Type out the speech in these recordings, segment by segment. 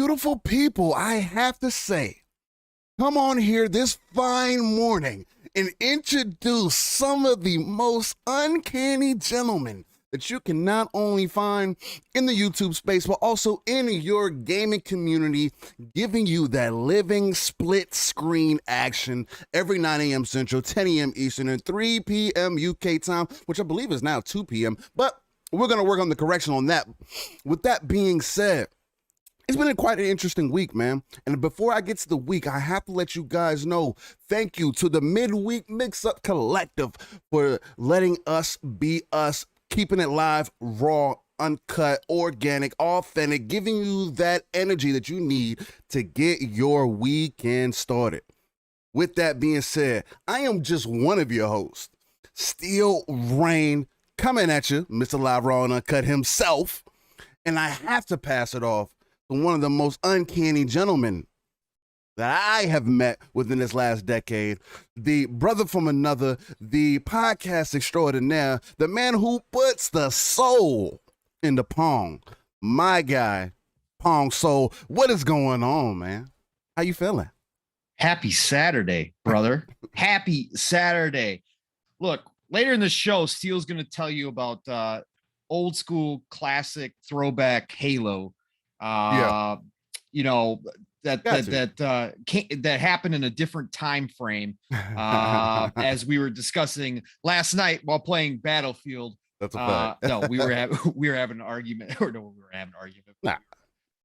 beautiful people, I have to say, come on here this fine morning and introduce some of the most uncanny gentlemen that you can not only find in the YouTube space, but also in your gaming community, giving you that living split screen action every 9 a.m. Central, 10 a.m. Eastern, and 3 p.m. UK time, which I believe is now 2 p.m. But we're going to work on the correction on that. With that being said, it's been quite an interesting week, man. And before I get to the week, I have to let you guys know, thank you to the Midweek Mix-Up Collective for letting us be us, keeping it live, raw, uncut, organic, authentic, giving you that energy that you need to get your weekend started. With that being said, I am just one of your hosts, Steel Rain, coming at you, Mr. Live, Raw, and Uncut himself. And I have to pass it off to one of the most uncanny gentlemen that I have met within this last decade, the brother from another, the podcast extraordinaire, the man who puts the soul into Pong, my guy, Pong Soul. What is going on, man? How you feeling? Happy Saturday, brother. Happy Saturday. Look, later in the show, Steele's going to tell you about old school, classic, throwback Halo. You know, that happened in a different time frame as we were discussing last night while playing Battlefield. That's a fact. No, we were having an argument, or no, we were having an argument. Nah.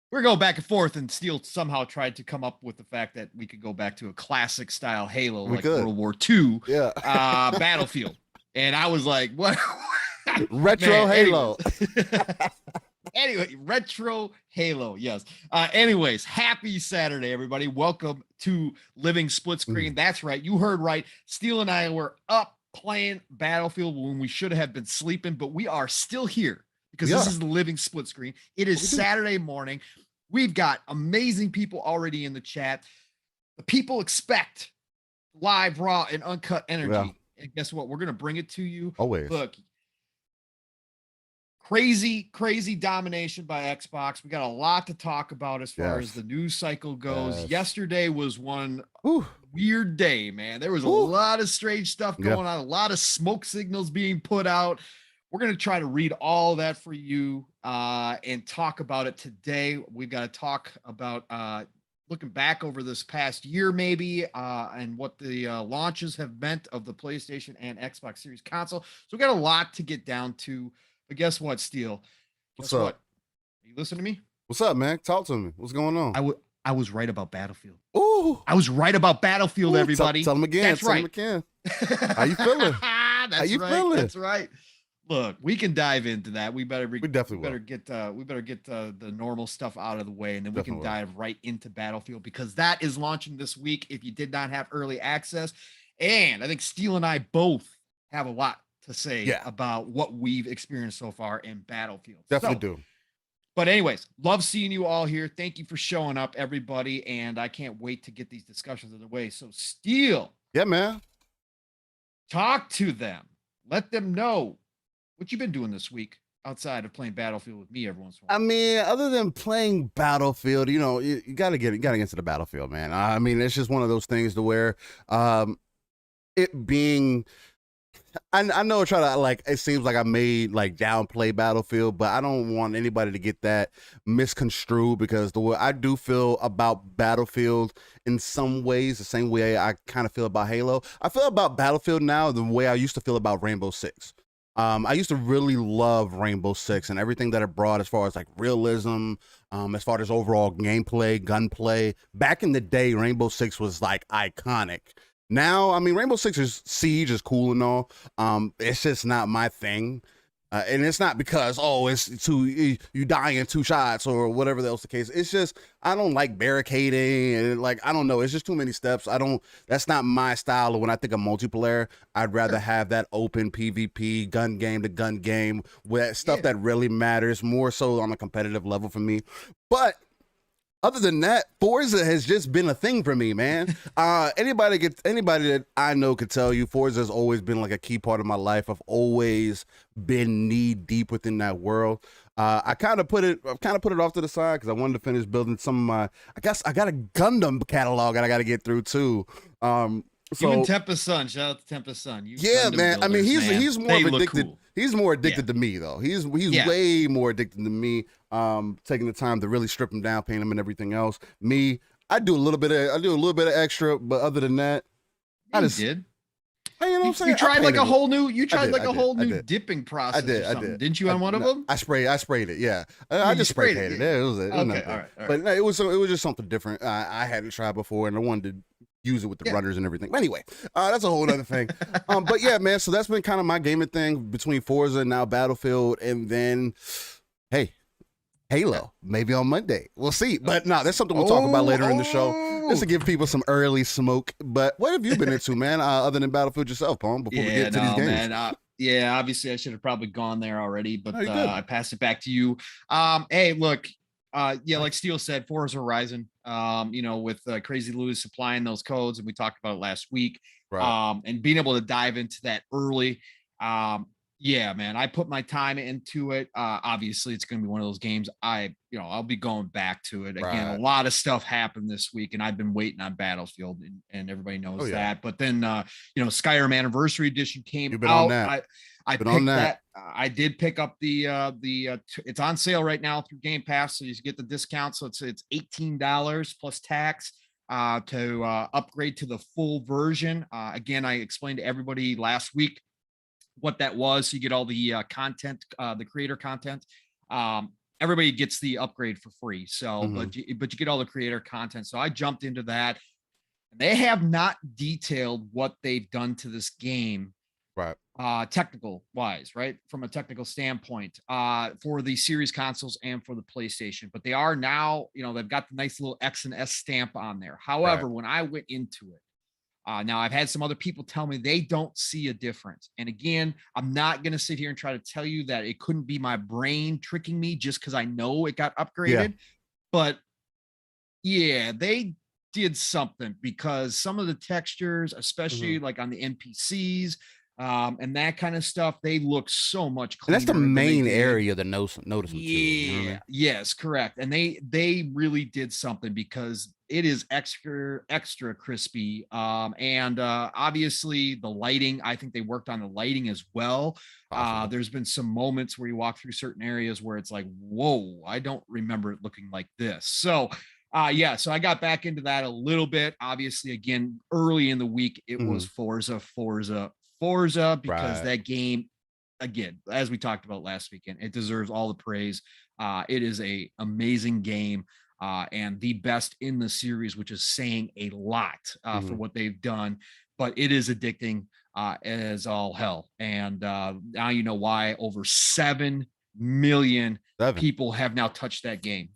We were going back and forth, and Steele somehow tried to come up with the fact that we could go back to a classic style Halo, like World War II, Battlefield. And I was like, what? Retro Halo. Anyway, retro Halo. Yes. Anyways, happy Saturday, everybody. Welcome to Living SplitScreen. That's right. You heard right. Steele and I were up playing Battlefield when we should have been sleeping, but we are still here because this is the Living SplitScreen. It is Saturday morning. We've got amazing people already in the chat. The people expect live, raw, and uncut energy. Yeah. And guess what? We're going to bring it to you. Always. Look, crazy domination by Xbox. We got a lot to talk about as far as the news cycle goes. Yesterday was one weird day, man. There was a lot of strange stuff going on, a lot of smoke signals being put out. We're going to try to read all that for you and talk about it today. We've got to talk about looking back over this past year, maybe, and what the launches have meant of the PlayStation and Xbox Series console. So we got a lot to get down to. But guess what, Steele? What's up? Are you listening to me? What's up, man? Talk to me. What's going on? I was right about Battlefield. Ooh. I was right about Battlefield, everybody. Tell them again. That's right. Again. How you feeling? How you feeling? That's right. Look, we can dive into that. We better get the normal stuff out of the way, and then we can dive right into Battlefield, because that is launching this week if you did not have early access. And I think Steele and I both have a lot to say about what we've experienced so far in Battlefield. Definitely do. But anyways, love seeing you all here. Thank you for showing up, everybody. And I can't wait to get these discussions underway. So Steele. Yeah, man. Talk to them. Let them know what you've been doing this week outside of playing Battlefield with me every once in a while. I mean, other than playing Battlefield, you know, you gotta get into the Battlefield, man. I mean, it's just one of those things to where it being, I know it seems like I made downplay Battlefield, but I don't want anybody to get that misconstrued, because the way I do feel about Battlefield in some ways, the same way I kind of feel about Halo. I feel about Battlefield now the way I used to feel about Rainbow Six. I used to really love Rainbow Six and everything that it brought as far as realism, as far as overall gameplay, gunplay. Back in the day, Rainbow Six was iconic. Now, I mean, Rainbow Six Siege is cool and all. It's just not my thing. And it's not because, you die in 2 shots or whatever else the case. It's just, I don't like barricading and I don't know. It's just too many steps. That's not my style. When I think of multiplayer, I'd rather have that open PvP, gun game to gun game, with stuff that really matters, more so on a competitive level for me. But other than that, Forza has just been a thing for me, man. Anybody that I know could tell you Forza has always been like a key part of my life. I've always been knee deep within that world. I kind of put it off to the side because I wanted to finish building some of my. I guess I got a Gundam catalog that I got to get through too. So, you and Tempest Son, shout out to Tempest Son. Yeah, Gundam man. Builders, I mean, he's more addicted. Cool. He's more addicted to me though. He's way more addicted to me. Taking the time to really strip him down, paint him, and everything else. Me, I do a little bit of extra, but other than that, I just did. Hey, you know what I'm saying? You tried like a whole new. You tried like a whole new dipping process. I did. Didn't you on one of them? I sprayed it. Yeah, I just spray painted it. It was okay. All right. But no, it was just something different. I hadn't tried before, and I wanted to use it with the runners and everything. But anyway, that's a whole other thing. But yeah, man. So that's been kind of my gaming thing between Forza and now Battlefield, and then, hey, Halo, maybe on Monday. We'll see. But no, that's something we'll talk about later in the show. Just to give people some early smoke. But what have you been into, man, other than Battlefield yourself, Pong, before we get into these games? Man, obviously I should have probably gone there already, but I passed it back to you. Hey, look, like Steel said, Forza Horizon, with Crazy Louis supplying those codes, and we talked about it last week, and being able to dive into that early. Yeah, man, I put my time into it. Obviously, it's going to be one of those games I'll be going back to it. Again, a lot of stuff happened this week, and I've been waiting on Battlefield, and everybody knows that. But then, Skyrim Anniversary Edition came out. I picked that. I did pick up the it's on sale right now through Game Pass, so you get the discount. So it's $18 plus tax to upgrade to the full version. Again, I explained to everybody last week what that was. So you get all the content, the creator content. Everybody gets the upgrade for free. So, but you get all the creator content. So I jumped into that. They have not detailed what they've done to this game, technical wise, right? From a technical standpoint, for the series consoles and for the PlayStation. But they are now, they've got the nice little X and S stamp on there. However, when I went into it, now I've had some other people tell me they don't see a difference. And again, I'm not going to sit here and try to tell you that it couldn't be my brain tricking me just because I know it got upgraded. But yeah, they did something, because some of the textures, especially like on the NPCs, and that kind of stuff, they look so much cleaner. And that's the main area to notice them too. Yes, correct. And they really did something, because it is extra crispy. And obviously the lighting, I think they worked on the lighting as well. There's been some moments where you walk through certain areas where it's like, whoa, I don't remember it looking like this. So so I got back into that a little bit. Obviously, again, early in the week, it was Forza, because that game, again, as we talked about last weekend, it deserves all the praise. It is a amazing game, and the best in the series, which is saying a lot for what they've done. But it is addicting as all hell. And now you know why over 7 million people have now touched that game.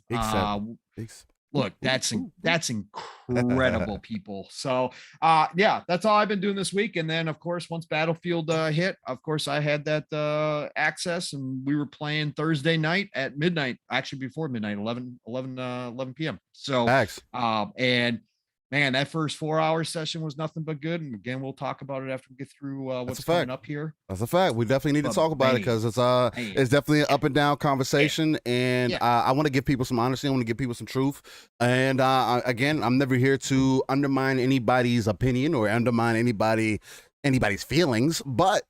Look, that's incredible, people. So, that's all I've been doing this week. And then, of course, once Battlefield hit, of course, I had that access, and we were playing Thursday night at midnight, actually before midnight, 11 p.m. So, and man, that first 4-hour session was nothing but good. And again, we'll talk about it after we get through what's coming up here. That's a fact. We definitely need to talk about it, because it's definitely an up and down conversation. And I want to give people some honesty. I want to give people some truth. And again, I'm never here to undermine anybody's opinion or undermine anybody's feelings, but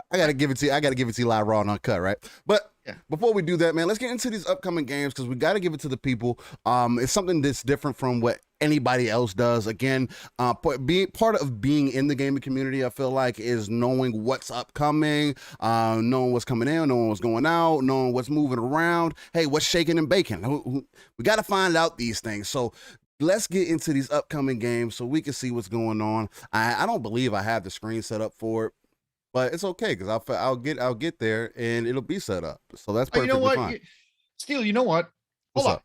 I gotta give it to you. I gotta give it to you live, raw, and uncut, right? But before we do that, man, let's get into these upcoming games, because we got to give it to the people. It's something that's different from what anybody else does. Again, being part of being in the gaming community, I feel like, is knowing what's upcoming, knowing what's coming in, knowing what's going out, knowing what's moving around. Hey, what's shaking and baking? We got to find out these things. So let's get into these upcoming games so we can see what's going on. I don't believe I have the screen set up for it, but it's okay, because I'll get there and it'll be set up. So that's perfectly fine. Steel, you know what? Hold on.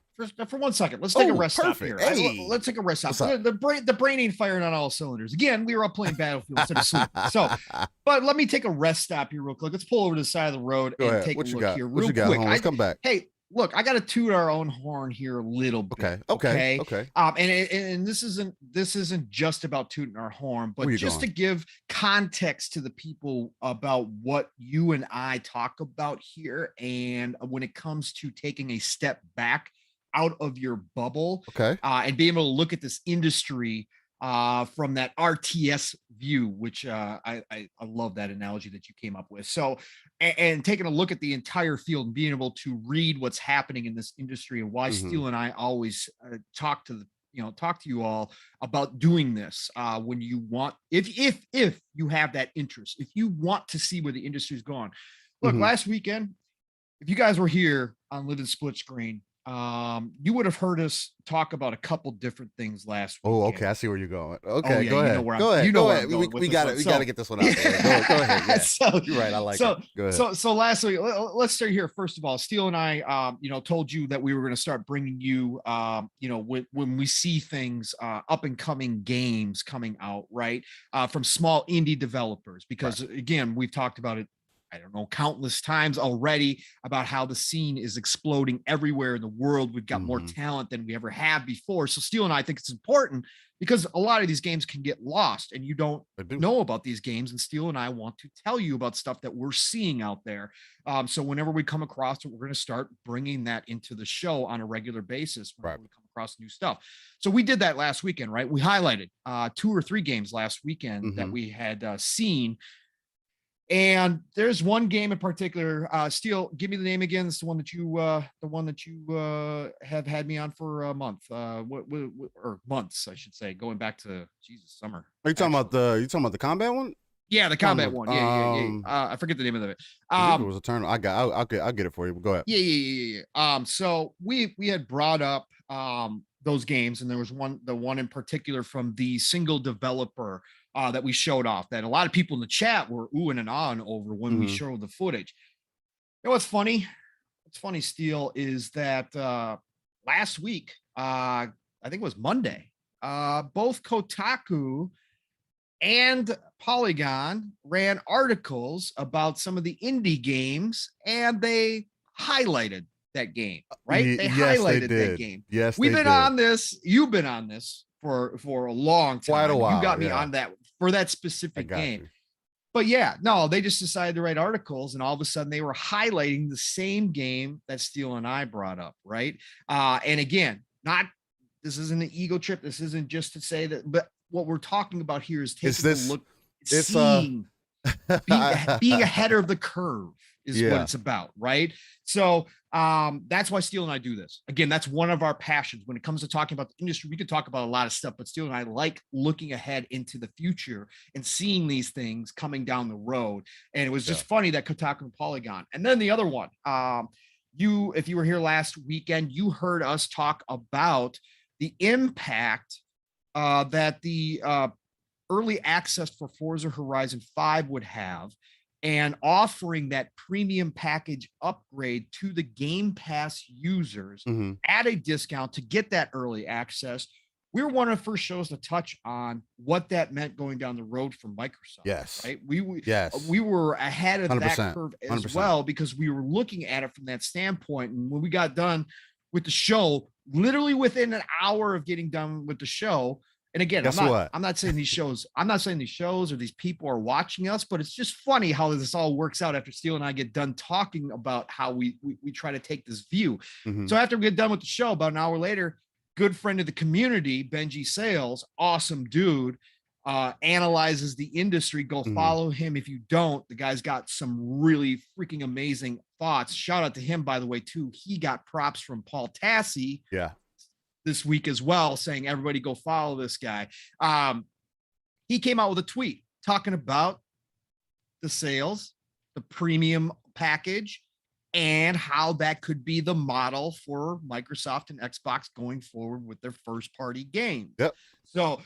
For 1 second, let's take a rest stop here. Hey. Let's take a rest stop. The brain ain't firing on all cylinders. Again, we were up playing Battlefield instead of sleeping. So, but let me take a rest stop here real quick. Let's pull over to the side of the road and take a look here real quick. Let's come back. Hey, look, I got to toot our own horn here a little bit. Okay. And this isn't just about tooting our horn, but just to give context to the people about what you and I talk about here, and when it comes to taking a step back out of your bubble, and being able to look at this industry from that RTS view, which I love that analogy that you came up with. So, and taking a look at the entire field and being able to read what's happening in this industry, and why Steele and I always talk to you all about doing this when you want, if you have that interest, if you want to see where the industry is going. Look, last weekend, if you guys were here on Living SplitScreen, you would have heard us talk about a couple different things last week. Oh, okay. I see where you're going. Okay, go ahead. Go ahead. We got to get this one out there. Go ahead. Yeah. So, you're right. I like it. Go ahead. So last week, let's start here. First of all, Steele and I, told you that we were going to start bringing you, when we see things, up and coming games coming out, right, from small indie developers, because again, we've talked about it, I don't know, countless times already, about how the scene is exploding everywhere in the world. We've got more talent than we ever have before. So Steele and I think it's important, because a lot of these games can get lost and you don't know about these games. And Steele and I want to tell you about stuff that we're seeing out there. So whenever we come across it, we're going to start bringing that into the show on a regular basis when we come across new stuff. So we did that last weekend, right? We highlighted 2 or 3 games last weekend that we had seen. And there's one game in particular. Steele, give me the name again. It's the one that you have had me on for a month, or months, I should say, going back to summer. Are you talking about the combat one? Yeah, the combat one. Yeah. I forget the name of it. It was a turn. I'll get it for you. But go ahead. Yeah. So we had brought up those games, and there was the one in particular from the single developer that we showed off, that a lot of people in the chat were oohing and ahhing over when we showed the footage. You know what's funny? What's funny, Steele, is that last week, I think it was Monday, both Kotaku and Polygon ran articles about some of the indie games, and they highlighted that game, right? They highlighted that game. Yes, we've been on this. You've been on this for a long time. Quite a while. You got me on that for that specific game. But yeah, no, they just decided to write articles, and all of a sudden they were highlighting the same game that Steele and I brought up, right? And again, this isn't an ego trip. This isn't just to say that, but what we're talking about here is taking a look, seeing, being ahead of the curve is what it's about, right? So that's why Steele and I do this. Again, that's one of our passions. When it comes to talking about the industry, we could talk about a lot of stuff, but Steele and I like looking ahead into the future and seeing these things coming down the road. And it was just funny that Kotaku and Polygon. And then the other one, if you were here last weekend, you heard us talk about the impact that the early access for Forza Horizon 5 would have, and offering that premium package upgrade to the Game Pass users at a discount to get that early access. We were one of the first shows to touch on what that meant going down the road for Microsoft. Yes. Right. We were ahead of that curve as 100%. well, because we were looking at it from that standpoint. And when we got done with the show, literally within an hour of getting done with the show, and again, I'm not saying these shows or these people are watching us, but it's just funny how this all works out after Steele and I get done talking about how we try to take this view. So after we get done with the show, about an hour later, good friend of the community, Benji Sales, awesome dude, analyzes the industry. Go follow him if you don't. The guy's got some really freaking amazing thoughts. Shout out to him, by the way, too. He got props from Paul Tassi. Yeah. This week as well, saying everybody go follow this guy. He came out with a tweet talking about the sales, the premium package, and how that could be the model for Microsoft and Xbox going forward with their first party games. Yep. So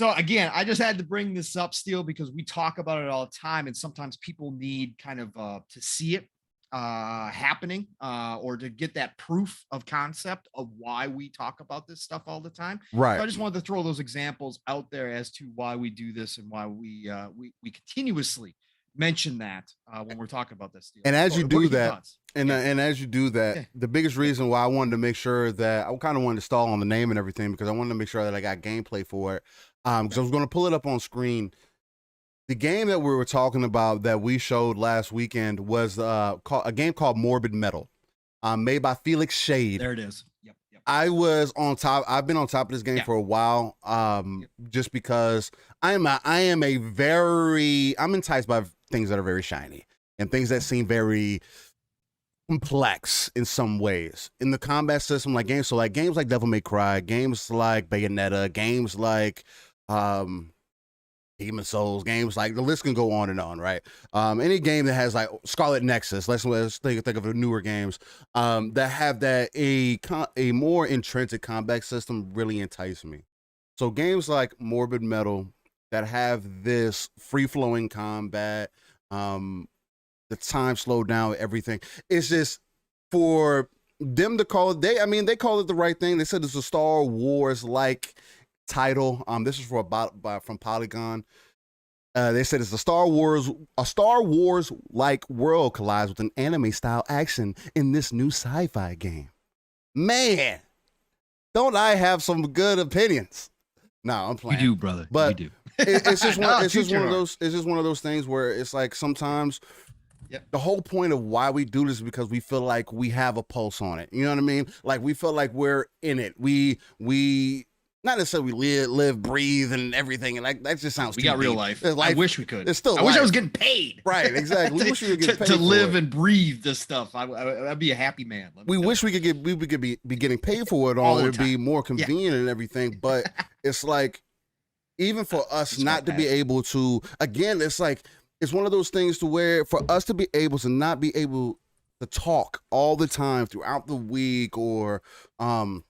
again, I just had to bring this up, Steele, because we talk about it all the time, and sometimes people need kind of to see it happening, or to get that proof of concept of why we talk about this stuff all the time. Right. So I just wanted to throw those examples out there as to why we do this and why we continuously mention that when we're talking about this deal. And as you do that, thoughts? and as you do that, the biggest reason why I wanted to make sure that I kind of wanted to stall on the name and everything, because I wanted to make sure that I got gameplay for it. Because I was going to pull it up on screen. The game that we were talking about that we showed last weekend was a game called Morbid Metal, made by Felix Shade. There it is. Yep. I was on top. I've been on top of this game for a while, just because I'm enticed by things that are very shiny and things that seem very complex in some ways in the combat system, like games like Devil May Cry, games like Bayonetta, games like Demon Souls, games like, the list can go on and on, right? Any game that has like Scarlet Nexus, let's think of the newer games that have that a more intrinsic combat system really entice me. So games like Morbid Metal that have this free-flowing combat, the time slowed down, everything. It's just for them to call it. They call it the right thing. They said it's a Star Wars like title. This is from Polygon. They said it's a Star Wars like world collides with an anime style action in this new sci-fi game. Man, don't I have some good opinions? No, I'm playing. You do, brother. But you do. It's just one of those things where it's like sometimes. Yep. The whole point of why we do this is because we feel like we have a pulse on it. You know what I mean? Like we feel like we're in it. We not necessarily live, breathe, and everything. And like that just sounds. We got real life. I wish we could. It's still. I wish I was getting paid. Right. Exactly. We wish we could get paid to live and breathe this stuff. I'd be a happy man. We wish we could be getting paid for it all. It'd be more convenient and everything. But it's like, even for us not to be able to, again, it's like. It's one of those things to where for us to be able to not be able to talk all the time throughout the week, or not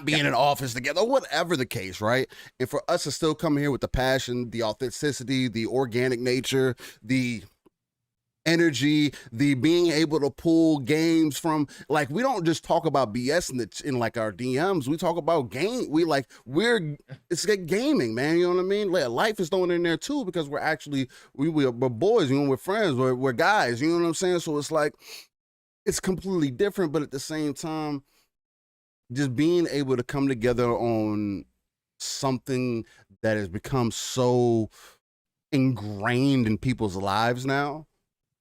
be in an office together, or whatever the case, right? And for us to still come here with the passion, the authenticity, the organic nature, the energy, the being able to pull games from, like, we don't just talk about BS in like our DMs. We talk about it's like gaming, man. You know what I mean? Like, life is thrown in there too, because we're boys, you know, we're friends, we're guys, you know what I'm saying? So it's like, it's completely different, but at the same time, just being able to come together on something that has become so ingrained in people's lives now.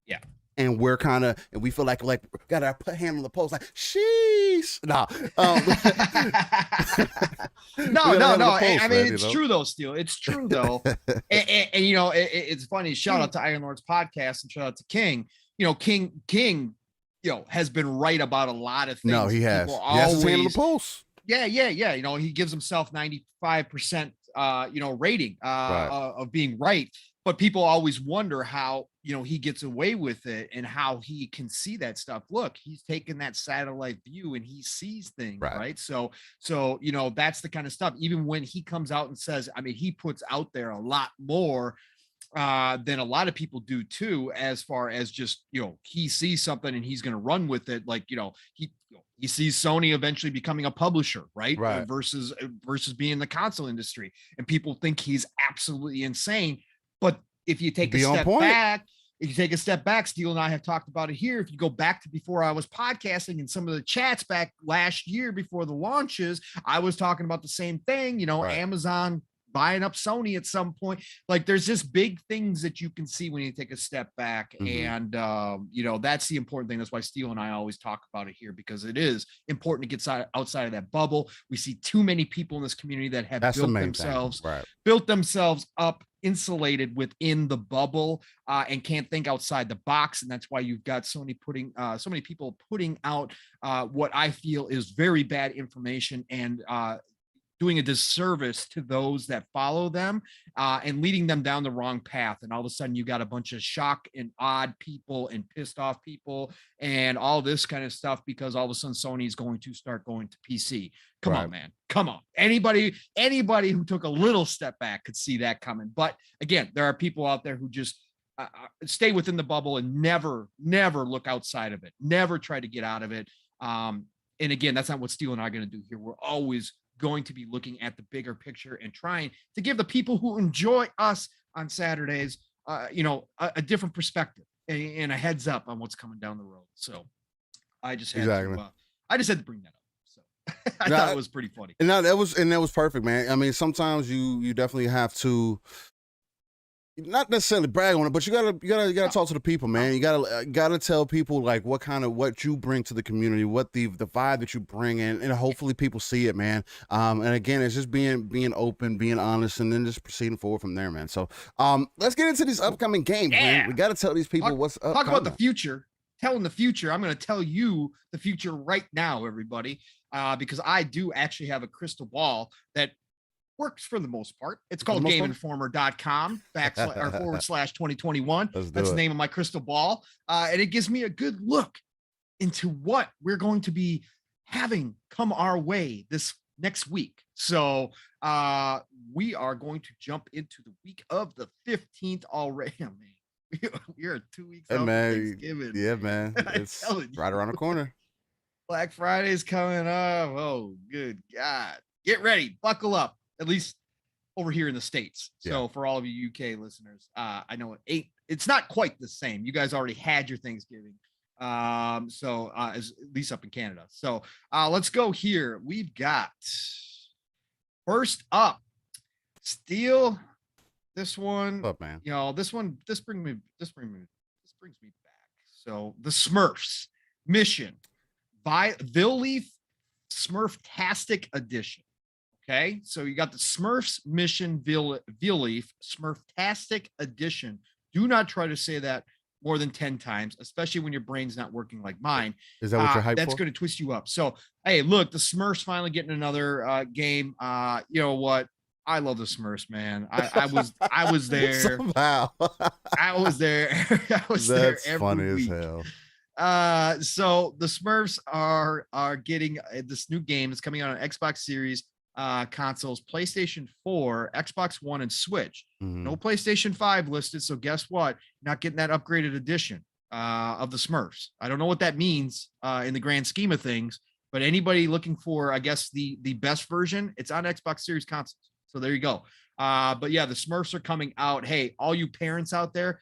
Yeah. And we're and we feel like gotta put hand on the pulse, like, sheesh. No. No. I mean, it's true though, Steel. It's true though. and you know, it's funny. Shout out to Iron Lord's podcast and shout out to King. You know, King, you know, has been right about a lot of things. No, he has. He has his hand on the pulse. Yeah. You know, he gives himself 95%, rating of being right. But people always wonder how, you know, he gets away with it and how he can see that stuff. Look, he's taking that satellite view and he sees things, right? So, you know, that's the kind of stuff. Even when he comes out and says, I mean, he puts out there a lot more than a lot of people do too, as far as just, you know, he sees something and he's going to run with it. Like, you know, he sees Sony eventually becoming a publisher, right? Versus being in the console industry. And people think he's absolutely insane. But if you take a step back, Steel and I have talked about it here. If you go back to before I was podcasting and some of the chats back last year before the launches, I was talking about the same thing, you know, Amazon buying up Sony at some point. Like, there's just big things that you can see when you take a step back. And, you know, that's the important thing. That's why Steel and I always talk about it here, because it is important to get outside of that bubble. We see too many people in this community that have built themselves up, insulated within the bubble, and can't think outside the box. And that's why you've got so many people putting out what I feel is very bad information, and doing a disservice to those that follow them, and leading them down the wrong path. And all of a sudden you got a bunch of shock and odd people and pissed off people and all this kind of stuff, because all of a sudden Sony is going to start going to PC. Come on, man. Come on. Anybody who took a little step back could see that coming. But again, there are people out there who just stay within the bubble and never look outside of it. Never try to get out of it. And again, that's not what Steel and I are going to do here. We're always going to be looking at the bigger picture and trying to give the people who enjoy us on Saturdays a different perspective and a heads up on what's coming down the road. So I just had to bring that up. So I thought it was pretty funny. And that was perfect, man. I mean, sometimes you definitely have to not necessarily brag on it, but you gotta talk to the people, man. You gotta tell people like what you bring to the community, what the vibe that you bring in, and hopefully people see it, man. And again, it's just being open, being honest, and then just proceeding forward from there, man. So let's get into these upcoming games, man. We gotta tell these people what's up. Talk about the future. Telling the future. I'm going to tell you the future right now, everybody, because I do actually have a crystal ball that works for the most part. It's called GameInformer.com /2021. That's the name of my crystal ball. And it gives me a good look into what we're going to be having come our way this next week. So we are going to jump into the week of the 15th already. Oh, man. We're 2 weeks out from Thanksgiving. Yeah, man. It's right around the corner. Black Friday's coming up. Oh, good God. Get ready. Buckle up. At least over here in the States. So for all of you UK listeners, I know it's not quite the same. You guys already had your Thanksgiving. So at least up in Canada. So let's go here. We've got first up, Steel. This one, man. This brings me back. So the Smurfs mission by Villeaf Smurftastic Edition. Okay, so you got the Smurfs mission Villeaf Smurftastic Edition. Do not try to say that more than 10 times, especially when your brain's not working like mine. Is that what you're hyped That's going to twist you up. So, hey, look, the Smurfs finally getting another game. You know what? I love the Smurfs, man. I was there. Somehow. I was there. I was there every funny week. As hell. So the Smurfs are getting this new game. It's coming out on Xbox Series consoles, PlayStation 4, Xbox One, and Switch. No PlayStation 5 listed. So guess what? You're not getting that upgraded edition of the Smurfs. I don't know what that means in the grand scheme of things, but anybody looking for, I guess, the best version, it's on Xbox Series consoles. So there you go. But yeah, the Smurfs are coming out. Hey, all you parents out there,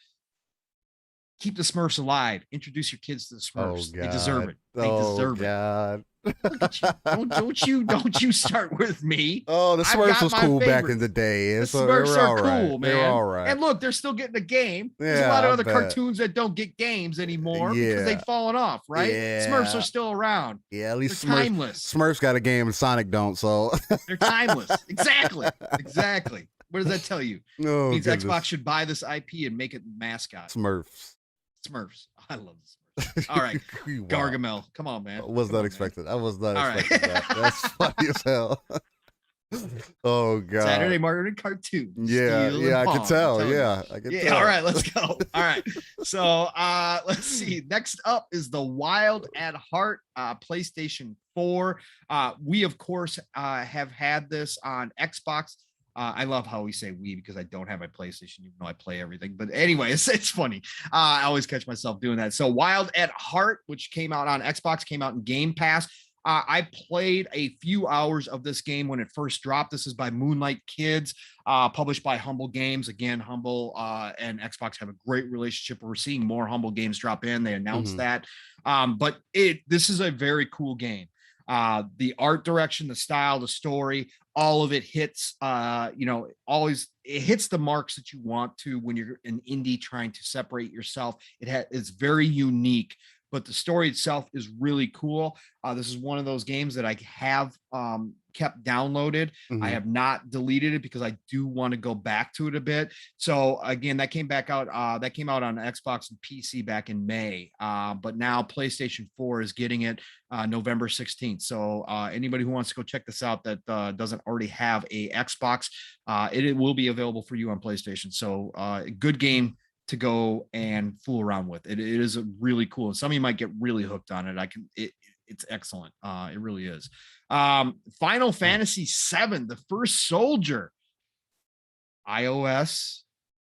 keep the Smurfs alive. Introduce your kids to the Smurfs. They deserve it. They deserve it. Look at you. Don't you start with me. Oh, the Smurfs was cool back in the day. The Smurfs are cool, man. They're all right. And look, they're still getting a game. There's a lot of other cartoons that don't get games anymore because they've fallen off, right? Smurfs are still around. Yeah, at least they're timeless. Smurfs got a game and Sonic don't, so they're timeless. Exactly. What does that tell you? No, it means Xbox should buy this IP and make it mascot. Smurfs. I love the Smurfs. All right, wow. Gargamel, come on, man. I was not expecting that. That's funny as hell. Oh God. Saturday morning cartoon. Yeah, I can tell. Yeah, I can tell. All right, let's go. All right. So let's see. Next up is the Wild at Heart PlayStation 4. We of course have had this on Xbox. I love how we say we because I don't have my PlayStation, even though I play everything. But anyway, it's funny. I always catch myself doing that. So Wild at Heart, which came out on Xbox, came out in Game Pass. I played a few hours of this game when it first dropped. This is by Moonlight Kids, published by Humble Games. Again, Humble and Xbox have a great relationship. We're seeing more Humble games drop in. They announced that. But this is a very cool game. The art direction, the style, the story, all of it hits, always it hits the marks that you want to when you're an indie trying to separate yourself. It's very unique, but the story itself is really cool. This is one of those games that I have kept downloaded. I have not deleted it because I do want to go back to it a bit. So again, that came out on Xbox and PC back in May. But now PlayStation 4 is getting it November 16th. So anybody who wants to go check this out that doesn't already have a Xbox, it will be available for you on PlayStation. So good game to go and fool around with. It is a really cool. Some of you might get really hooked on it. It's excellent. It really is. Final Fantasy VII, The First Soldier, iOS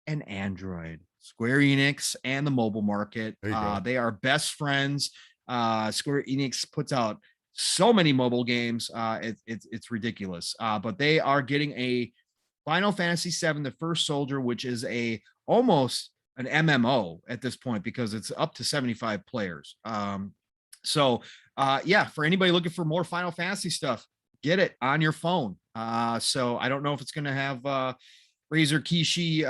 and Android, Square Enix and the mobile market. They are best friends. Square Enix puts out so many mobile games. It's ridiculous. But they are getting a Final Fantasy VII: The First Soldier, which is almost an MMO at this point because it's up to 75 players. Yeah, for anybody looking for more Final Fantasy stuff, get it on your phone. So I don't know if it's going to have Razer Kishi,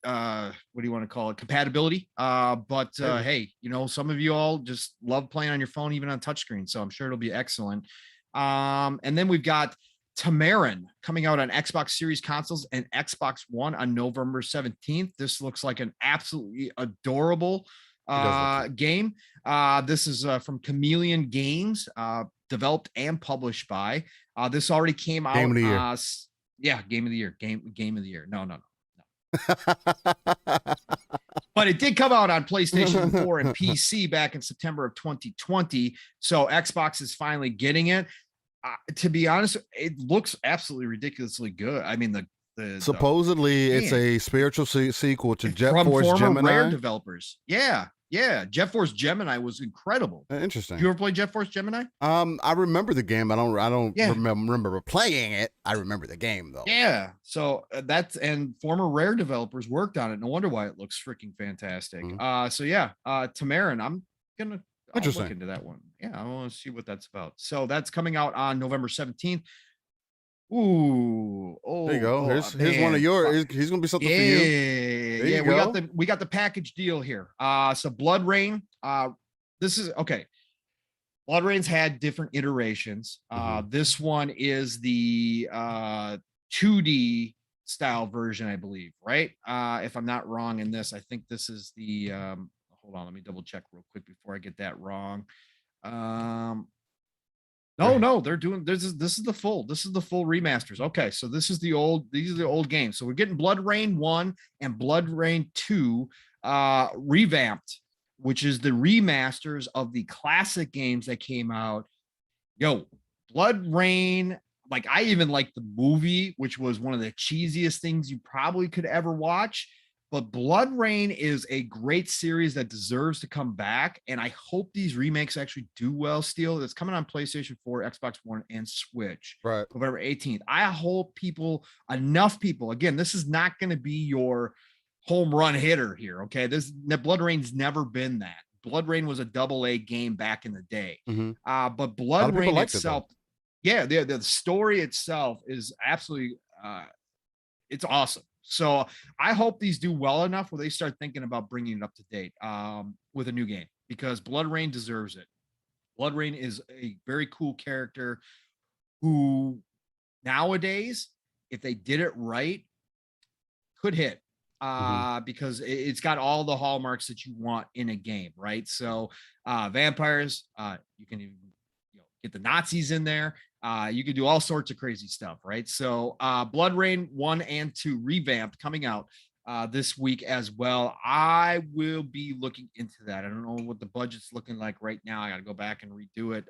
what do you want to call it, compatibility. Hey, some of you all just love playing on your phone, even on touchscreen. So I'm sure it'll be excellent. And then we've got Tamarin coming out on Xbox Series consoles and Xbox One on November 17th. This looks like an absolutely adorable game. This is from Chameleon Games, developed and published by. This already came out. Game of the year. Yeah, game of the year. Game of the year. No. But it did come out on PlayStation 4 and PC back in September of 2020. So Xbox is finally getting it. To be honest, it looks absolutely ridiculously good. I mean, supposedly it's a spiritual sequel to Jet Force Gemini. Rare developers. Yeah. Jet Force Gemini was incredible. Interesting. Did you ever play Jet Force Gemini? I remember the game. I don't remember playing it. I remember the game though. Yeah. So and former Rare developers worked on it. No wonder why it looks freaking fantastic. Tamarin, I'm gonna look into that one. Yeah, I want to see what that's about. So that's coming out on November 17th. Ooh, there you go. Here's one of yours. He's gonna be something for you. We got the package deal here. So Blood Rain. This is okay. Blood Rain's had different iterations. This one is the 2D style version, I believe, right? If I'm not wrong in this, I think this is the hold on, let me double check real quick before I get that wrong. No, they're doing this is the full remasters. Okay, so these are the old games. So we're getting Blood Rain 1 and Blood Rain 2 revamped, which is the remasters of the classic games that came out. Blood Rain, like I even like the movie, which was one of the cheesiest things you probably could ever watch. But Blood Rain is a great series that deserves to come back. And I hope these remakes actually do well still. It's coming on PlayStation 4, Xbox One, and Switch. Right. November 18th. I hope enough people, again, this is not going to be your home run hitter here. Okay. Blood Rain's never been that. Blood Rain was a AA game back in the day. But Blood Rain itself, the story itself is absolutely, it's awesome. So I hope these do well enough where they start thinking about bringing it up to date with a new game, because Blood Rain deserves it. Blood Rain is a very cool character who nowadays, if they did it right, could hit because it's got all the hallmarks that you want in a game, right? So vampires, you can even get the Nazis in there. You can do all sorts of crazy stuff, right? So Blood Rain 1 and 2 revamped coming out this week as well. I will be looking into that. I don't know what the budget's looking like right now. I got to go back and redo it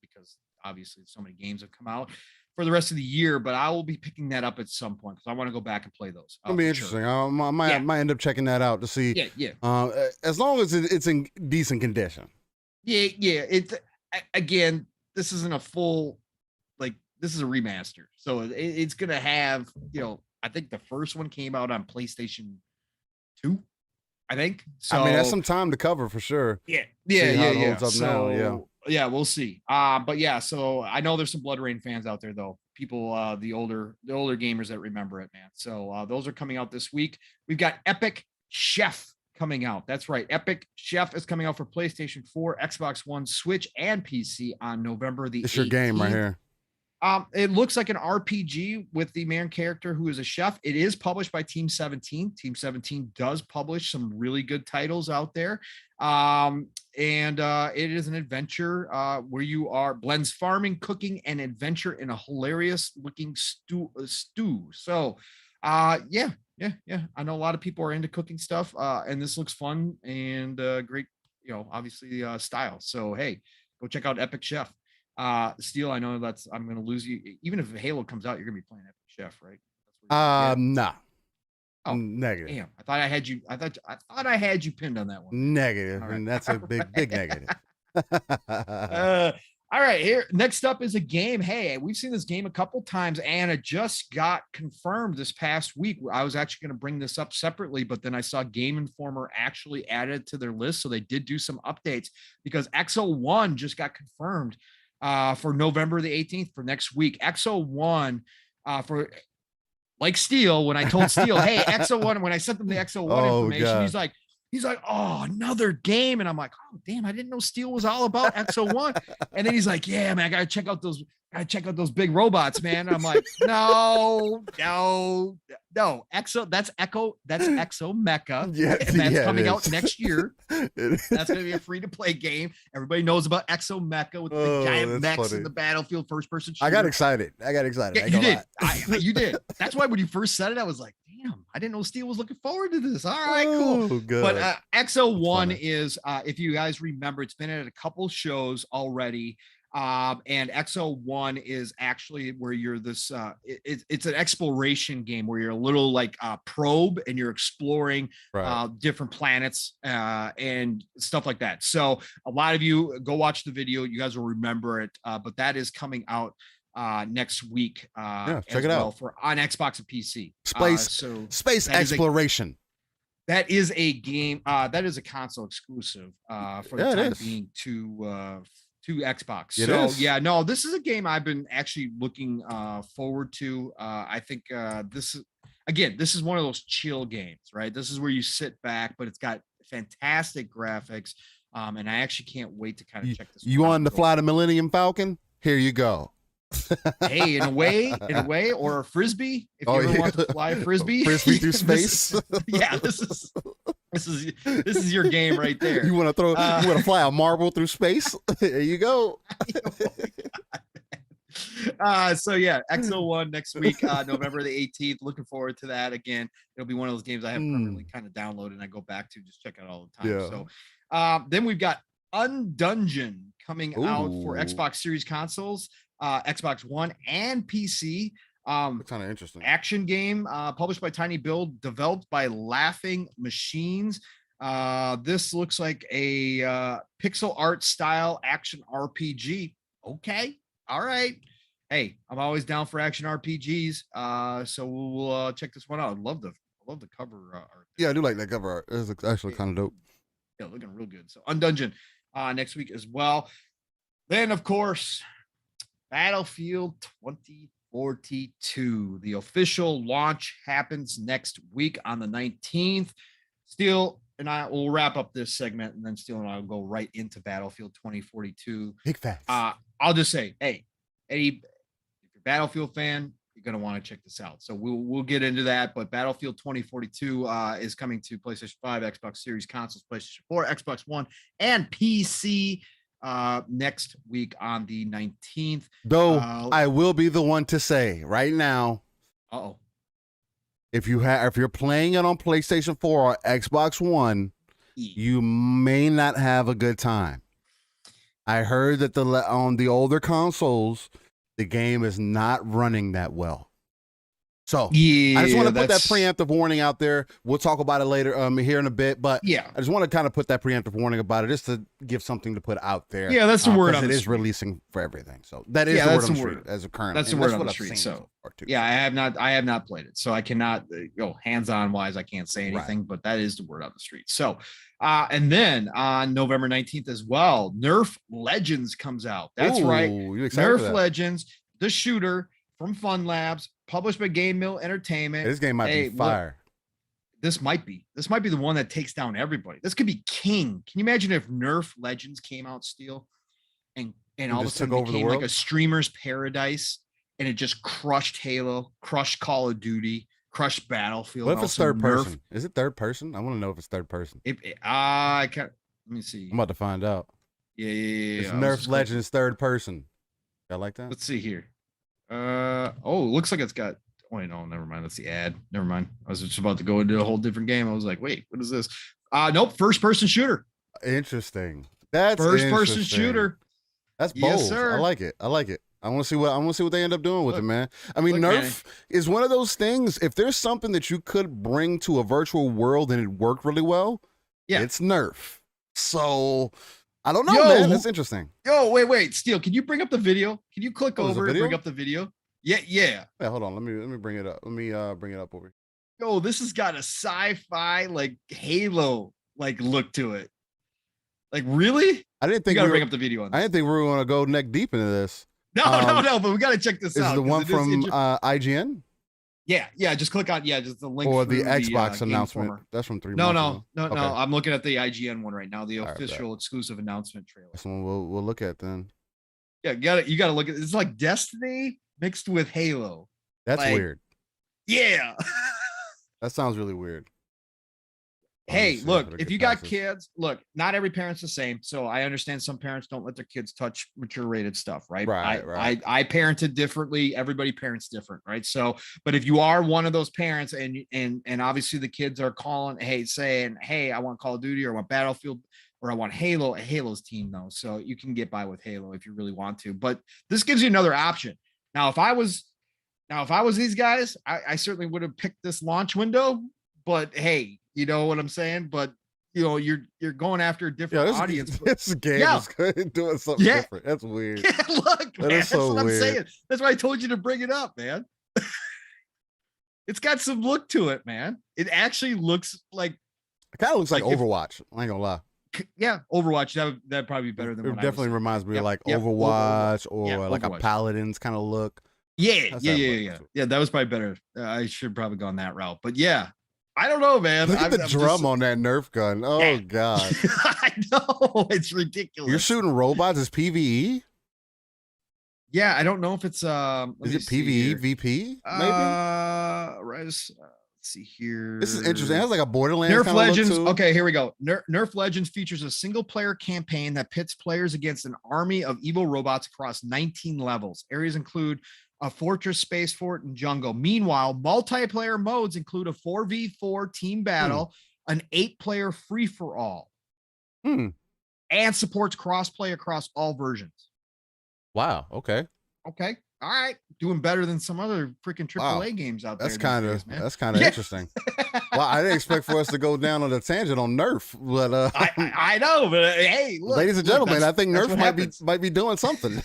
because obviously so many games have come out for the rest of the year, but I will be picking that up at some point because I want to go back and play those. It'll be interesting. Sure. I might end up checking that out to see. As long as it's in decent condition. Yeah. Again, this isn't a full, this is a remaster. So it's going to have, I think the first one came out on PlayStation 2, I think. So, I mean, that's some time to cover for sure. Yeah. We'll see. So I know there's some Blood Rain fans out there though. People, the older gamers that remember it, man. So those are coming out this week. We've got Epic Chef coming out. That's right. Epic Chef is coming out for PlayStation 4, Xbox One, Switch, and PC on November the 18th. It's your game right here. It looks like an RPG with the main character who is a chef. It is published by Team 17. Team 17 does publish some really good titles out there. It is an adventure where you blends farming, cooking, and adventure in a hilarious looking stew. So, I know a lot of people are into cooking stuff, and this looks fun and great, obviously style. So, hey, go check out Epic Chef. Steel, I know I'm going to lose you. Even if Halo comes out, you're going to be playing Epic Chef, right? Nah. Oh, negative. Damn, I thought I had you pinned on that one. Negative, right. And that's a big negative. All right, here next up is a game. Hey, we've seen this game a couple times, and it just got confirmed this past week. I was actually going to bring this up separately, but then I saw Game Informer actually added to their list, so they did do some updates because XO1 just got confirmed for November the 18th for next week. XO1 for like Steel. When I told Steel, hey, XO1, when I sent them the XO1 information, God. He's like, oh, another game. And I'm like, oh, damn, I didn't know Steel was all about XO1. And then he's like, yeah, man, I gotta check out those big robots, man. And I'm like, no. That's Exo Mecha. Yeah, and that's coming out next year. That's gonna be a free-to-play game. Everybody knows about Exo Mecha with the giant mechs in the battlefield, first-person shooter. I got excited. Yeah, you did. You did. That's why when you first said it, I was like, damn, I didn't know Steel was looking forward to this. All right, cool. Good. But XO1 is, if you guys remember, it's been at a couple shows already. And XO1 is actually where you're this, it's an exploration game where you're a little like probe and you're exploring different planets and stuff like that. So a lot of you go watch the video. You guys will remember it, but that is coming out next week. Check it out for on Xbox and PC. Space exploration. That is a game. That is a console exclusive for the time being to Xbox. This is a game I've been actually looking forward to. I think this is one of those chill games, right? This is where you sit back, but it's got fantastic graphics. And I actually can't wait to kind of check this. You on the fly the Millennium Falcon? Here you go. Hey, in a way, or a frisbee. If you ever want to fly a frisbee through space. This is your game right there. You want to fly a marble through space? There you go. XO1 next week, November the 18th. Looking forward to that. Again, it'll be one of those games I have permanently kind of downloaded and I go back to just check out all the time. So then we've got Undungeon coming out for Xbox Series consoles, Xbox One and PC. Kind of interesting action game published by Tiny Build, developed by Laughing Machines. This looks like a pixel art style action RPG. Okay, all right. Hey, I'm always down for action RPGs. So we'll check this one out. I love the cover art. Yeah, I do like that cover art. It's actually kind of dope. Yeah, looking real good. So Undungeon next week as well. Then of course, Battlefield 2042. The official launch happens next week on the 19th. Steel and I will wrap up this segment, and then Steel and I will go right into Battlefield 2042. Big facts. I'll just say, hey, Eddie, if you're a Battlefield fan, you're going to want to check this out. So we'll get into that. But Battlefield 2042 is coming to PlayStation 5, Xbox Series consoles, PlayStation 4, Xbox One, and PC next week on the 19th. Though I will be the one to say right now, if you're playing it on PlayStation 4 or Xbox One, you may not have a good time. I heard that on the older consoles, the game is not running that well. So I just want to put that preemptive warning out there. We'll talk about it later here in a bit, but I just want to kind of put that preemptive warning about it just to give something to put out there. Yeah, that's the word on the street. It is releasing for everything. So that is the word on the street as a current. That's the word on the street. So I have not played it. So I cannot hands-on wise, I can't say anything, but that is the word on the street. So and then on November 19th as well, Nerf Legends comes out. That's right. Nerf Legends, the shooter from Fun Labs, published by Game Mill Entertainment. This game might be fire. This might be the one that takes down everybody. This could be king. Can you imagine if Nerf Legends came out, Steel, and all of a sudden became like a streamer's paradise, and it just crushed Halo, crushed Call of Duty, crushed Battlefield. What if it's third person? Is it third person? I want to know if it's third person. I can't. Let me see. I'm about to find out. Yeah. It's Nerf Legends third person. I like that. Let's see here. Looks like it's got. Oh, wait, no, never mind. That's the ad. Never mind. I was just about to go into a whole different game. I was like, wait, what is this? Nope, first person shooter. Interesting. That's first person shooter. That's bold. Yes, sir. I like it. I want to see what they end up doing with it, man. I mean, Nerf is one of those things. If there's something that you could bring to a virtual world and it worked really well, it's Nerf. So I don't know, man. That's interesting. Yo, wait, Steel. Can you bring up the video? Can you click over and bring up the video? Yeah. Yeah, hold on. Let me bring it up. Let me bring it up over here. Yo, this has got a sci-fi like Halo like look to it. Like, really? I didn't think we gotta bring up the video on this. I didn't think we were gonna go neck deep into this. No, but we gotta check this out. Is the one from IGN? Yeah, just click on just the link or the Xbox announcement. That's from 3 months ago. No. I'm looking at the IGN one right now, the official exclusive announcement trailer. That's one we'll look at then. Yeah, you gotta look at it's like Destiny mixed with Halo. That's weird. Yeah. That sounds really weird. Hey, look, if you got kids, look, not every parent's the same. So I understand some parents don't let their kids touch mature rated stuff, right? Right. I parented differently. Everybody parents different, right? So, but if you are one of those parents and obviously the kids are saying, hey, I want Call of Duty or I want Battlefield or I want Halo, Halo's team though. So you can get by with Halo if you really want to, but this gives you another option. Now, if I was these guys, I certainly would have picked this launch window, but hey, you know what I'm saying? But you're going after a different audience. This game is doing something different. That's weird. Yeah, look, man, that's so what weird. I'm saying. That's why I told you to bring it up, man. It's got some look to it, man. It actually looks like it kind of looks like Overwatch. I ain't gonna lie. Yeah, Overwatch. That'd probably be better than it definitely reminds me of like Overwatch or like a Paladins kind of look. Yeah. That was probably better. I should probably gone that route, but yeah. I don't know, man. Look at the drum on that Nerf gun. Oh, God. I know. It's ridiculous. You're shooting robots as PvE? Yeah, I don't know if it's is it PvE VP? Maybe? Let's see here. This is interesting. It has like a Borderlands Nerf Legends. Okay, here we go. Nerf Legends features a single-player campaign that pits players against an army of evil robots across 19 levels. Areas include a fortress, space fort, and jungle. Meanwhile, multiplayer modes include a 4v4 team battle, an 8-player free-for-all, and supports crossplay across all versions. Wow. Okay. All right. Doing better than some other freaking AAA games out there. That's kind of interesting. Well, I didn't expect for us to go down on a tangent on Nerf, but I know, but hey, look, ladies and gentlemen, I think Nerf might be doing something.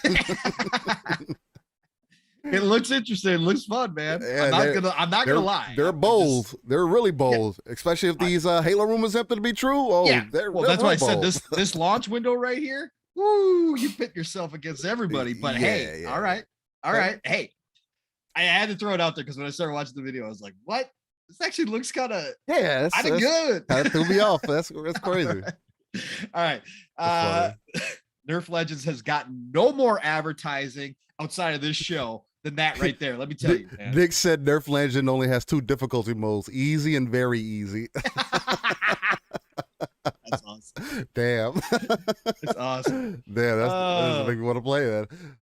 It looks interesting. It looks fun, man. Yeah, I'm not gonna lie. They're bold. They're really bold, especially if these Halo rumors happen to be true. Oh, yeah. That's why I said this launch window right here. Woo! You pit yourself against everybody. But all right. Hey, I had to throw it out there because when I started watching the video, I was like, "What? This actually looks kind of good." That threw me off. That's crazy. All right. Nerf Legends has gotten no more advertising outside of this show than that right there. Let me tell you, man. Nick said Nerf Legend only has 2 difficulty modes, easy and very easy. That's awesome. Damn. That's awesome. Damn, that's make me want to play that.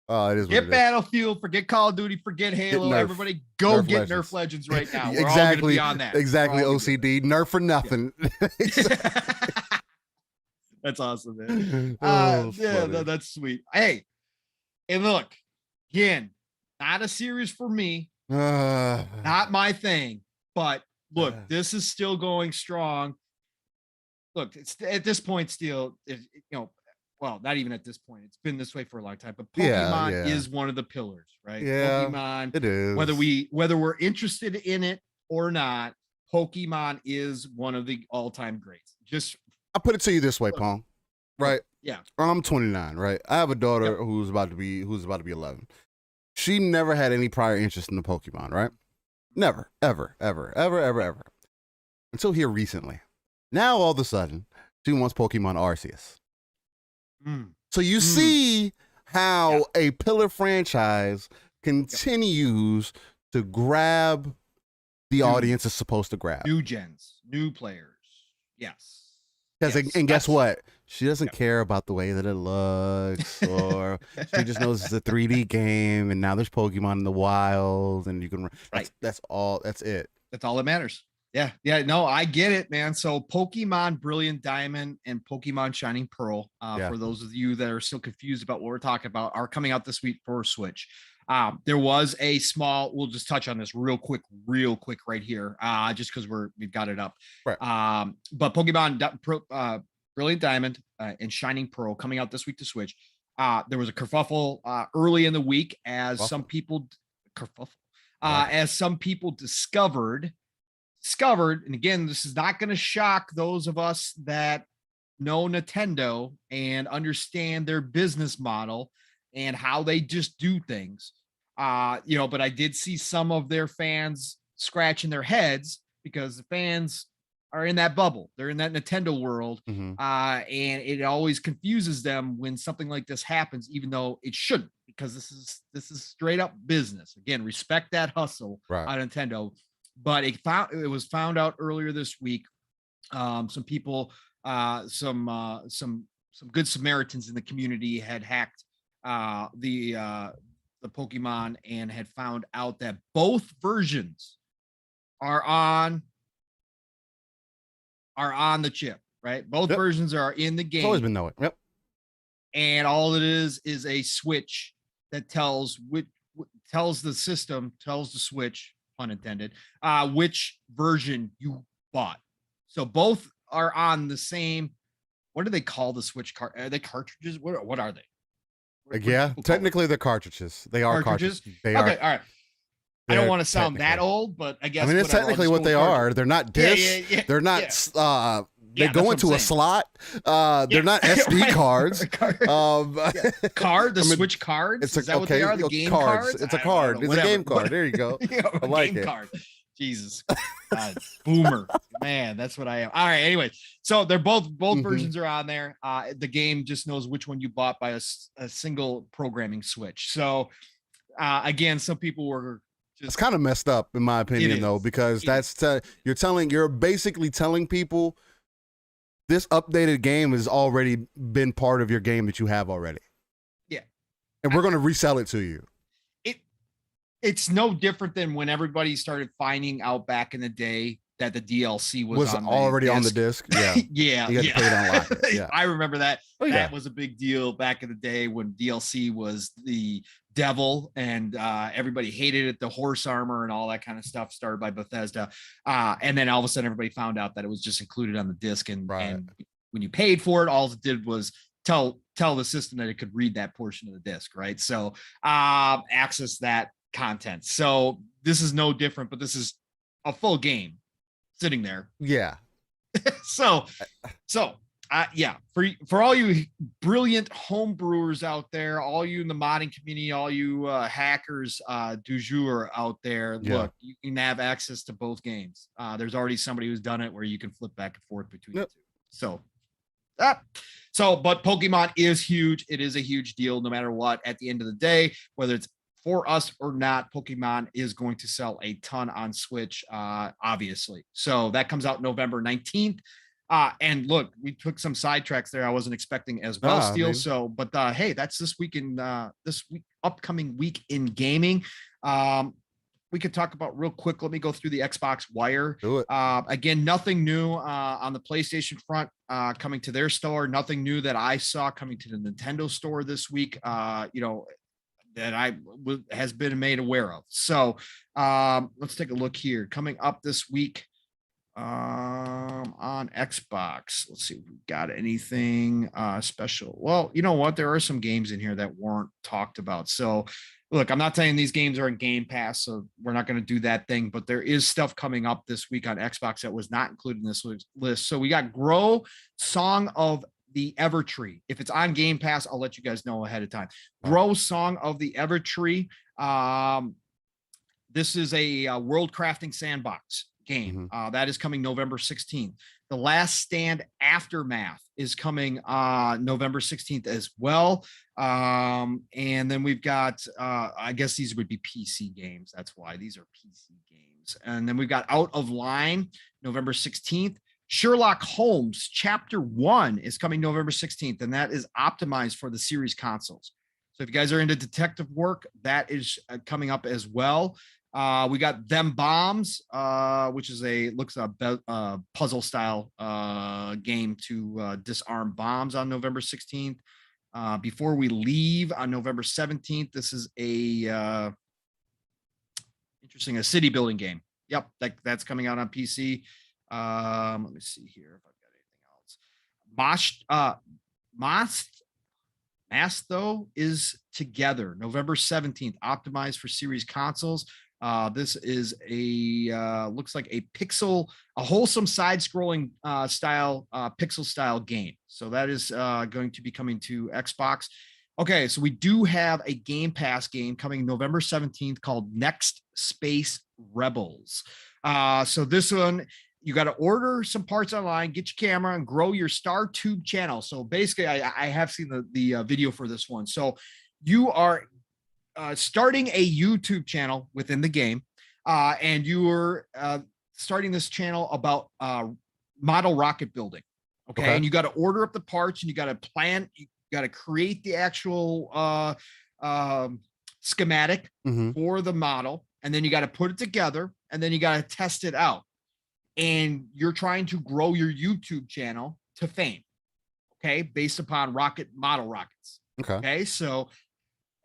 Oh, it is. Forget Battlefield, forget Call of Duty, forget Halo. Everybody go get Nerf Legends right now. We're all going to be on that. Exactly, OCD. Nerf for nothing. Yeah. That's awesome, man. That's sweet. Hey, and look, again, not a series for me, not my thing, but look, this is still going strong. Look, it's at this point still, well, not even at this point. It's been this way for a long time, but Pokemon is one of the pillars, right? Yeah, Pokemon, it is. Whether we're interested in it or not, Pokemon is one of the all-time greats. I'll put it to you this way, Pong. Right? Yeah. I'm 29, right? I have a daughter who's about to be 11. She never had any prior interest in the Pokemon, right? Never, ever. Until here recently. Now all of a sudden, she wants Pokemon Arceus. So you see how a pillar franchise continues to grab the audience is supposed to grab. New gens, new players. Yes. And guess what? She doesn't care about the way that it looks, or she just knows it's a 3D game, and now there's Pokemon in the wild, and you can. That's all. That's it. That's all that matters. Yeah. No, I get it, man. So Pokemon Brilliant Diamond and Pokemon Shining Pearl, for those of you that are still confused about what we're talking about, are coming out this week for Switch. There was a small, we'll just touch on this real quick right here, just because we've got it up. Right. But Pokemon Brilliant Diamond, and Shining Pearl coming out this week to Switch. There was a kerfuffle early in the week as some people discovered, and again, this is not going to shock those of us that know Nintendo and understand their business model and how they just do things. But I did see some of their fans scratching their heads because the fans are in that bubble. They're in that Nintendo world. Mm-hmm. And it always confuses them when something like this happens, even though it shouldn't, because this is straight up business. Again, respect that hustle on Nintendo. But it was found out earlier this week. Some people, some good Samaritans in the community had hacked the Pokemon and had found out that both versions are on the chip, right? Both versions are in the game. It's always been knowing. Yep. And all it is a switch that tells the system, tells the Switch, pun intended, which version you bought. So both are on the same. What do they call the Switch card? Are they cartridges? What are they? Technically they're cartridges. They are cartridges. They are. Okay, all right. I don't want to sound that old, but I guess it's technically what they are. They're not discs. Yeah. They're not. They go into a slot. They're not SD cards. The Switch cards. Is that what they are? The game cards. It's a card. It's a game card. There you go. I like it. Card. Jesus, God, boomer, man. That's what I am. All right. Anyway, so they're both versions are on there. The game just knows which one you bought by a single programming switch. So again, some people were. It's kind of messed up, in my opinion, though, because you're basically telling people this updated game has already been part of your game that you have already. Yeah. And we're going to resell it to you. It's no different than when everybody started finding out back in the day that the DLC was already on the disc. Yeah. Yeah. You had to pay it on lock. Yeah. I remember that. That was a big deal back in the day when DLC was the devil and everybody hated it, the horse armor and all that kind of stuff started by Bethesda. And then all of a sudden everybody found out that it was just included on the disc. And when you paid for it, all it did was tell the system that it could read that portion of the disc. Right. So access that content. So this is no different, but this is a full game sitting there. Yeah. So for all you brilliant home brewers out there, all you in the modding community, all you hackers du jour out there, look, you can have access to both games. There's already somebody who's done it where you can flip back and forth between the two. But Pokemon is huge. It is a huge deal no matter what. At the end of the day, whether it's for us or not, Pokemon is going to sell a ton on Switch, obviously. So that comes out November 19th. And look, we took some sidetracks there I wasn't expecting as well, Steel. But hey, that's this upcoming week in gaming. We could talk about real quick. Let me go through the Xbox Wire. Do it. Again, nothing new on the PlayStation front coming to their store. Nothing new that I saw coming to the Nintendo store this week. That has been made aware of. So let's take a look here. Coming up this week on Xbox. Let's see if we got anything special. Well, you know what? There are some games in here that weren't talked about. So look, I'm not saying these games are in Game Pass, so we're not going to do that thing, but there is stuff coming up this week on Xbox that was not included in this list. So we got Grow, Song of the Evertree. If it's on Game Pass, I'll let you guys know ahead of time. Grow, Song of the Evertree. This is a world crafting sandbox game. That is coming November 16th. The Last Stand Aftermath is coming November 16th as well. And then we've got, I guess these would be PC games. That's why these are PC games. And then we've got Out of Line, November 16th. Sherlock Holmes Chapter 1 is coming November 16th, and that is optimized for the series consoles. So if you guys are into detective work, that is coming up as well. We got Them Bombs, which is looks a puzzle style game to disarm bombs on November 16th. Before We Leave on November 17th. This is a city building game. Yep, that's coming out on PC. Let me see here if I've got anything else. Masto is together November 17th, optimized for series consoles. This is looks like a wholesome side-scrolling pixel style game. So that is going to be coming to Xbox. Okay, so we do have a Game Pass game coming November 17th called Next Space Rebels. So this one, you got to order some parts online, get your camera, and grow your StarTube channel. So basically, I have seen the video for this one. So you are starting a YouTube channel within the game, and you are starting this channel about model rocket building. Okay, and you got to order up the parts, and you got to plan. You got to create the actual schematic for the model, and then you got to put it together, and then you got to test it out. And you're trying to grow your YouTube channel to fame, okay, based upon model rockets. Okay, so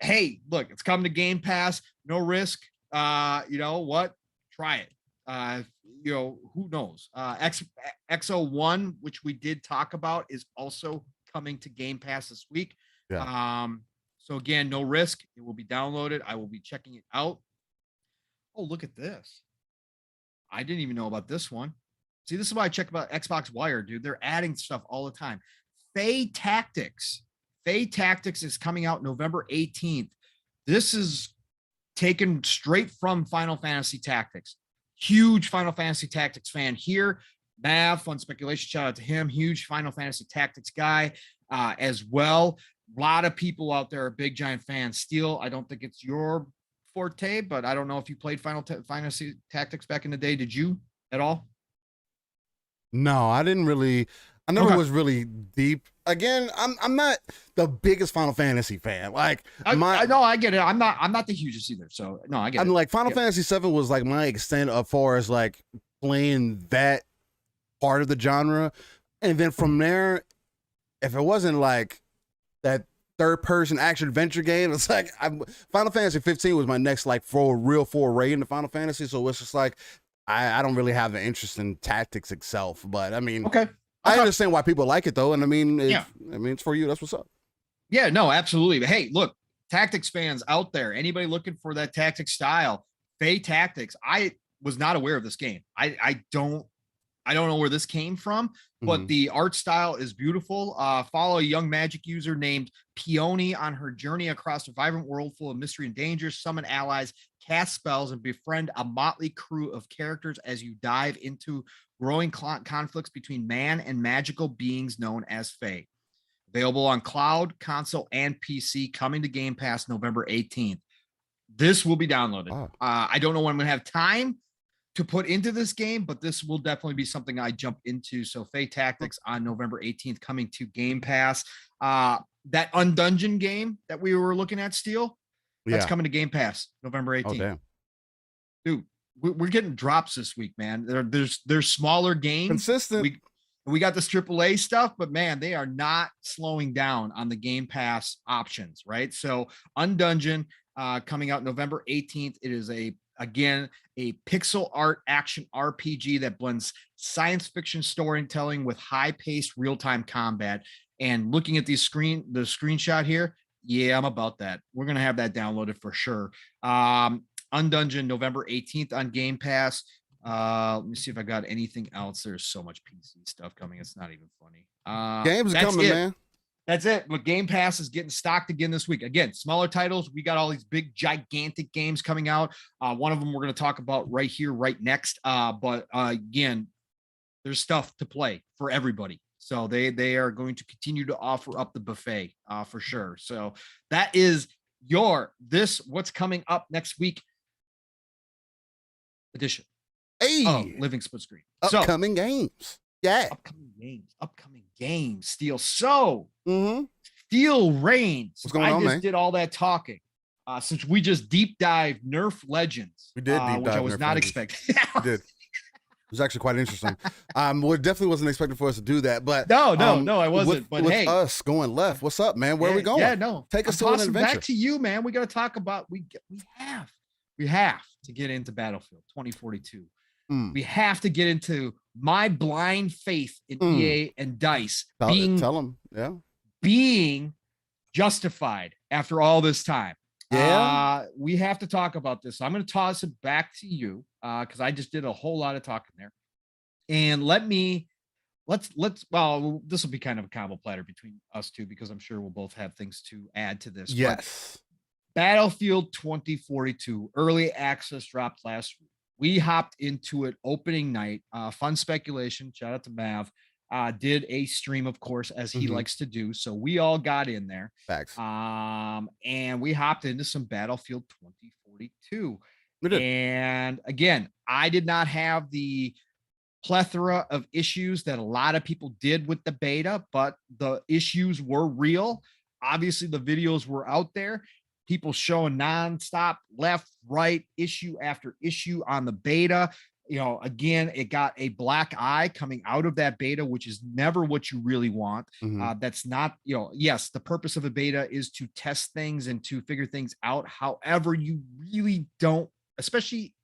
hey, look, it's coming to Game Pass, no risk. You know what? Try it. You know, who knows? XO1, which we did talk about, is also coming to Game Pass this week. So again, no risk. It will be downloaded. I will be checking it out. Oh, look at this. I didn't even know about this one. See, this is why I check about Xbox Wire, dude. They're adding stuff all the time. Fae Tactics. Fae Tactics is coming out November 18th. This is taken straight from Final Fantasy Tactics. Huge Final Fantasy Tactics fan here. Mav, Fun Speculation, shout out to him. Huge Final Fantasy Tactics guy as well. A lot of people out there are big, giant fans. Steel, I don't think it's your forte, but I don't know if you played Final Fantasy Tactics back in the day. Did you at all? No, I didn't really. I never was really deep. Again, I'm not the biggest Final Fantasy fan. Like I know, I get it. I'm not the hugest either. So no, I get it. I'm like Final Fantasy 7 was like my extent as far as like playing that part of the genre, and then from there, if it wasn't like that third person action adventure game, it's like Final Fantasy 15 was my next like real foray into Final Fantasy. So it's just like I don't really have an interest in tactics itself, but I mean, I understand why people like it though, and I mean, it's for you. That's what's up. Yeah, no, absolutely. But hey, look, tactics fans out there, anybody looking for that tactics style, Fae Tactics. I was not aware of this game. I don't know where this came from, but the art style is beautiful. Follow a young magic user named Peony on her journey across a vibrant world full of mystery and danger. Summon allies, cast spells, and befriend a motley crew of characters as you dive into growing conflicts between man and magical beings known as Fae. Available on cloud, console, and PC, coming to Game Pass November 18th. This will be downloaded. I don't know when I'm going to have time to put into this game, but this will definitely be something I jump into. So Fae Tactics on November 18th, coming to Game Pass. That Undungeon game that we were looking at, Steel, that's coming to Game Pass November 18th. Oh, damn. Dude, we're getting drops this week, man. There's smaller games. Consistent. We got this AAA stuff, but man, they are not slowing down on the Game Pass options, right? So Undungeon coming out November 18th. It is again a pixel art action RPG that blends science fiction storytelling with high-paced real-time combat. And looking at the screenshot here, yeah, I'm about that. We're gonna have that downloaded for sure. Undungeon November 18th on Game Pass. Let me see if I got anything else. There's so much PC stuff coming. It's not even funny. Games are coming, man. That's it. But Game Pass is getting stocked again this week. Again, smaller titles. We got all these big, gigantic games coming out. One of them we're going to talk about right here, right next. But again, there's stuff to play for everybody. So they are going to continue to offer up the buffet for sure. So that is what's coming up next week edition. Hey, Living Split Screen. Upcoming games. Yeah. Upcoming games. Steel. So Steel reigns. What's going on, man? Did all that talking. Since we just deep dived Nerf Legends. We did deep dive, which I was Nerf not Legends. expecting. We did. It was actually quite interesting. Well, it definitely wasn't expecting for us to do that, but no, I wasn't. But with hey, us going left, what's up, man? Where are we going? Yeah, no. Take us to an adventure. Back to you, man. We got to talk about. We have to get into Battlefield 2042. We have to get into my blind faith in EA and DICE tell them, being justified after all this time. We have to talk about this. So I'm going to toss it back to you because I just did a whole lot of talking there. And let's well, this will be kind of a combo platter between us two because I'm sure we'll both have things to add to this. Yes. But Battlefield 2042 early access dropped last week. We hopped into it opening night. Fun speculation. Shout out to Mav. Did a stream, of course, as he likes to do. So we all got in there. Facts. And we hopped into some Battlefield 2042. We did. And again, I did not have the plethora of issues that a lot of people did with the beta, but the issues were real. Obviously, the videos were out there. People showing nonstop left, right, issue after issue on the beta. You know, again, it got a black eye coming out of that beta, which is never what you really want. That's not, you know, yes, the purpose of a beta is to test things and to figure things out. However, you really don't, especially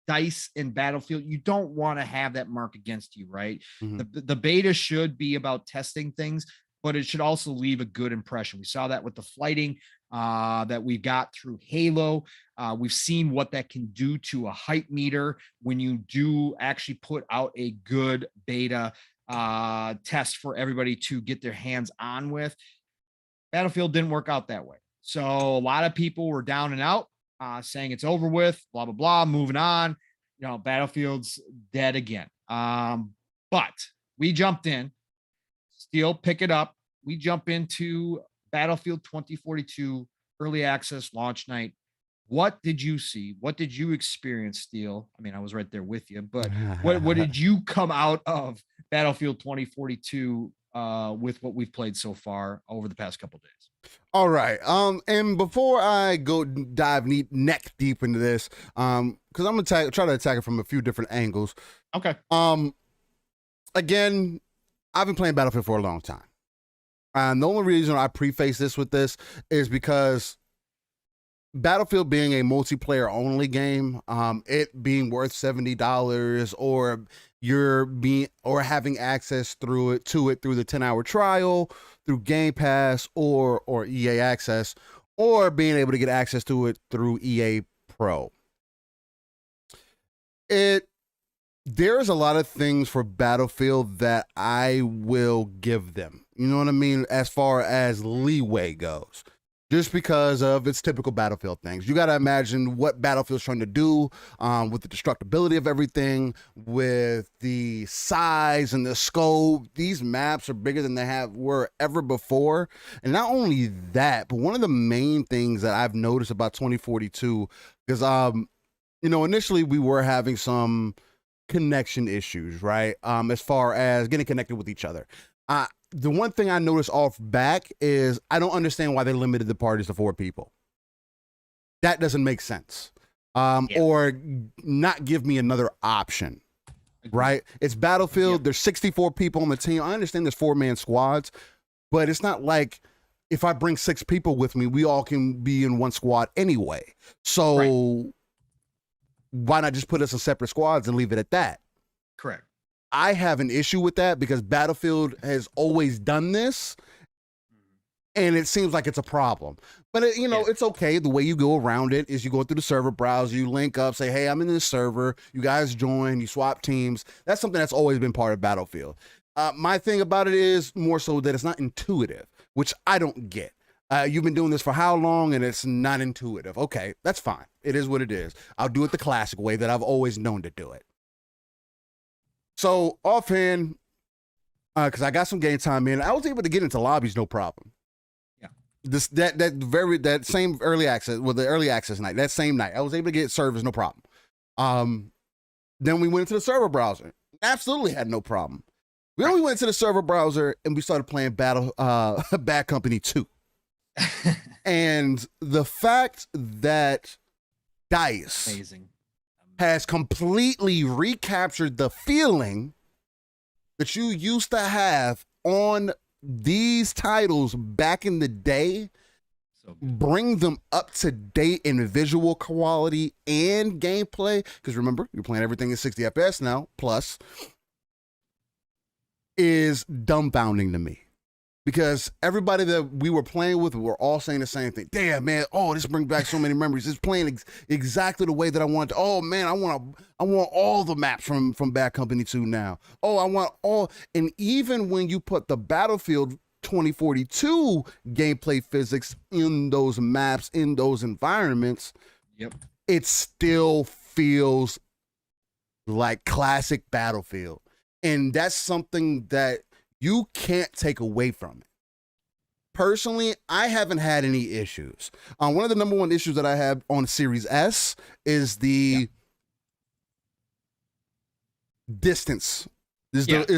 DICE and Battlefield, you don't want to have that mark against you, right? The beta should be about testing things, but it should also leave a good impression. We saw that with the flighting that we got through Halo. We've seen what that can do to a hype meter when you do actually put out a good beta test for everybody to get their hands on with. Battlefield didn't work out that way. So a lot of people were down and out, saying it's over with, blah, blah, blah, moving on. You know, Battlefield's dead again. But we jumped in, Steel, pick it up. We jump into Battlefield 2042 early access launch night. What did you see? What did you experience, Steel? I mean, I was right there with you, but what did you come out of Battlefield 2042 with what we've played so far over the past couple of days? All right. And before I go dive neck deep into this, because I'm gonna try to attack it from a few different angles. Okay. Again, I've been playing Battlefield for a long time. And the only reason I preface this with this is because Battlefield being a multiplayer only game, it being worth $70 or having access to it through the 10-hour trial, through Game Pass or EA Access, or being able to get access to it through EA Pro. There's a lot of things for Battlefield that I will give them. You know what I mean? As far as leeway goes. Just because of its typical Battlefield things. You got to imagine what Battlefield's trying to do with the destructibility of everything, with the size and the scope. These maps are bigger than they were ever before. And not only that, but one of the main things that I've noticed about 2042, because, you know, initially we were having some connection issues, right? As far as getting connected with each other. The one thing I noticed off back is I don't understand why they limited the parties to 4 people. That doesn't make sense. Or not give me another option, right? It's Battlefield. There's 64 people on the team. I understand there's 4-man squads, but it's not like if I bring 6 people with me, we all can be in one squad anyway. So why not just put us in separate squads and leave it at that? Correct. I have an issue with that because Battlefield has always done this, and it seems like it's a problem. But, it's okay. The way you go around it is you go through the server browser, you link up, say, hey, I'm in this server. You guys join, you swap teams. That's something that's always been part of Battlefield. My thing about it is more so that it's not intuitive, which I don't get. You've been doing this for how long, and it's not intuitive. Okay, that's fine. It is what it is. I'll do it the classic way that I've always known to do it. So offhand, because I got some game time in, I was able to get into lobbies no problem. Yeah. That same early access, the early access night, that same night, I was able to get service no problem. Then we went into the server browser. Absolutely had no problem. We only went to the server browser and we started playing Bad Company 2. And the fact that DICE Amazing. has completely recaptured the feeling that you used to have on these titles back in the day, bring them up to date in visual quality and gameplay. Because remember, you're playing everything in 60 FPS now, plus. is dumbfounding to me. Because everybody that we were playing with were all saying the same thing. Damn, man, oh, this brings back so many memories. It's playing exactly the way that I want to. Oh, man, I want all the maps from Bad Company 2 now. Oh, I want all. And even when you put the Battlefield 2042 gameplay physics in those maps, in those environments, it still feels like classic Battlefield. And that's something that you can't take away from it. Personally, I haven't had any issues. One of the number one issues that I have on Series S is the distance. Distance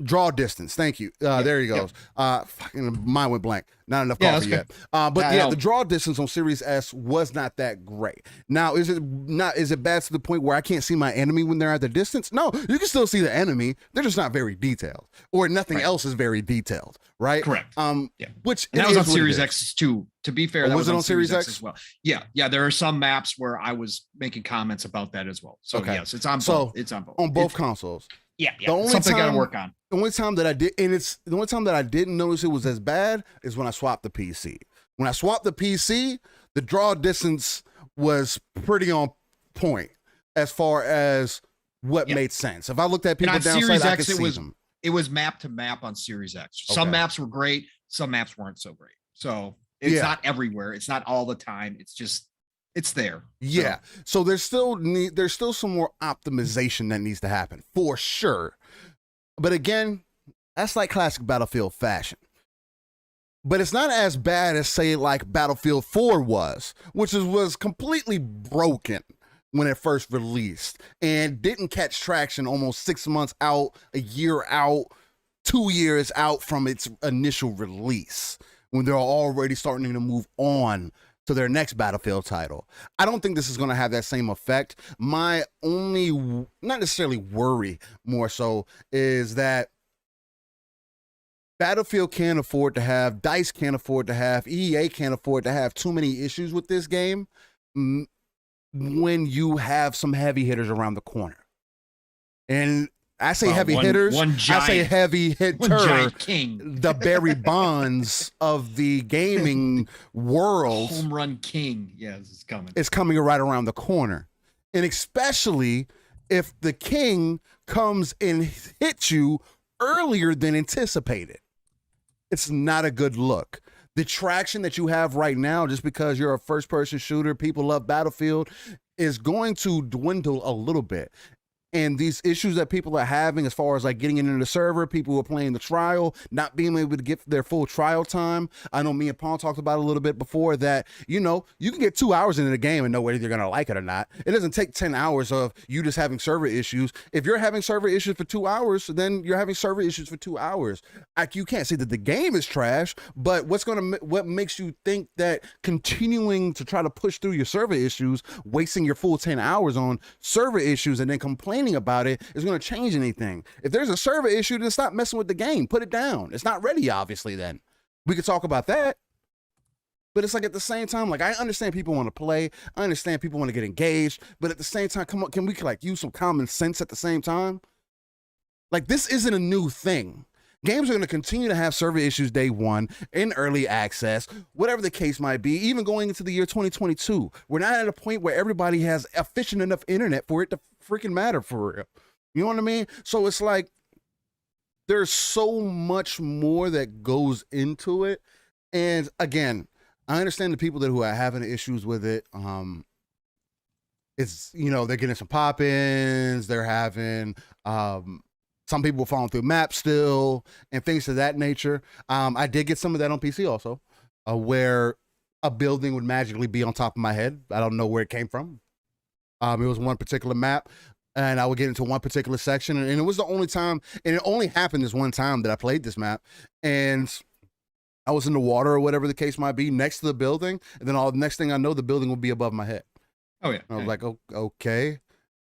draw distance. Thank you. There he goes. Fucking mine went blank. Not enough coffee yet. The draw distance on Series S was not that great. Now, is it bad to the point where I can't see my enemy when they're at the distance? No, you can still see the enemy. They're just not very detailed, or nothing else is very detailed, right? Correct. Which and that was on Series X too. To be fair, that was it on Series X as well. Yeah. There are some maps where I was making comments about that as well. So yes, it's on both. It's on both. On both consoles. Yeah. The only something I got to work on. The only time that I didn't notice it was as bad is when I swapped the PC. When I swapped the PC, the draw distance was pretty on point as far as what made sense. If I looked at people down Series X, it was map to map on Series X. Some maps were great, some maps weren't so great. So it's not everywhere. It's not all the time. It's just it's there. Yeah. So there's still some more optimization that needs to happen for sure. But again, that's like classic Battlefield fashion. But it's not as bad as, say, like Battlefield 4 was, which was completely broken when it first released and didn't catch traction almost 6 months out, a year out, 2 years out from its initial release, when they're already starting to move on to their next Battlefield title. I don't think this is going to have that same effect. My only, not necessarily worry, more so, is that Battlefield can't afford to have, DICE can't afford to have, EA can't afford to have too many issues with this game when you have some heavy hitters around the corner. And I say heavy hitters, I say heavy hitter, king. The Barry Bonds of the gaming world. Home run king, yes, it's coming. It's coming right around the corner. And especially if the king comes and hits you earlier than anticipated. It's not a good look. The traction that you have right now, just because you're a first-person shooter, people love Battlefield, is going to dwindle a little bit. And these issues that people are having as far as like getting into the server, people who are playing the trial, not being able to get their full trial time. I know me and Pong talked about it a little bit before that, you know, you can get 2 hours into the game and know whether you're going to like it or not. It doesn't take 10 hours of you just having server issues. If you're having server issues for 2 hours, then you're having server issues for 2 hours. Like, you can't say that the game is trash, but what makes you think that continuing to try to push through your server issues, wasting your full 10 hours on server issues and then complaining about it is going to change anything? If there's a server issue, then stop messing with the game. Put it down. It's not ready, obviously. Then we could talk about that. But it's like, at the same time, like, I understand people want to play. I understand people want to get engaged. But at the same time, come on, can we like use some common sense at the same time? Like, this isn't a new thing. Games are going to continue to have server issues day one, in early access, whatever the case might be, even going into the year 2022. We're not at a point where everybody has efficient enough internet for it to freaking matter for real. You know what I mean? So it's like, there's so much more that goes into it. And again, I understand the people who are having issues with it. It's, you know, they're getting some pop-ins, they're having, some people falling through maps still and things of that nature. I did get some of that on PC also, where a building would magically be on top of my head. I don't know where it came from. It was one particular map, and I would get into one particular section, and it was the only time, and it only happened this one time that I played this map, and I was in the water or whatever the case might be next to the building, and then the next thing I know, the building would be above my head. Oh yeah. I was like, oh, okay.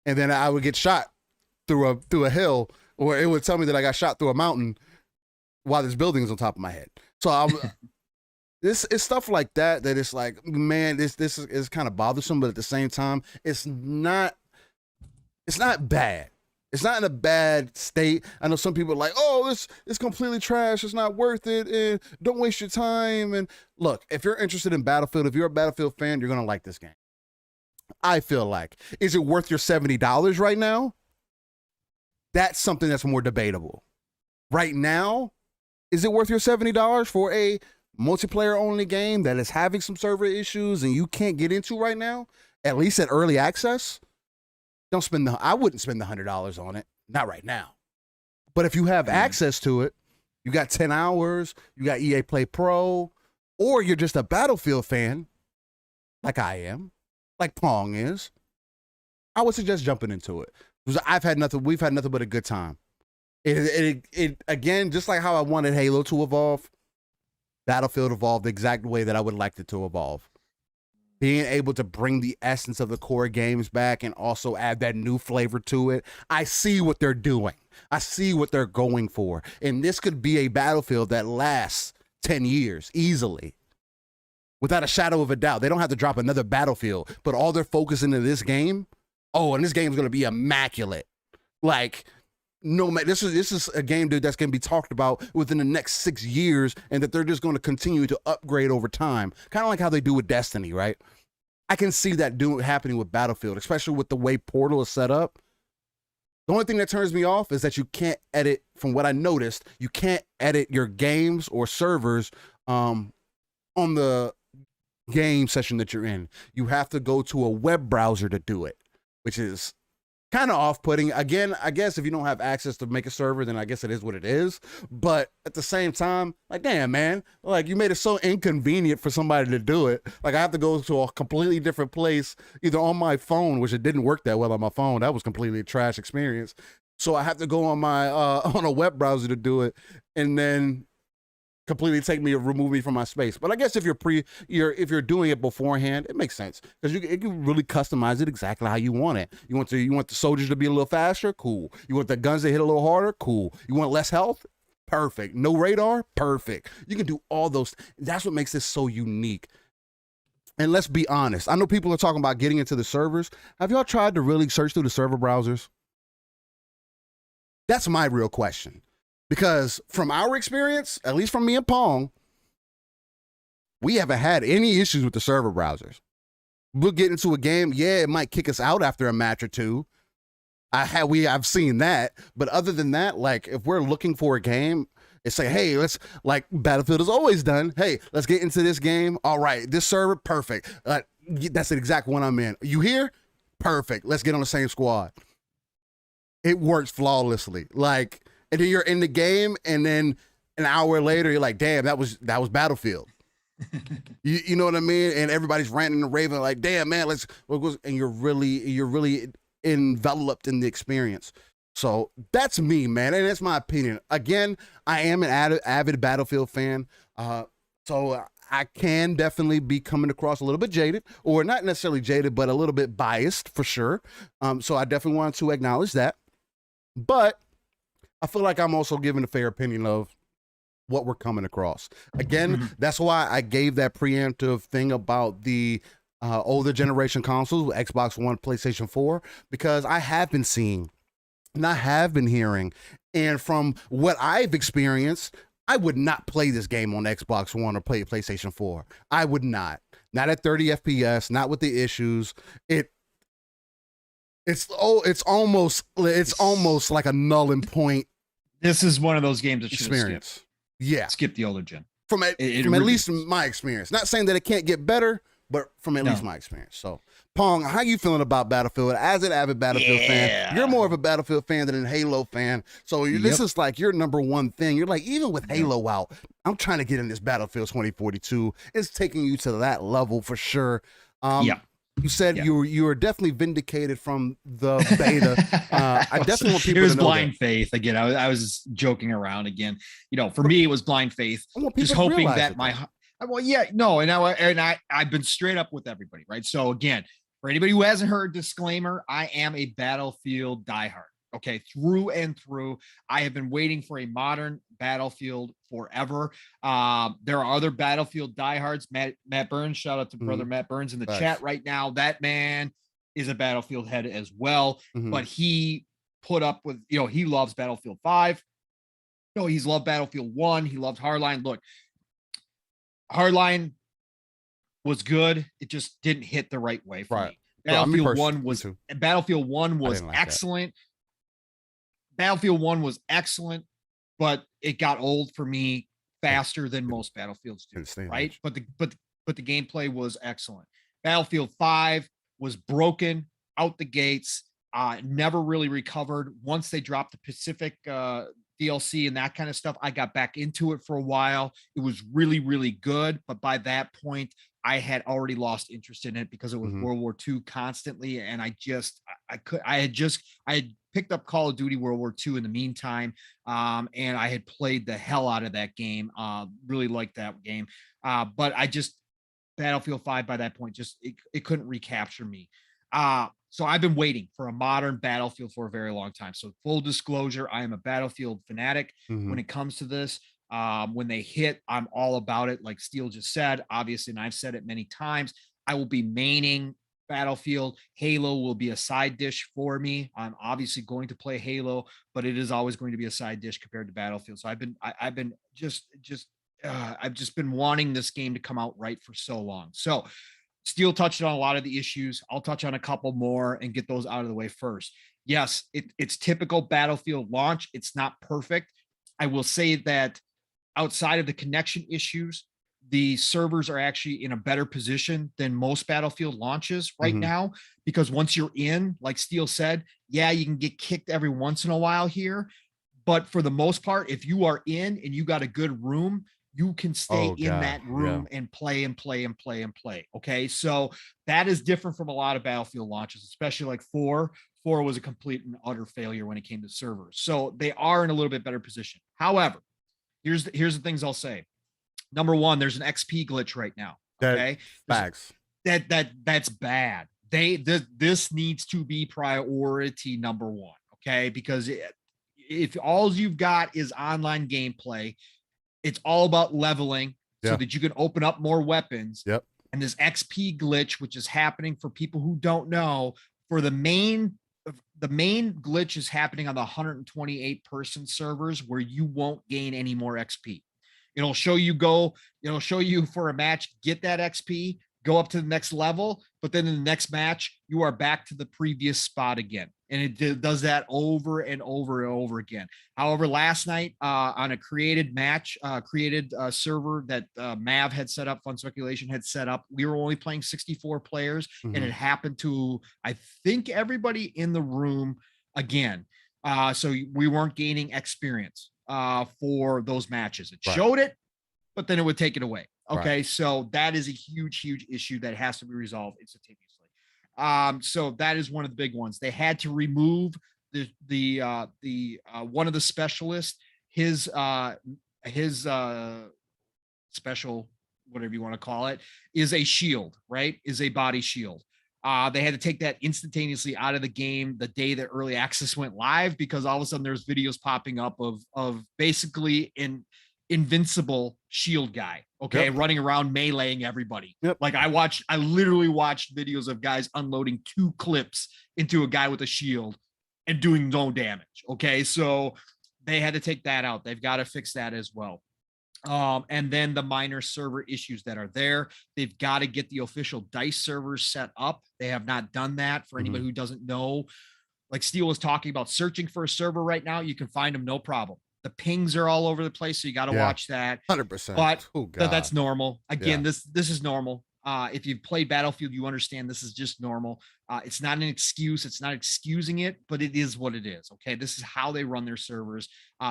And then I would get shot through a hill, or it would tell me that I got shot through a mountain while this building is on top of my head. So this is stuff like that it's like, man, this is kind of bothersome, but at the same time, it's not bad. It's not in a bad state. I know some people are like, oh, it's completely trash. It's not worth it. And don't waste your time. And look, if you're interested in Battlefield, if you're a Battlefield fan, you're going to like this game. I feel like. Is it worth your $70 right now? That's something that's more debatable. Right now, is it worth your $70 for a multiplayer only game that is having some server issues and you can't get into right now? At least at early access? I wouldn't spend the $100 on it. Not right now. But if you have access to it, you got 10 hours, you got EA Play Pro, or you're just a Battlefield fan, like I am, like Pong is, I would suggest jumping into it. Because we've had nothing but a good time. It again, just like how I wanted Halo to evolve, Battlefield evolved the exact way that I would like it to evolve. Being able to bring the essence of the core games back and also add that new flavor to it. I see what they're doing. I see what they're going for. And this could be a Battlefield that lasts 10 years easily. Without a shadow of a doubt. They don't have to drop another Battlefield, but all they're focusing in this game, and this game's going to be immaculate. Like, no, man, this is a game, dude, that's going to be talked about within the next 6 years, and that they're just going to continue to upgrade over time. Kind of like how they do with Destiny, right? I can see that happening with Battlefield, especially with the way Portal is set up. The only thing that turns me off is that you can't edit, from what I noticed, you can't edit your games or servers on the game session that you're in. You have to go to a web browser to do it, which is kind of off-putting. Again, I guess if you don't have access to make a server, then I guess it is what it is. But at the same time, like, damn, man, like, you made it so inconvenient for somebody to do it. Like, I have to go to a completely different place, either on my phone, which it didn't work that well on my phone. That was completely a trash experience. So I have to go on my on a web browser to do it, and then completely remove me from my space. But I guess if you're doing it beforehand, it makes sense, because you can really customize it exactly how you want it. You want the soldiers to be a little faster? Cool. You want the guns to hit a little harder? Cool. You want less health? Perfect. No radar? Perfect. You can do all those. That's what makes this so unique. And let's be honest. I know people are talking about getting into the servers. Have y'all tried to really search through the server browsers? That's my real question. Because from our experience, at least from me and Pong, we haven't had any issues with the server browsers. We'll get into a game, it might kick us out after a match or two. I've seen that, but other than that, like, if we're looking for a game, it's like, hey, let's, like Battlefield has always done. Hey, let's get into this game. All right, this server, perfect. That's the exact one I'm in. You here? Perfect. Let's get on the same squad. It works flawlessly. Like. And then you're in the game, and then an hour later, you're like, damn, that was Battlefield. you know what I mean? And everybody's ranting and raving like, damn, man, and you're really enveloped in the experience. So that's me, man, and that's my opinion. Again, I am an avid Battlefield fan, so I can definitely be coming across a little bit jaded, or not necessarily jaded, but a little bit biased for sure. So I definitely want to acknowledge that. But I feel like I'm also giving a fair opinion of what we're coming across. Again, that's why I gave that preemptive thing about the older generation consoles, Xbox One, PlayStation 4, because I have been seeing and I have been hearing, and from what I've experienced, I would not play this game on Xbox One or play PlayStation 4. I would not. Not at 30 FPS, not with the issues. It's almost like a null and point. This is one of those games that should experience. Skip the older gen. From at least my experience. Not saying that it can't get better, but from at least my experience. So, Pong, how you feeling about Battlefield? As an avid Battlefield fan, you're more of a Battlefield fan than a Halo fan. So this is like your number one thing. You're like, even with Halo out, I'm trying to get in this Battlefield 2042. It's taking you to that level for sure. You said you were definitely vindicated from the beta. I definitely want people to know. It was blind faith again. I was just joking around again. For me, it was blind faith. Just hoping that I've been straight up with everybody, right? So again, for anybody who hasn't heard, disclaimer: I am a Battlefield diehard. Okay, through and through. I have been waiting for a modern Battlefield forever. There are other Battlefield diehards. Matt Burns, shout out to brother Matt Burns in the chat right now. That man is a Battlefield head as well, but he put up with, he loves Battlefield 5. He's loved Battlefield 1. He loved Hardline. Look, Hardline was good. It just didn't hit the right way for me. Battlefield 1 was like excellent. Battlefield 1 was excellent, but it got old for me faster than most Battlefields do, right? But the gameplay was excellent. Battlefield 5 was broken out the gates. Never really recovered. Once they dropped the Pacific DLC and that kind of stuff, I got back into it for a while. It was really, really good. But by that point, I had already lost interest in it because it was World War II constantly. And I had picked up Call of Duty World War II in the meantime. And I had played the hell out of that game. Really liked that game. But Battlefield 5 by that point, it couldn't recapture me. So I've been waiting for a modern Battlefield for a very long time. So full disclosure, I am a Battlefield fanatic when it comes to this. When they hit, I'm all about it. Like Steel just said, obviously, and I've said it many times, I will be maining Battlefield. Halo will be a side dish for me. I'm obviously going to play Halo, but it is always going to be a side dish compared to Battlefield. So I've been wanting this game to come out right for so long. So Steel touched on a lot of the issues. I'll touch on a couple more and get those out of the way first. Yes, it's typical Battlefield launch. It's not perfect. I will say that outside of the connection issues, the servers are actually in a better position than most Battlefield launches right now, because once you're in, like Steel said, yeah, you can get kicked every once in a while here. But for the most part, if you are in and you got a good room, you can stay in that room and play and play and play and play. Okay. So that is different from a lot of Battlefield launches, especially like 4. 4 was a complete and utter failure when it came to servers. So they are in a little bit better position. However, here's the things I'll say. Number one, there's an XP glitch right now. Okay. Facts. That's bad. This needs to be priority number one. Okay. Because if all you've got is online gameplay, it's all about leveling so that you can open up more weapons. Yep. And this XP glitch, which is happening for people who don't know, for the main glitch is happening on the 128 person servers where you won't gain any more XP. It'll show you for a match, get that XP, go up to the next level, but then in the next match, you are back to the previous spot again. And it does that over and over and over again. However, last night on a created server that Mav had set up, Fun Speculation had set up, we were only playing 64 players, and it happened to, I think, everybody in the room again. So we weren't gaining experience for those matches. It showed it, but then it would take it away. Okay, so that is a huge, huge issue that has to be resolved instantaneously. So that is one of the big ones. They had to remove the one of the specialists, his special, whatever you want to call it, is a shield, right? Is a body shield. They had to take that instantaneously out of the game the day that early access went live, because all of a sudden there's videos popping up of basically an invincible shield guy, running around meleeing everybody. Like I literally watched videos of guys unloading 2 clips into a guy with a shield and doing no damage. Okay, so they had to take that out. They've got to fix that as well. And then the minor server issues that are there, they've got to get the official DICE servers set up. They have not done that. For anybody who doesn't know, like Steel was talking about searching for a server right now, you can find them no problem. The pings are all over the place, so you got to watch that. 100%. But that's normal. Again, this is normal. If you've played Battlefield, you understand this is just normal. It's not an excuse. It's not excusing it, but it is what it is. Okay, this is how they run their servers.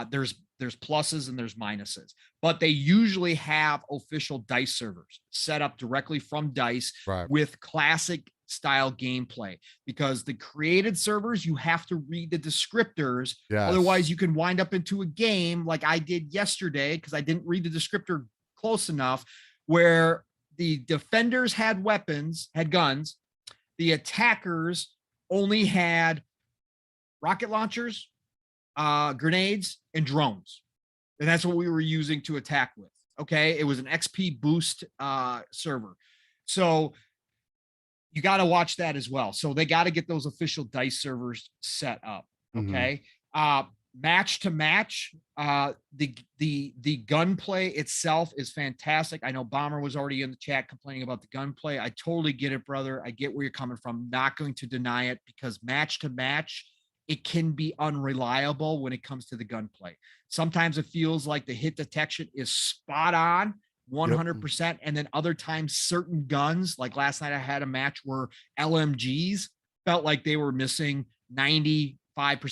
There's pluses and there's minuses, but they usually have official DICE servers set up directly from DICE with classic style gameplay, because the created servers, you have to read the descriptors. Otherwise you can wind up into a game like I did yesterday, because I didn't read the descriptor close enough, where the defenders had guns, the attackers only had rocket launchers, grenades, and drones, and that's what we were using to attack with. Okay, it was an XP boost server, so you got to watch that as well. So they got to get those official DICE servers set up. Okay. Match to match, the gunplay itself is fantastic. I know Bomber was already in the chat complaining about the gunplay. I totally get it, brother. I get where you're coming from. Not going to deny it, because match to match, it can be unreliable when it comes to the gunplay. Sometimes it feels like the hit detection is spot on 100%. And then other times, certain guns, like last night I had a match where LMGs felt like they were missing 95%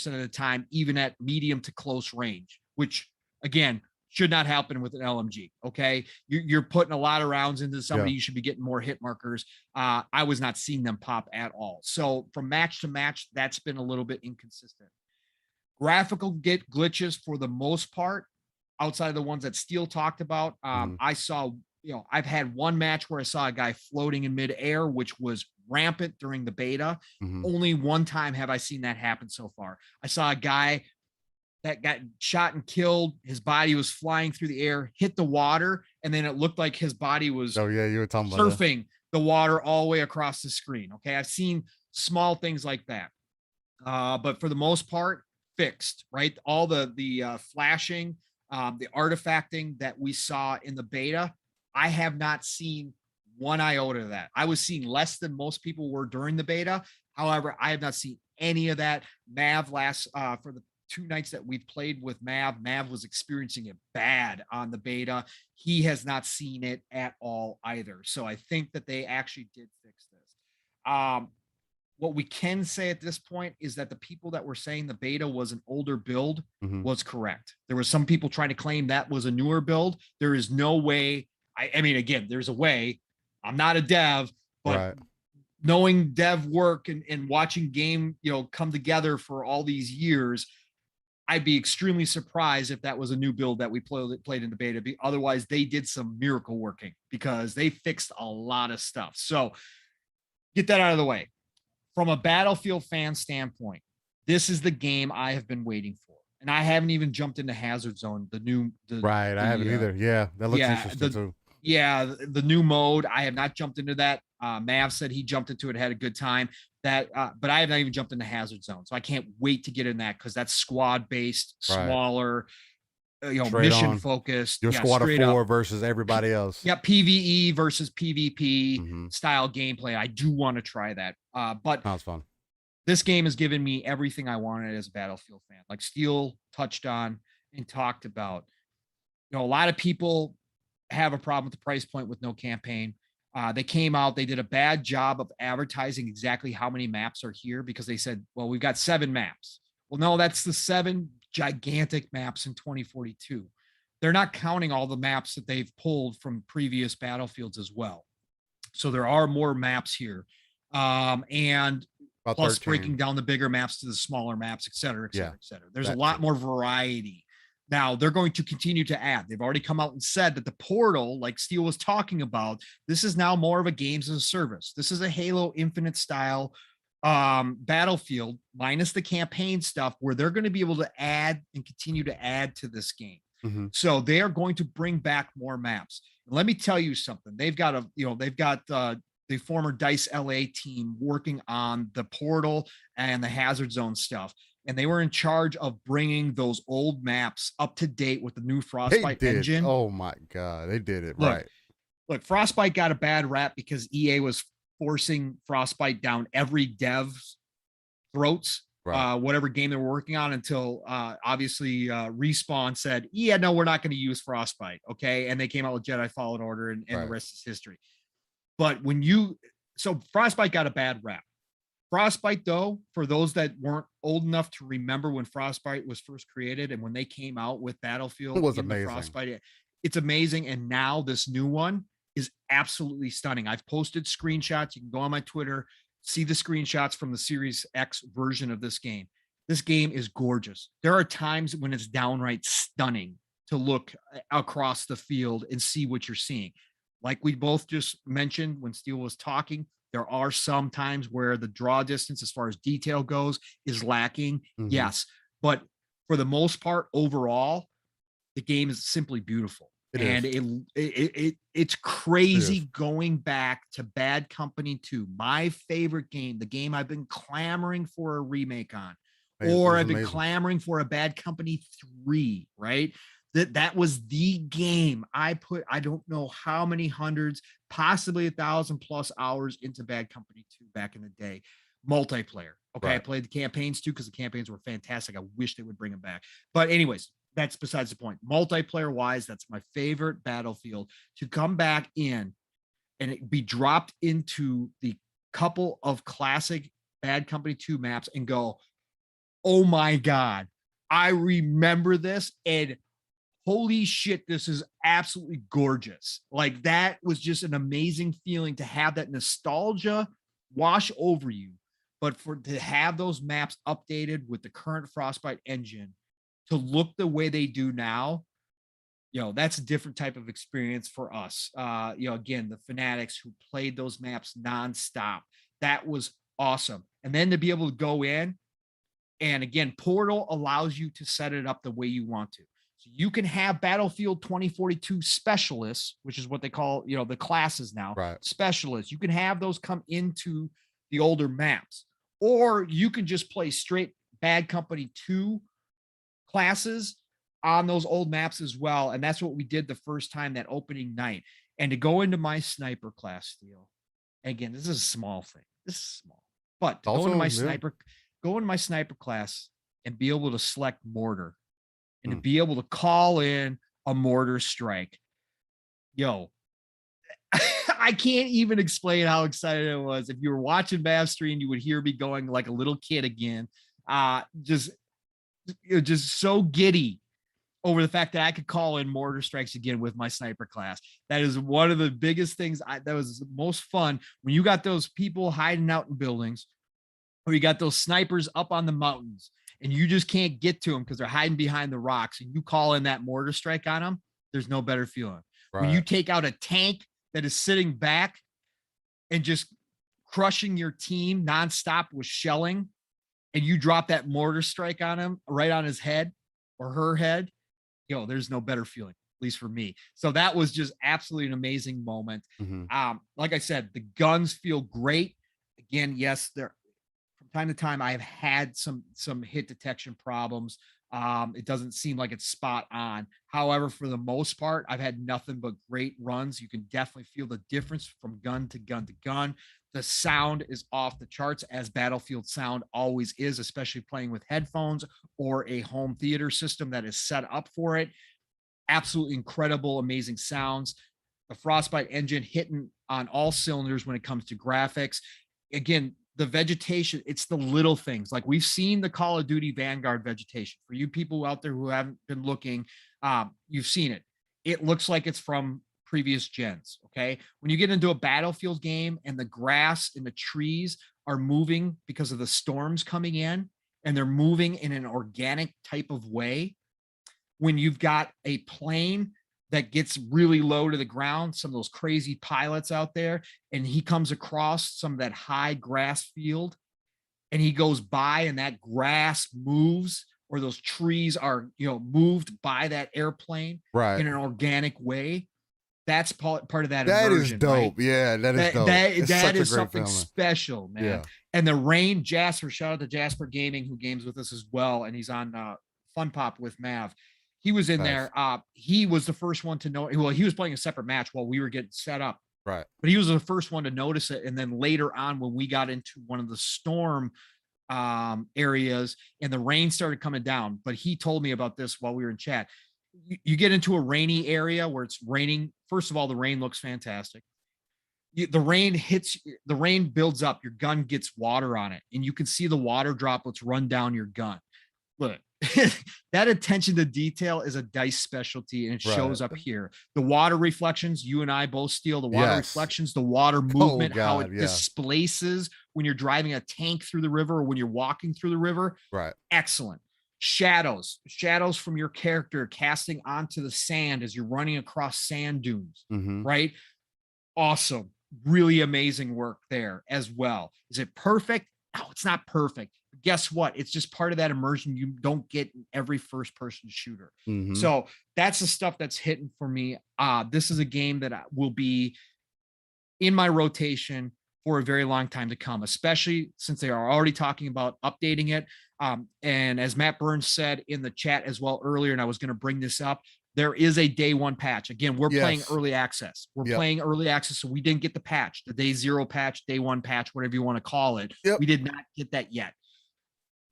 of the time, even at medium to close range, which again should not happen with an LMG. Okay. You're putting a lot of rounds into somebody. You should be getting more hit markers. I was not seeing them pop at all. So from match to match, that's been a little bit inconsistent. Graphical glitches for the most part, outside of the ones that Steel talked about. I saw, I've had one match where I saw a guy floating in midair, which was rampant during the beta. Only one time have I seen that happen so far. I saw a guy that got shot and killed. His body was flying through the air, hit the water, and then it looked like his body was you were talking about surfing the water all the way across the screen. Okay, I've seen small things like that, but for the most part, fixed. Right, all the flashing, the artifacting that we saw in the beta, I have not seen one iota of that. I was seeing less than most people were during the beta. However, I have not seen any of that. Mav for the 2 nights that we've played with Mav was experiencing it bad on the beta. He has not seen it at all either. So I think that they actually did fix this. What we can say at this point is that the people that were saying the beta was an older build was correct. There were some people trying to claim that was a newer build. There is no way. I mean, again, there's a way. I'm not a dev, but knowing dev work and watching game, come together for all these years, I'd be extremely surprised if that was a new build that we played in the beta. Otherwise, they did some miracle working, because they fixed a lot of stuff. So get that out of the way. From a Battlefield fan standpoint, this is the game I have been waiting for. And I haven't even jumped into Hazard Zone, I haven't either. Yeah, that looks interesting too. Yeah, the new mode. I have not jumped into that. Mav said he jumped into it, had a good time. But I have not even jumped into Hazard Zone. So I can't wait to get in that, because that's squad based, smaller, mission focused. Your squad of 4 versus everybody else. Yeah, PvE versus PvP style gameplay. I do want to try that. But sounds fun. This game has given me everything I wanted as a Battlefield fan. Like Steel touched on and talked about. A lot of people have a problem with the price point with no campaign. They came out, they did a bad job of advertising exactly how many maps are here, because they said, well, we've got 7 maps. Well, no, that's the 7 gigantic maps in 2042. They're not counting all the maps that they've pulled from previous Battlefields as well. So there are more maps here. And about plus 13. Breaking down the bigger maps to the smaller maps, et cetera, et cetera, et cetera. There's a lot more variety. Now they're going to continue to add. They've already come out and said that the portal, like Steel was talking about, this is now more of a games as a service. This is a Halo Infinite style Battlefield minus the campaign stuff, where they're going to be able to add and continue to add to this game. So they are going to bring back more maps. And let me tell you something. They've got the former DICE LA team working on the portal and the Hazard Zone stuff. And they were in charge of bringing those old maps up to date with the new Frostbite engine. Oh my God, they did it right. Look, Frostbite got a bad rap because EA was forcing Frostbite down every dev's throats, whatever game they were working on, until obviously Respawn said, yeah, no, we're not going to use Frostbite. Okay. And they came out with Jedi Fallen Order, and the rest is history. But so Frostbite got a bad rap. Frostbite, though, for those that weren't old enough to remember when Frostbite was first created and when they came out with Battlefield, it was amazing. Frostbite, it's amazing. And now this new one is absolutely stunning. I've posted screenshots. You can go on my Twitter, see the screenshots from the Series X version of this game. This game is gorgeous. There are times when it's downright stunning to look across the field and see what you're seeing. Like we both just mentioned when Steel was talking, there are some times where the draw distance as far as detail goes is lacking. Yes. But for the most part, overall, the game is simply beautiful. It's crazy going back to Bad Company 2, my favorite game, the game I've been clamoring for a remake on. or I've been clamoring for a Bad Company 3, right? That was the game I don't know how many hundreds, possibly 1,000+ hours into Bad Company 2 back in the day. Multiplayer. Okay. Right. I played the campaigns too, because the campaigns were fantastic. I wish they would bring them back. But anyways, that's besides the point. Multiplayer wise, that's my favorite Battlefield. To come back in and it be dropped into the couple of classic Bad Company 2 maps and go, oh my God, I remember this, and holy shit, this is absolutely gorgeous. Like, that was just an amazing feeling to have that nostalgia wash over you. But to have those maps updated with the current Frostbite engine to look the way they do now, that's a different type of experience for us. Again, the fanatics who played those maps nonstop, that was awesome. And then to be able to go in, and again, Portal allows you to set it up the way you want to. So you can have Battlefield 2042 specialists, which is what they call, the classes now, right? Specialists. You can have those come into the older maps, or you can just play straight Bad Company 2 classes on those old maps as well. And that's what we did the first time, that opening night. And to go into my sniper class, Steel, again, this is a small thing. This is small, but to go into my sniper class and be able to select mortar and to be able to call in a mortar strike. I can't even explain how excited I was. If you were watching Mav Stream, you would hear me going like a little kid again. Just so giddy over the fact that I could call in mortar strikes again with my sniper class. That is one of the biggest things that was the most fun, when you got those people hiding out in buildings, or you got those snipers up on the mountains and you just can't get to them because they're hiding behind the rocks, and you call in that mortar strike on them. There's no better feeling. Right. When you take out a tank that is sitting back and just crushing your team nonstop with shelling, and you drop that mortar strike on him, right on his head or her head, there's no better feeling, at least for me. So that was just absolutely an amazing moment. Like I said, the guns feel great. Again, yes, they're, from time to time, I have had some hit detection problems. It doesn't seem like it's spot on. However, for the most part, I've had nothing but great runs. You can definitely feel the difference from gun to gun to gun. The sound is off the charts, as Battlefield sound always is, especially playing with headphones or a home theater system that is set up for it. Absolutely incredible, amazing sounds. The Frostbite engine hitting on all cylinders when it comes to graphics. Again, the vegetation, it's the little things. Like, we've seen the Call of Duty Vanguard vegetation. For you people out there who haven't been looking, you've seen it. It looks like it's from previous gens. Okay. When you get into a Battlefield game and the grass and the trees are moving because of the storms coming in, and they're moving in an organic type of way, when you've got a plane that gets really low to the ground, some of those crazy pilots out there, and he comes across some of that high grass field, and he goes by, and that grass moves, or those trees are, moved by that airplane, right, in an organic way. That's part of that immersion. That is dope. Right? Yeah, that is dope. That is something special, man. Yeah. And the rain, Jasper, shout out to Jasper Gaming, who games with us as well, and he's on Fun Pop with Mav. He was in there. He was the first one to know. Well, he was playing a separate match while we were getting set up. Right. But he was the first one to notice it. And then later on, when we got into one of the storm areas and the rain started coming down, but he told me about this while we were in chat. You get into a rainy area where it's raining. First of all, the rain looks fantastic. The rain builds up. Your gun gets water on it, and you can see the water droplets run down your gun. Look, that attention to detail is a DICE specialty, and it shows up here. The water reflections, you and I both steal the water reflections, the water movement, how it displaces when you're driving a tank through the river or when you're walking through the river. Right. Excellent. Shadows from your character casting onto the sand as you're running across sand dunes. Right. Awesome. Really amazing work there as well. Is it perfect? No, it's not perfect. Guess what? It's just part of that immersion you don't get in every first person shooter. So that's the stuff that's hitting for me. This is a game that will be in my rotation for a very long time to come, especially since they are already talking about updating it. And as Matt Burns said in the chat as well earlier, and I was going to bring this up, there is a day one patch. Again, we're playing early access. We're playing early access, so we didn't get the patch, the day zero patch, day one patch, whatever you want to call it. We did not get that yet.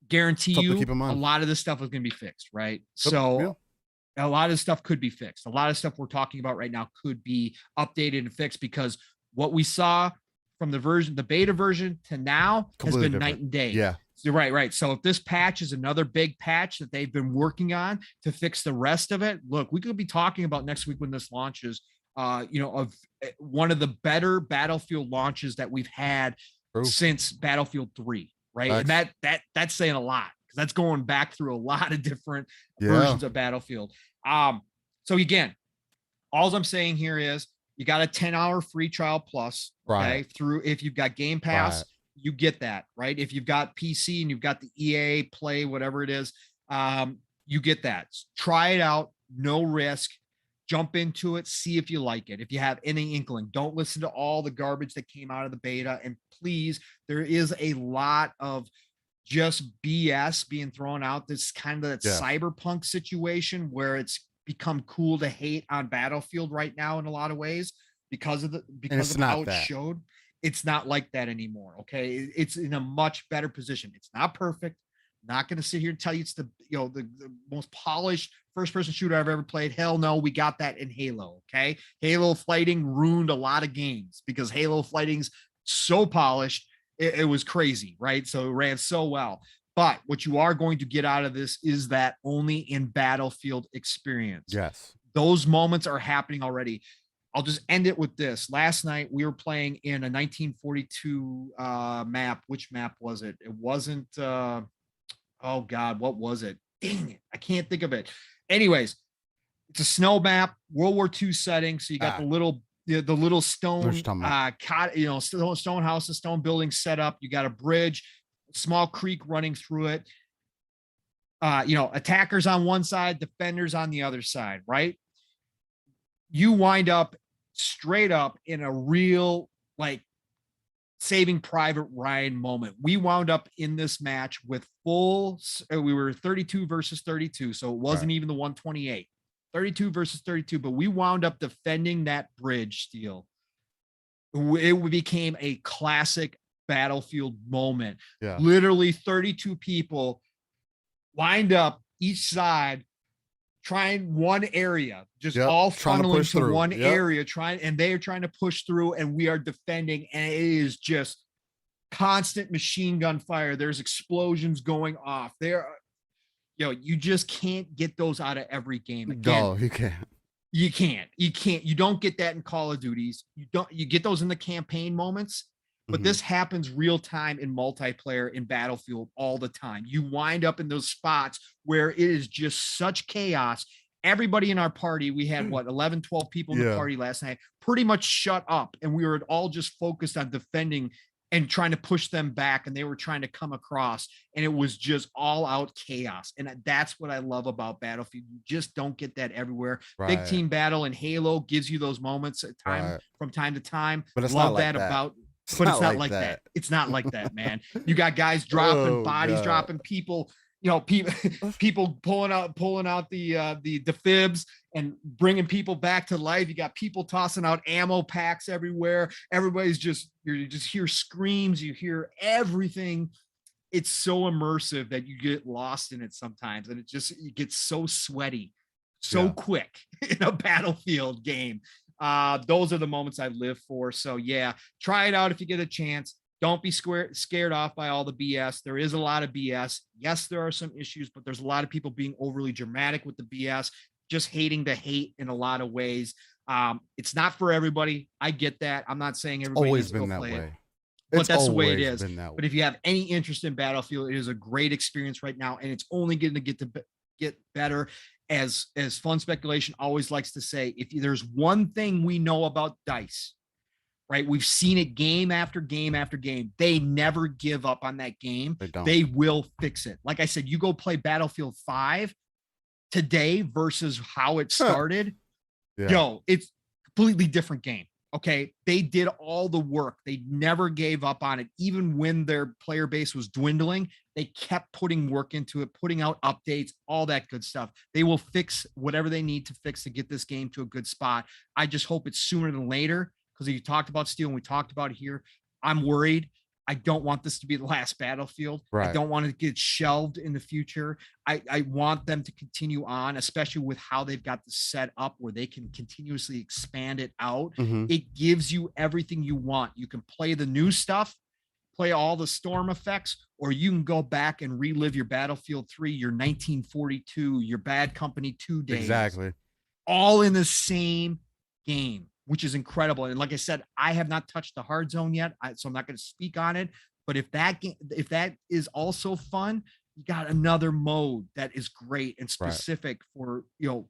Guarantee you, a lot of this stuff is going to be fixed, right? So a lot of this stuff could be fixed. A lot of stuff we're talking about right now could be updated and fixed, because what we saw from the beta version to now has been night and day. Yeah. So, right. So if this patch is another big patch that they've been working on to fix the rest of it, look, we could be talking about next week when this launches, of one of the better Battlefield launches that we've had since Battlefield 3, right? And that's saying a lot, because that's going back through a lot of different versions of Battlefield. So again, all I'm saying here is you got a 10-hour free trial plus, okay? Through, if you've got Game Pass, you get that, right? If you've got PC and you've got the EA Play, whatever it is, you get that. Try it out, no risk. Jump into it, see if you like it. If you have any inkling, don't listen to all the garbage that came out of the beta. And please, there is a lot of just BS being thrown out. This kind of that cyberpunk situation where it's become cool to hate on Battlefield right now in a lot of ways because of how it showed. It's not like that anymore. Okay. It's in a much better position. It's not perfect. Not going to sit here and tell you it's the most polished first-person shooter I've ever played. Hell no, we got that in Halo. Okay. Halo fighting ruined a lot of games because Halo fighting's so polished. It was crazy, right? So it ran so well. But what you are going to get out of this is that only in Battlefield experience. Yes. Those moments are happening already. I'll just end it with this. Last night we were playing in a 1942 map. Which map was it? It wasn't, oh God, what was it? Dang it. I can't think of it. Anyways, it's a snow map, World War II setting. So you got the little stone, stone houses, stone buildings set up. You got a bridge, small creek running through it. Attackers on one side, defenders on the other side, right? You wind up straight up in a real, like, Saving Private Ryan moment. We wound up in this match with we were 32 versus 32. So it wasn't even the 128, 32 versus 32, but we wound up defending that bridge, Steel. It became a classic Battlefield moment. Yeah. Literally 32 people lined up each side, trying one area, just all funneling to one area, and they are trying to push through, and we are defending, and it is just constant machine gun fire. There's explosions going off there. You just can't get those out of every game. Again, no, you can't. You don't get that in Call of Duties. You get those in the campaign moments. But this happens real time in multiplayer in Battlefield all the time. You wind up in those spots where it is just such chaos. Everybody in our party, we had 11, 12 people in the party last night, pretty much shut up. And we were all just focused on defending and trying to push them back. And they were trying to come across. And it was just all out chaos. And that's what I love about Battlefield. You just don't get that everywhere. Big team battle and Halo gives you those moments at from time to time. But it's love not like that. It's not like that. It's not like that, man. You got guys dropping bodies, dropping people, people pulling out the fibs and bringing people back to life. You got people tossing out ammo packs everywhere. Everybody's you just hear screams, you hear everything. It's so immersive that you get lost in it sometimes. And it gets so sweaty, so quick in a Battlefield game. Those are the moments I live for. So yeah, try it out if you get a chance. Don't be scared off by all the BS. There is a lot of BS. Yes, there are some issues, but there's a lot of people being overly dramatic with the BS, just hating the hate in a lot of ways. It's not for everybody. I get that. I'm not saying everybody always been that way. But that's the way it is. But if you have any interest in Battlefield, it is a great experience right now, and it's only going to get better. As Fun Speculation always likes to say, if there's one thing we know about DICE, right? We've seen it game after game after game. They never give up on that game. They will fix it. Like I said, you go play Battlefield 5 today versus how it started. It's a completely different game. Okay, they did all the work. They never gave up on it. Even when their player base was dwindling, they kept putting work into it, putting out updates, all that good stuff. They will fix whatever they need to fix to get this game to a good spot. I just hope it's sooner than later, because you talked about Steel and we talked about it here. I'm worried. I don't want this to be the last Battlefield. Right. I don't want to get shelved in the future. I want them to continue on, especially with how they've got this set up where they can continuously expand it out. It gives you everything you want. You can play the new stuff, play all the storm effects, or you can go back and relive your Battlefield 3, your 1942, your Bad Company 2 days. Exactly. All in the same game, which is incredible. And like I said, I have not touched the hard zone yet, so I'm not going to speak on it. But if that is also fun, you got another mode that is great and specific for, you know,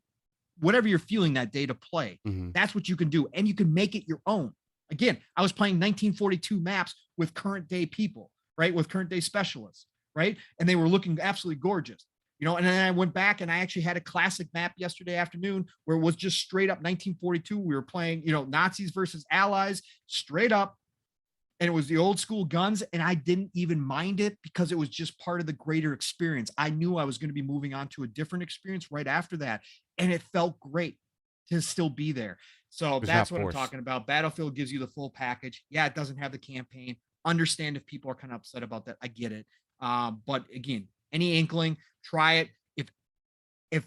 whatever you're feeling that day to play. That's what you can do, and you can make it your own. Again, I was playing 1942 maps with current day people, right? With current day specialists, right? And they were looking absolutely gorgeous. You know, and then I went back and I actually had a classic map yesterday afternoon where it was just straight up 1942. We were playing, you know, Nazis versus Allies straight up. And it was the old school guns. And I didn't even mind it because it was just part of the greater experience. I knew I was going to be moving on to a different experience right after that. And it felt great to still be there. So that's what I'm talking about. Battlefield gives you the full package. Yeah, it doesn't have the campaign. Understand if people are kind of upset about that. I get it. But again, any inkling, try it. If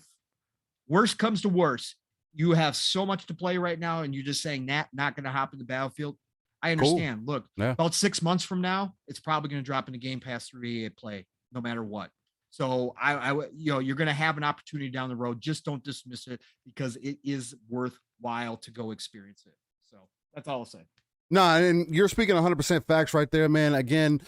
worst comes to worst, you have so much to play right now and you're just saying that not going to hop in the Battlefield. I understand. Cool. Look, about 6 months from now, it's probably going to drop into Game Pass through EA Play, no matter what. So I you know, you're going to have an opportunity down the road. Just don't dismiss it because it is worthwhile to go experience it. So that's all I'll say. No, and you're speaking 100% facts right there, man. Again,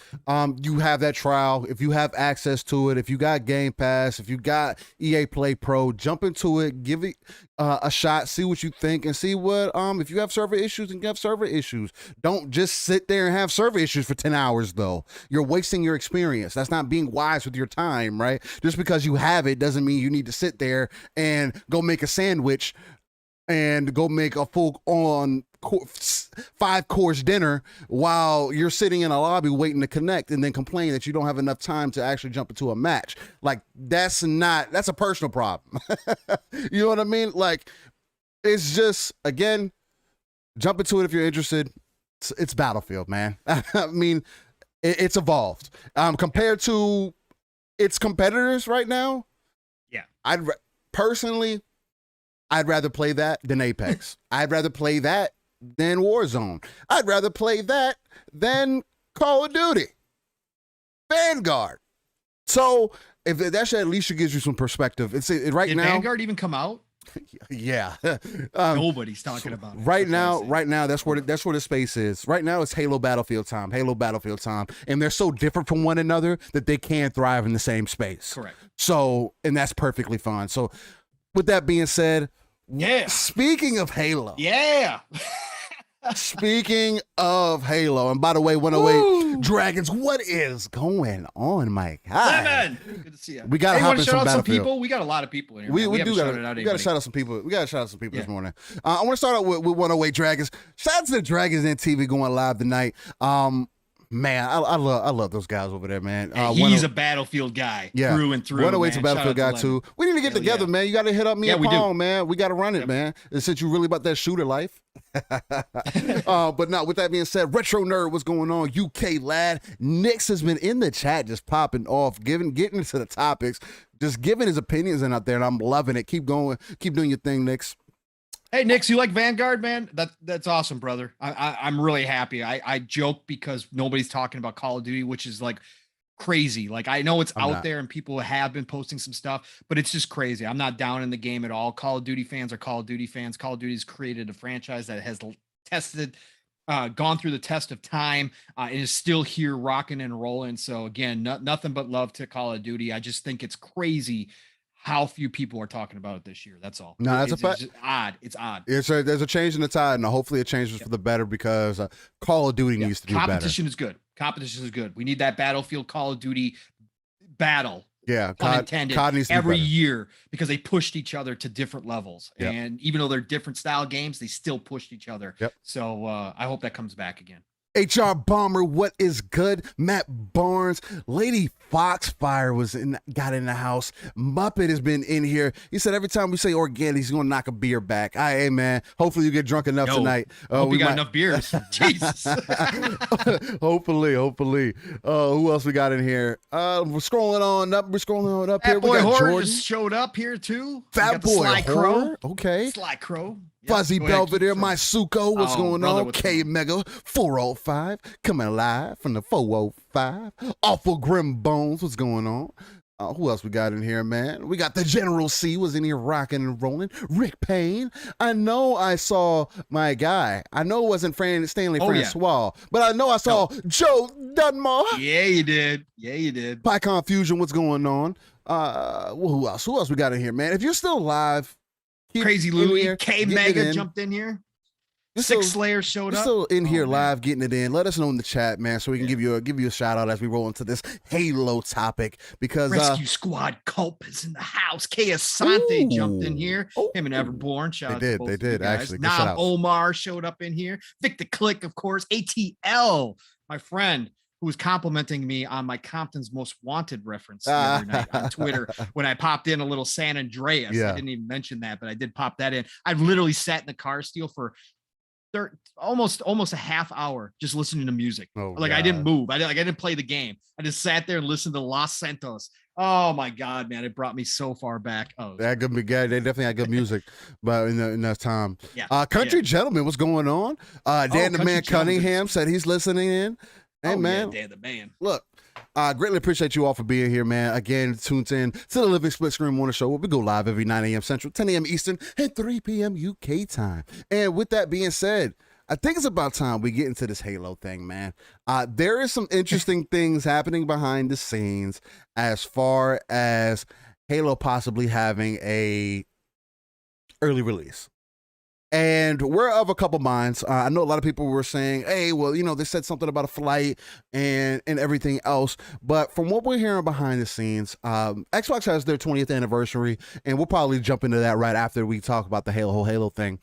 you have that trial. If you have access to it, if you got Game Pass, if you got EA Play Pro, jump into it, give it a shot, see what you think, and see what, if you have server issues, and you have server issues. Don't just sit there and have server issues for 10 hours, though. You're wasting your experience. That's not being wise with your time, right? Just because you have it doesn't mean you need to sit there and go make a sandwich and go make a full-on 5-course dinner while you're sitting in a lobby waiting to connect and then complain that you don't have enough time to actually jump into a match. Like, that's a personal problem. You know what I mean? Like, it's just, again, jump into it if you're interested. It's Battlefield, man. I mean, it's evolved. Compared to its competitors right now, yeah, I'd rather play that than Apex. I'd rather play that than Warzone. I'd rather play that than Call of Duty, Vanguard. So if that should at least gives you some perspective. Did Vanguard even come out? Yeah. Nobody's talking about it. Right now, that's where the space is. Right now, it's Halo Battlefield time, and they're so different from one another that they can't thrive in the same space. Correct. So, and that's perfectly fine. So, with that being said, speaking of Halo, speaking of Halo, and by the way, 108 Dragons, what is going on, my guy? Man, good to see you. We got to hop in some Battlefield. People. We got a lot of people in here. We do got to shout out some people. We got to shout out some people this morning. I want to start out with 108 Dragons. Shout out to the Dragons in TV going live tonight. Man, I love those guys over there, man. He's a Battlefield guy through and through. 108's a Battlefield guy too. We need to get together, man. You got to hit up me and Pong, man. We got to run it, man. Since you really about that shooter life. But no, with that being said, Retro Nerd, what's going on? UK lad. Nix has been in the chat just popping off, getting into the topics, just giving his opinions in out there, and I'm loving it. Keep going. Keep doing your thing, Nix. Hey, Nix, you like Vanguard, man? That's awesome, brother. I'm really happy. I joke because nobody's talking about Call of Duty, which is like crazy. Like, I know it's out there and people have been posting some stuff, but it's just crazy. I'm not down in the game at all. Call of Duty fans are Call of Duty fans. Call of Duty's created a franchise that has gone through the test of time and is still here rocking and rolling. So again, nothing but love to Call of Duty. I just think it's crazy how few people are talking about it this year. That's all. No, that's a fact. It's just odd. It's odd. There's a change in the tide, and hopefully it changes for the better because Call of Duty needs to do better. Competition is good. Competition is good. We need that Battlefield Call of Duty battle Yeah, pun intended, COD needs to every be better. year because they pushed each other to different levels. Yep. And even though they're different style games, they still pushed each other. Yep. So I hope that comes back again. HR Bomber, what is good? Matt Barnes, Lady Foxfire got in the house. Muppet has been in here. He said every time we say organic, he's gonna knock a beer back. Hey man, hopefully you get drunk enough tonight. Hope we got enough beers. Jesus. hopefully. Who else we got in here? We're scrolling on up. Here. Boy We got Horror Jordan. just showed up here too. Fat Boy Sly Horror. Crow. Okay. Sly Crow. Fuzzy Belvedere, my Suko, what's going on? K going Mega 405, coming live from the 405. Awful Grim Bones, what's going on? Who else we got in here, man? We got the General C was in here rocking and rolling. Rick Payne. I know I saw my guy. I know it wasn't Stanley Francois, but I know I saw Joe Dunmore. Yeah, you did. PyCon Fusion, what's going on? Who else? Who else we got in here, man? If you're still live, Crazy Louie, K Mega jumped in here. Six Slayer showed up. Still in here live, getting it in. Let us know in the chat, man, so we can give you a shout out as we roll into this Halo topic. Because Rescue Squad Culp is in the house. K Asante jumped in here. Him and Everborn. They did actually. Nam Omar showed up in here. Victor Click, of course. ATL, my friend, who was complimenting me on my Compton's Most Wanted reference the other night on Twitter when I popped in a little San Andreas. I didn't even mention that, but I did pop that in. I've literally sat in the car Steel for almost a half hour just listening to music. I didn't move. I didn't play the game. I just sat there and listened to Los Santos. Oh my God, man. It brought me so far back. They definitely had good music, but in that time. Country Gentleman, what's going on? Dan the Man Cunningham said he's listening in. Hey, man. Dan the Man. Look, greatly appreciate you all for being here, man. Again, tuned in to the Living SplitScreen Morning Show, where we go live every 9 a.m. Central, 10 a.m. Eastern, and 3 p.m. UK time. And with that being said, I think it's about time we get into this Halo thing, man. There is some interesting things happening behind the scenes as far as Halo possibly having a early release. And we're of a couple minds. I know a lot of people were saying, hey, well, they said something about a flight and everything else. But from what we're hearing behind the scenes, Xbox has their 20th anniversary, and we'll probably jump into that right after we talk about the whole Halo thing.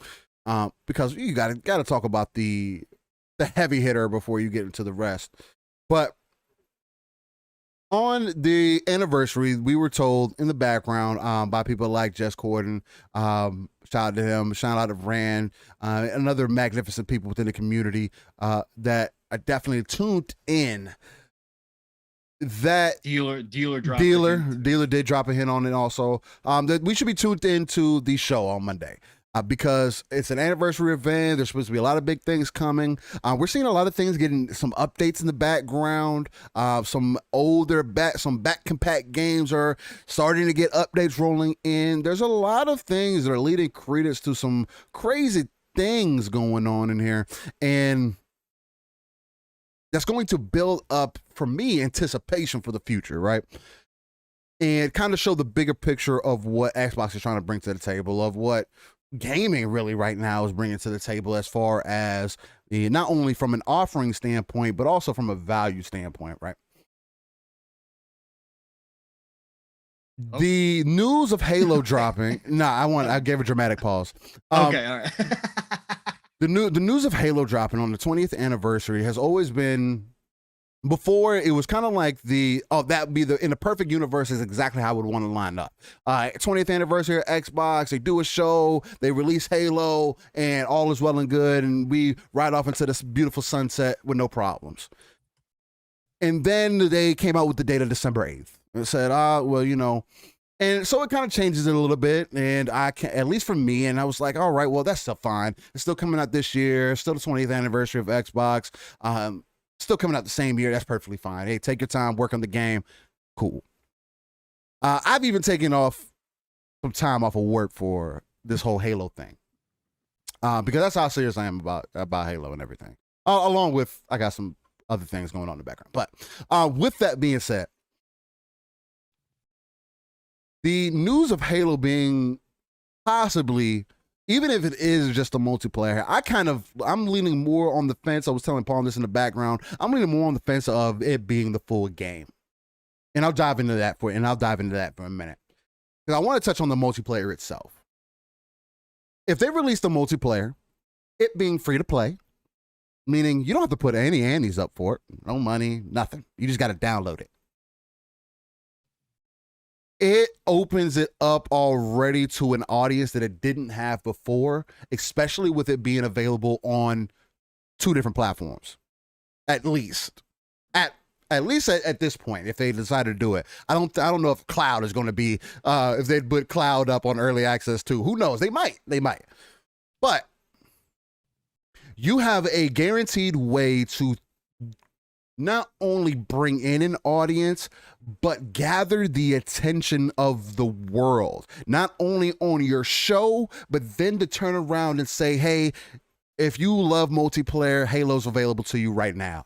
Because you got to talk about the heavy hitter before you get into the rest. But on the anniversary, we were told in the background by people like Jess Corden, shout out to him, shout out to Rand, and other magnificent people within the community that are definitely tuned in. That Dealer did drop a hint on it also. That we should be tuned into the show on Monday. Because it's an anniversary event. There's supposed to be a lot of big things coming. We're seeing a lot of things getting some updates in the background. Some back compact games are starting to get updates rolling in. There's a lot of things that are leading credence to some crazy things going on in here. And that's going to build up, for me, anticipation for the future, right? And kind of show the bigger picture of what Xbox is trying to bring to the table, of what gaming really right now is bringing to the table as far as not only from an offering standpoint, but also from a value standpoint, right? The news of Halo dropping. I gave a dramatic pause. Okay, all right. The news of Halo dropping on the 20th anniversary has always been. Before, it was kind of like that would be in the perfect universe is exactly how I would want to line up. 20th anniversary of Xbox, they do a show, they release Halo, and all is well and good, and we ride off into this beautiful sunset with no problems. And then they came out with the date of December 8th and said, and so it kind of changes it a little bit, and I can, at least for me, and I was like, all right, well, that's still fine. It's still coming out this year, still the 20th anniversary of Xbox. Still coming out the same year. That's perfectly fine. Hey, take your time, work on the game. Cool. I've even taken some time off of work for this whole Halo thing. Because that's how serious I am about Halo and everything. Along with, I got some other things going on in the background. But with that being said, the news of Halo being possibly, even if it is just a multiplayer, I'm leaning more on the fence. I was telling Paul this in the background. I'm leaning more on the fence of it being the full game. And I'll dive into that for a minute. Because I want to touch on the multiplayer itself. If they release the multiplayer, it being free to play, meaning you don't have to put any annies up for it, no money, nothing. You just got to download it. It opens it up already to an audience that it didn't have before, especially with it being available on 2 different platforms, at least. At least at this point, if they decide to do it. I don't know if cloud is going to be, if they put cloud up on early access too. Who knows? They might. But you have a guaranteed way to not only bring in an audience, but gather the attention of the world, not only on your show, but then to turn around and say, hey, if you love multiplayer, Halo's available to you right now.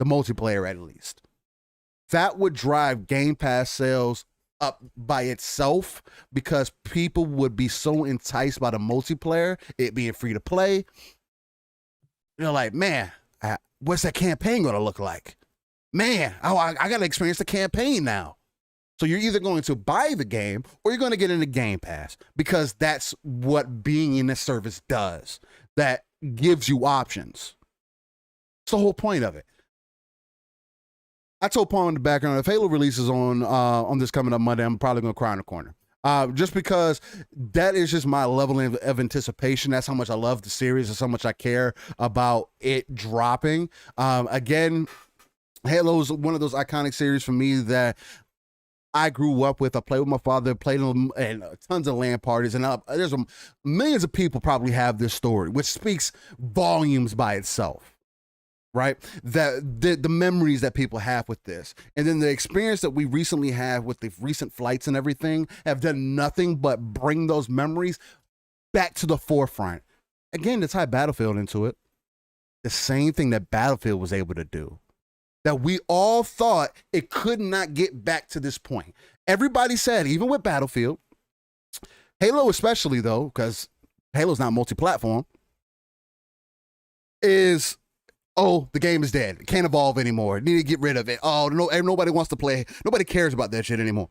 The multiplayer, at least. That would drive Game Pass sales up by itself because people would be so enticed by the multiplayer, it being free to play. You're like, man, what's that campaign going to look like? Man, I got to experience the campaign now. So you're either going to buy the game or you're going to get into Game Pass because that's what being in this service does. That gives you options. It's the whole point of it. I told Pong in the background, if Halo releases on this coming up Monday, I'm probably going to cry in the corner. Just because that is just my level of anticipation. That's how much I love the series. That's how much I care about it dropping. Again, Halo's one of those iconic series for me that I grew up with. I played with my father, played in tons of LAN parties, and there's millions of people probably have this story, which speaks volumes by itself. Right? That the memories that people have with this. And then the experience that we recently have with the recent flights and everything have done nothing but bring those memories back to the forefront. Again, to tie Battlefield into it, the same thing that Battlefield was able to do. That we all thought it could not get back to this point. Everybody said, even with Battlefield, Halo especially though, because Halo's not multi-platform, is... oh, the game is dead. It can't evolve anymore. Need to get rid of it. Oh, no, nobody wants to play. Nobody cares about that shit anymore.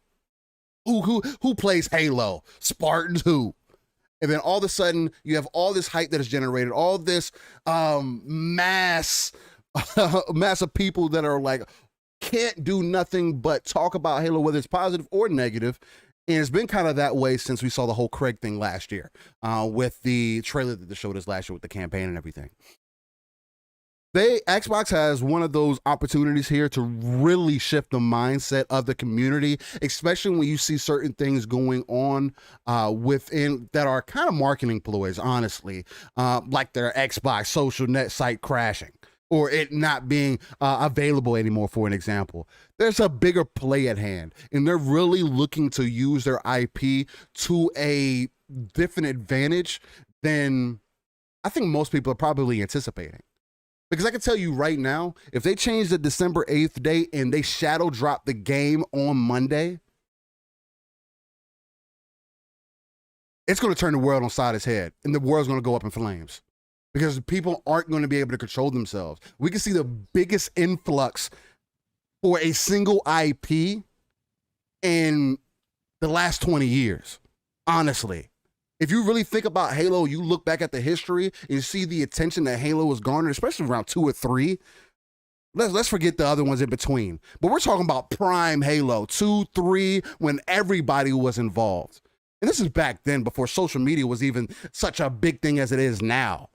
Who plays Halo? Spartans who? And then all of a sudden, you have all this hype that is generated, all this mass of people that are like, can't do nothing but talk about Halo, whether it's positive or negative. And it's been kind of that way since we saw the whole Craig thing last year with the trailer that they showed us last year with the campaign and everything. Xbox has one of those opportunities here to really shift the mindset of the community, especially when you see certain things going on within that are kind of marketing ploys, honestly, like their Xbox social net site crashing or it not being available anymore, for an example. There's a bigger play at hand, and they're really looking to use their IP to a different advantage than I think most people are probably anticipating. Because I can tell you right now, if they change the December 8th date and they shadow drop the game on Monday, it's going to turn the world on side its head, and the world's going to go up in flames because people aren't going to be able to control themselves. We can see the biggest influx for a single IP in the last 20 years, honestly. If you really think about Halo, you look back at the history and you see the attention that Halo has garnered, especially around 2 or 3. Let's forget the other ones in between. But we're talking about prime Halo, 2, 3, when everybody was involved. And this is back then before social media was even such a big thing as it is now.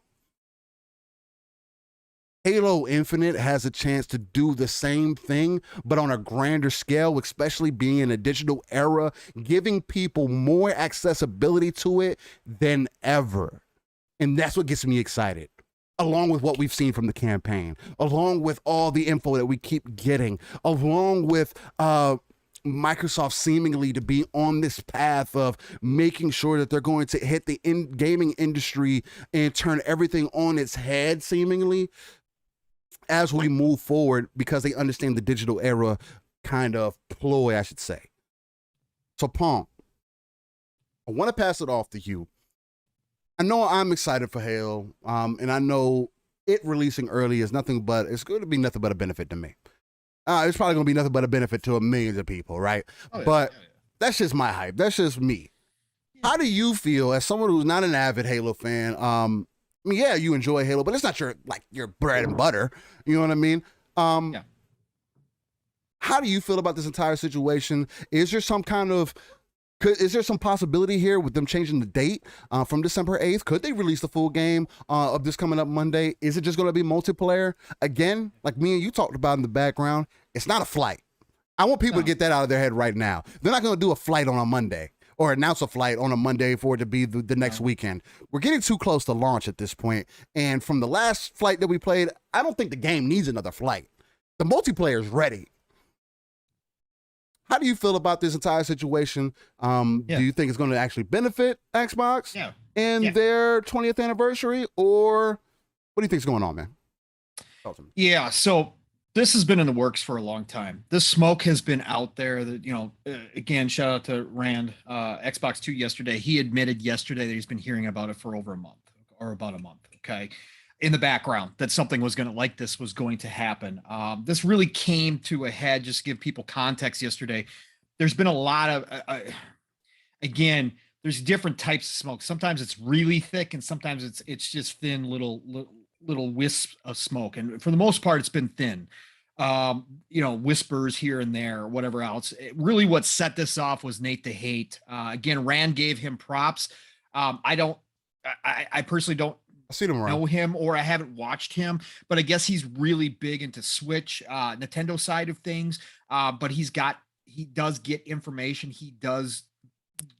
Halo Infinite has a chance to do the same thing, but on a grander scale, especially being in a digital era, giving people more accessibility to it than ever. And that's what gets me excited, along with what we've seen from the campaign, along with all the info that we keep getting, along with Microsoft seemingly to be on this path of making sure that they're going to hit the gaming industry and turn everything on its head, seemingly, as we move forward, because they understand the digital era kind of ploy, I should say. So, Pong, I want to pass it off to you. I know I'm excited for Halo, and I know it releasing early is it's going to be nothing but a benefit to me. it's probably gonna be nothing but a benefit to millions of people, right? Oh, yeah. But Yeah. that's just my hype. That's just me. How do you feel as someone who's not an avid Halo fan? I mean, yeah, you enjoy Halo, but it's not your bread and butter. You know what I mean? Yeah. How do you feel about this entire situation? Is there some possibility here with them changing the date from December 8th? Could they release the full game of this coming up Monday? Is it just going to be multiplayer? Again, like me and you talked about in the background, it's not a flight. I want people to get that out of their head right now. They're not going to do a flight on a Monday or announce a flight on a Monday for it to be the next weekend. We're getting too close to launch at this point. And from the last flight that we played, I don't think the game needs another flight. The multiplayer is ready. How do you feel about this entire situation? Do you think it's going to actually benefit Xbox and their 20th anniversary? Or what do you think is going on, man? Yeah, so this has been in the works for a long time. This smoke has been out there that, again, shout out to Rand, Xbox 2 yesterday. He admitted yesterday that he's been hearing about it for over a month or about a month. Okay. In the background that something was going to happen. This really came to a head, just to give people context yesterday. There's been a lot of, again, there's different types of smoke. Sometimes it's really thick and sometimes it's just thin little wisps of smoke. And for the most part, it's been thin, whispers here and there, or whatever else. Really what set this off was Nate the Hate. Again, Rand gave him props. I personally don't know him, or I haven't watched him, but I guess he's really big into Switch, Nintendo side of things. But he does get information. He does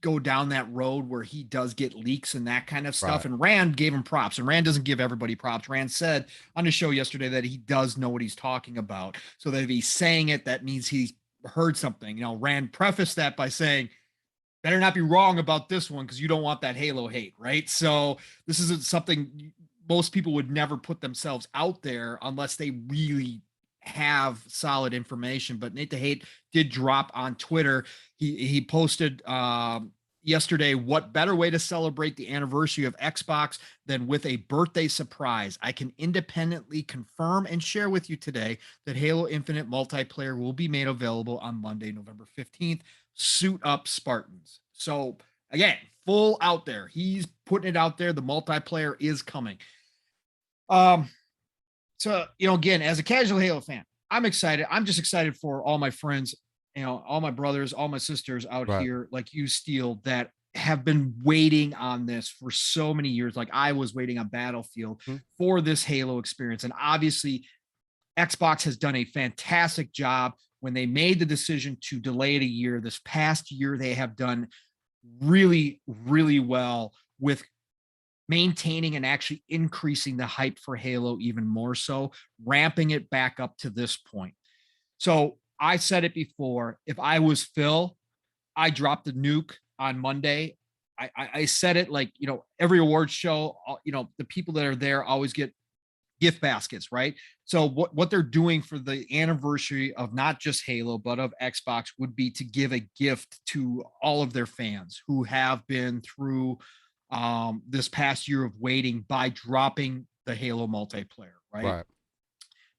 go down that road where he does get leaks and that kind of stuff. Right. And Rand gave him props, and Rand doesn't give everybody props. Rand said on the show yesterday that he does know what he's talking about. So that if he's saying it, that means he's heard something. Rand prefaced that by saying, better not be wrong about this one because you don't want that Halo hate, right? So this isn't something most people would never put themselves out there unless they really have solid information. But Nate the Hate did drop on Twitter. He posted yesterday, what better way to celebrate the anniversary of Xbox than with a birthday surprise? I can independently confirm and share with you today that Halo Infinite multiplayer will be made available on Monday, November 15th. Suit up, Spartans. So again, full out there. He's putting it out there. The multiplayer is coming. So, again, as a casual Halo fan, I'm excited. I'm just excited for all my friends, all my brothers, all my sisters out here, like you, Steel, that have been waiting on this for so many years. Like I was waiting on Battlefield for this Halo experience. And obviously, Xbox has done a fantastic job when they made the decision to delay it a year. This past year, they have done really, really well with maintaining and actually increasing the hype for Halo even more so, ramping it back up to this point. So I said it before, if I was Phil, I dropped the nuke on Monday. I said it like, every awards show, the people that are there always get gift baskets, right? So what they're doing for the anniversary of not just Halo, but of Xbox would be to give a gift to all of their fans who have been through this past year of waiting by dropping the Halo multiplayer, right?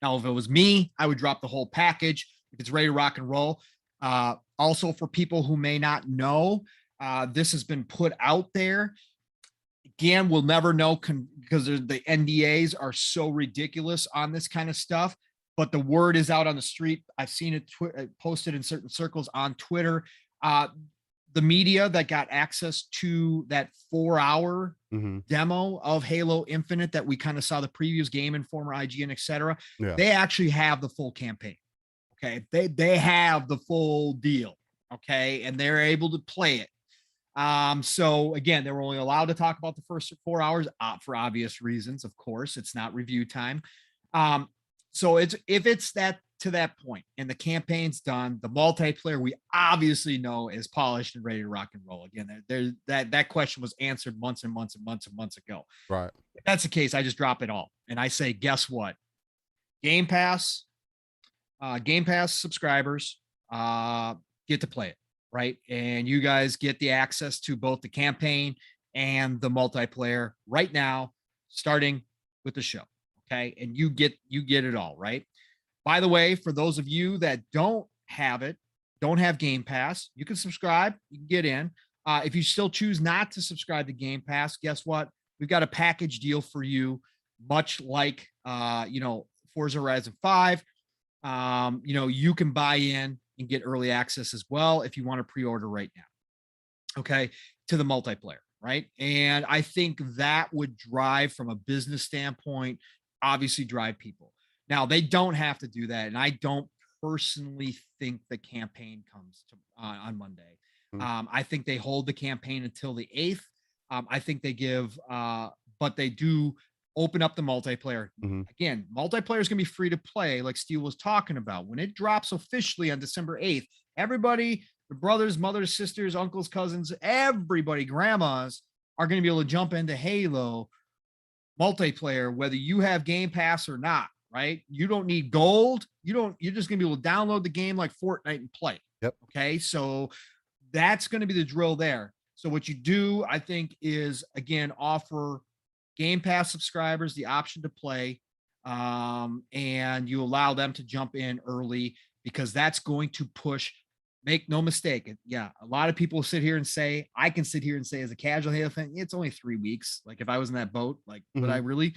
Now, if it was me, I would drop the whole package if it's ready to rock and roll. Also, for people who may not know, this has been put out there. Again, we'll never know because the NDAs are so ridiculous on this kind of stuff, but the word is out on the street. I've seen it posted in certain circles on Twitter. The media that got access to that 4-hour demo of Halo Infinite that we kind of saw the previews, Game Informer, IGN, etc. They actually have the full campaign. Okay. They have the full deal. Okay. And they're able to play it. So again, they were only allowed to talk about the first 4 hours for obvious reasons. Of course, it's not review time. So if it's to that point and the campaign's done, the multiplayer we obviously know is polished and ready to rock and roll. Again, that question was answered months and months and months and months ago. Right. If that's the case, I just drop it all and I say, guess what? Game Pass subscribers get to play it, right? And you guys get the access to both the campaign and the multiplayer right now, starting with the show. Okay. And you get it all, right? By the way, for those of you that don't have it, don't have Game Pass, you can subscribe, you can get in. If you still choose not to subscribe to Game Pass, guess what? We've got a package deal for you, much like Forza Horizon 5. You can buy in and get early access as well if you want to pre-order right now. Okay, to the multiplayer, right? And I think that would drive, from a business standpoint, obviously drive people. Now, they don't have to do that, and I don't personally think the campaign comes to on Monday. I think they hold the campaign until the 8th. I think they give, but they do open up the multiplayer. Again, multiplayer is going to be free to play, like Steel was talking about. When it drops officially on December 8th, everybody, the brothers, mothers, sisters, uncles, cousins, everybody, grandmas are going to be able to jump into Halo multiplayer, whether you have Game Pass or not, right? You don't need gold. You're just going to be able to download the game like Fortnite and play. Yep. Okay. So that's going to be the drill there. So what you do, I think, is, again, offer Game Pass subscribers the option to play, and you allow them to jump in early, because that's going to push. Make no mistake. Yeah, a lot of people sit here and say, I can sit here and say, as a casual Halo fan, it's only 3 weeks. Like, if I was in that boat, like, would I really?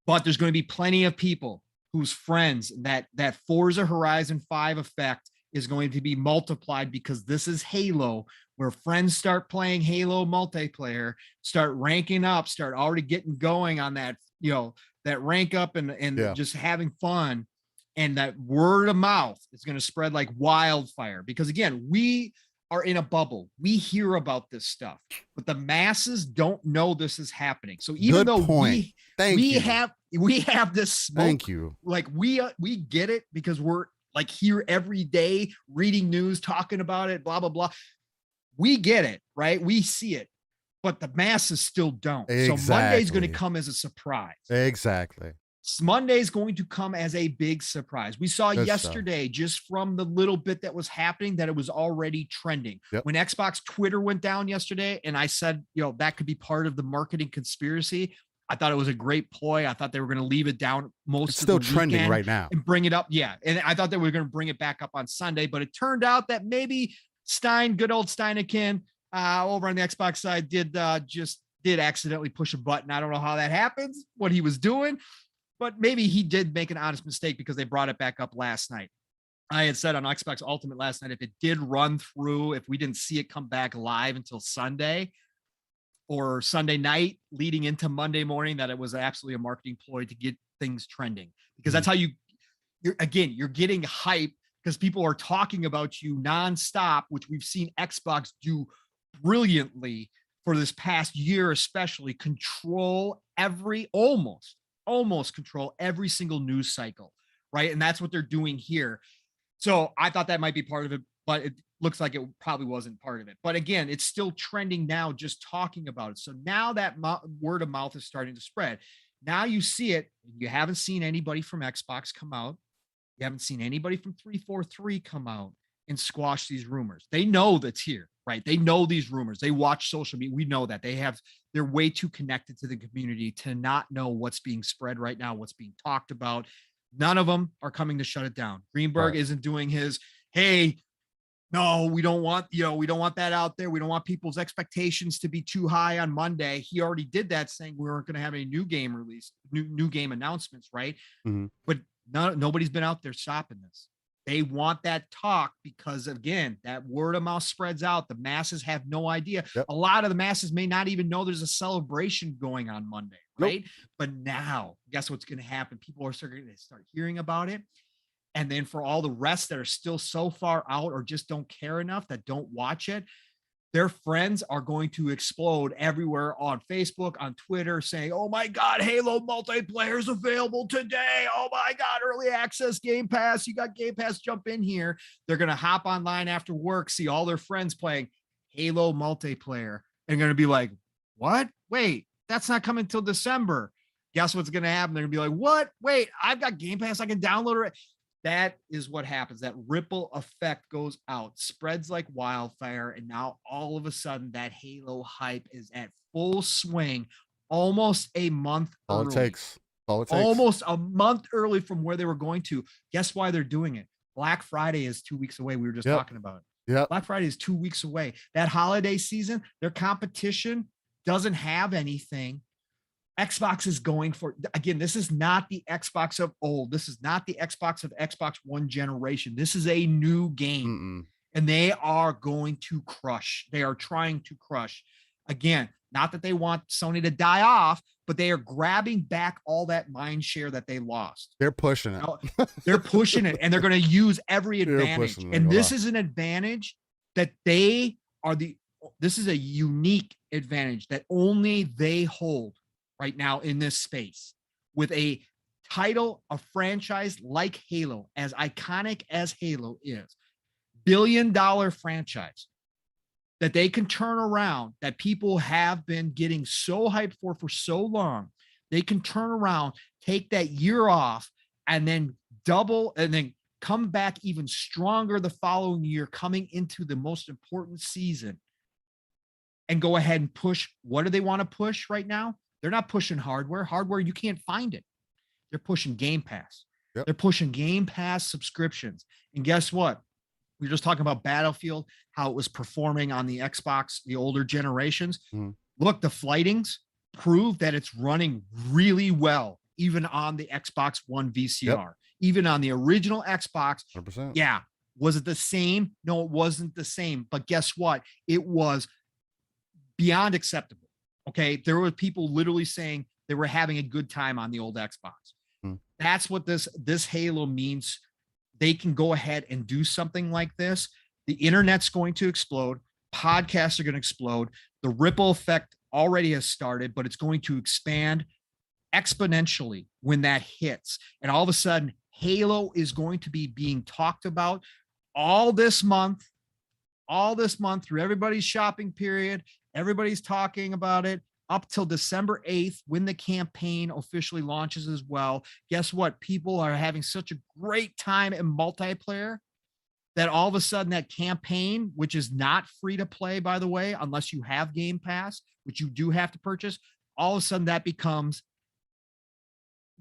But there's going to be plenty of people whose friends, that Forza Horizon 5 effect is going to be multiplied, because this is Halo, where friends start playing Halo multiplayer, start ranking up, start already getting going on that, that rank up and just having fun. And that word of mouth is going to spread like wildfire, because, again, we are in a bubble. We hear about this stuff, but the masses don't know this is happening. So even though we have this smoke, like we get it, because we're like here every day reading news, talking about it, blah, blah, blah. We get it, right? We see it, but the masses still don't. So Monday's going to come as a surprise. Exactly. Monday's going to come as a big surprise. We saw yesterday, just from the little bit that was happening, that it was already trending. When Xbox Twitter went down yesterday, and I said, that could be part of the marketing conspiracy, I thought it was a great ploy. I thought they were going to leave it down most of the weekend. It's still trending right now. And bring it up. Yeah. And I thought they were going to bring it back up on Sunday, but it turned out that maybe good old Steinekin, over on the Xbox side, did accidentally push a button. I don't know how that happens, what he was doing, but maybe he did make an honest mistake, because they brought it back up last night. I had said on Xbox Ultimate last night, if it did run through, if we didn't see it come back live until Sunday or Sunday night leading into Monday morning, that it was absolutely a marketing ploy to get things trending, because that's how you're getting hype, because people are talking about you nonstop, which we've seen Xbox do brilliantly for this past year, especially control almost control every single news cycle, right? And that's what they're doing here. So I thought that might be part of it, but it looks like it probably wasn't part of it. But again, it's still trending now, just talking about it. So now that word of mouth is starting to spread. Now you see it. You haven't seen anybody from Xbox come out. You haven't seen anybody from 343 come out and squash these rumors. They know that's here, right? They know these rumors. They watch social media. We know that they're way too connected to the community to not know what's being spread right now, what's being talked about. None of them are coming to shut it down. Greenberg isn't doing his, hey, no, we don't want that out there. We don't want people's expectations to be too high on Monday. He already did that, saying we weren't going to have any new game release, new game announcements, right? But nobody's been out there stopping this. They want that talk, because, again, that word of mouth spreads out. The masses have no idea. A lot of the masses may not even know there's a celebration going on Monday, right? But now, guess what's going to happen? People are going to start hearing about it. And then for all the rest that are still so far out, or just don't care enough, that don't watch it, their friends are going to explode everywhere on Facebook, on Twitter, saying, oh my God, Halo multiplayer is available today. Oh my God, early access, Game Pass. You got Game Pass, jump in here. They're going to hop online after work, see all their friends playing Halo multiplayer, and going to be like, what? Wait, that's not coming till December. Guess what's going to happen? They're going to be like, what? Wait, I've got Game Pass. I can download it. That is what happens. That ripple effect goes out, spreads like wildfire. And now all of a sudden that Halo hype is at full swing, almost a month early. All it takes. All it takes. Almost a month early from where they were going to. Guess why they're doing it? Black Friday is 2 weeks away. We were just talking about it. Yeah. Black Friday is 2 weeks away. That holiday season, their competition doesn't have anything. Xbox is going for, again, this is not the Xbox of old. This is not the Xbox of Xbox One generation. This is a new game. And they are going to crush. They are trying to crush. Again, not that they want Sony to die off, but they are grabbing back all that mind share that they lost. They're pushing it. They're pushing it, and they're going to use every advantage. And this is an advantage that they are this is a unique advantage that only they hold right now in this space, with a title, a franchise like Halo, as iconic as Halo is, billion-dollar franchise that they can turn around, that people have been getting so hyped for so long. They can turn around, take that year off, and then double, and then come back even stronger the following year, coming into the most important season, and go ahead and push. What do they want to push right now? They're not pushing hardware. Hardware, you can't find it. They're pushing Game Pass. Yep. They're pushing Game Pass subscriptions. And guess what? We were just talking about Battlefield, how it was performing on the Xbox, the older generations. Look, the flightings prove that it's running really well, even on the Xbox One VCR, even on the original Xbox. 100%. Yeah. Was it the same? No, it wasn't the same. But guess what? It was beyond acceptable. Okay. There were people literally saying they were having a good time on the old Xbox. That's what this Halo means. They can go ahead and do something like this. The internet's going to explode. Podcasts are going to explode. The ripple effect already has started, but it's going to expand exponentially when that hits. And all of a sudden, Halo is going to be being talked about all this month through everybody's shopping period. Everybody's talking about it up till December 8th, when the campaign officially launches as well. Guess what? People are having such a great time in multiplayer that all of a sudden that campaign, which is not free to play, by the way, unless you have Game Pass, which you do have to purchase, all of a sudden that becomes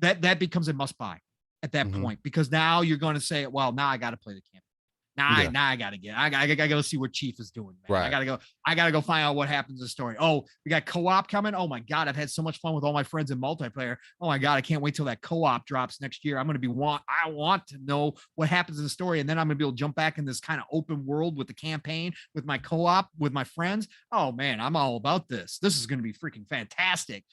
a must buy at that point, because now you're going to say, well, now I got to play the campaign. Now I gotta go see what Chief is doing. Man. Right. I gotta go find out what happens in the story. Oh, we got co-op coming. Oh my God, I've had so much fun with all my friends in multiplayer. Oh my God, I can't wait till that co-op drops next year. I want to know what happens in the story, and then I'm gonna be able to jump back in this kind of open world with the campaign, with my co-op, with my friends. Oh man, I'm all about this. This is gonna be freaking fantastic.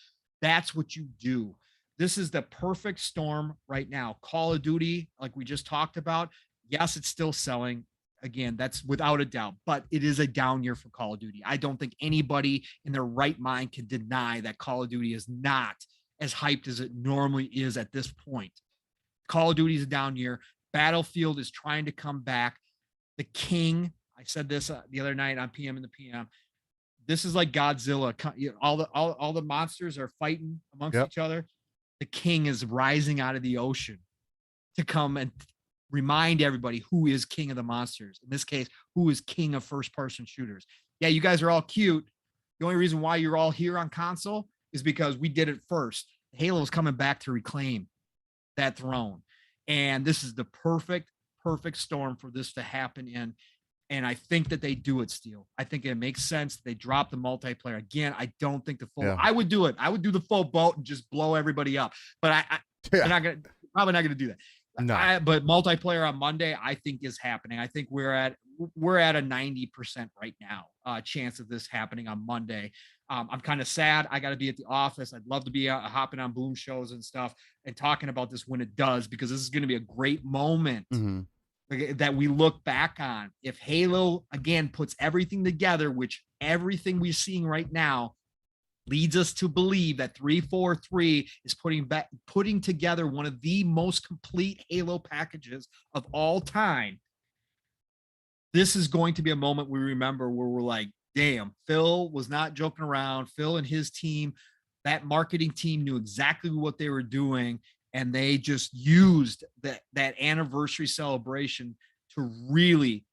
That's what you do. This is the perfect storm right now. Call of Duty, like we just talked about. Yes, it's still selling. Again, that's without a doubt, but it is a down year for Call of Duty. I don't think anybody in their right mind can deny that Call of Duty is not as hyped as it normally is at this point. Call of Duty is a down year. Battlefield is trying to come back. The King, I said this the other night on PM in the PM. This is like Godzilla. All the monsters are fighting amongst each other. The King is rising out of the ocean to come and remind everybody who is king of the monsters. In this case, who is king of first-person shooters. Yeah, you guys are all cute. The only reason why you're all here on console is because we did it first. Halo is coming back to reclaim that throne. And this is the perfect storm for this to happen in. And I think that they do it, Steel. I think it makes sense. They drop the multiplayer. Again, I don't think the full, I would do it. I would do the full boat and just blow everybody up. But I'm probably not gonna do that. No. But multiplayer on Monday, I think is happening. I think we're at a 90% right now chance of this happening on Monday. I'm kind of sad. I got to be at the office. I'd love to be hopping on Boom shows and stuff and talking about this when it does, because this is going to be a great moment that we look back on. If Halo, again, puts everything together, which everything we're seeing right now leads us to believe that 343 is putting together one of the most complete Halo packages of all time. This is going to be a moment we remember where we're like, damn, Phil was not joking around. Phil and his team, that marketing team, knew exactly what they were doing, and they just used that anniversary celebration to really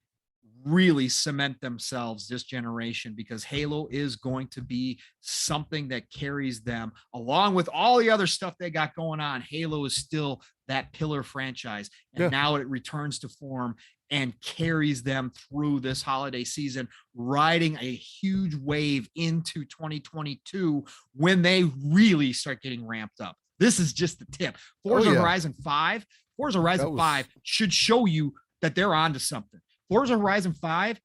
really cement themselves this generation, because Halo is going to be something that carries them along with all the other stuff they got going on. Halo is still that pillar franchise, and now it returns to form and carries them through this holiday season, riding a huge wave into 2022 when they really start getting ramped up. This is just the tip. Forza Horizon 5 should show you that they're onto something. Forza Horizon 5,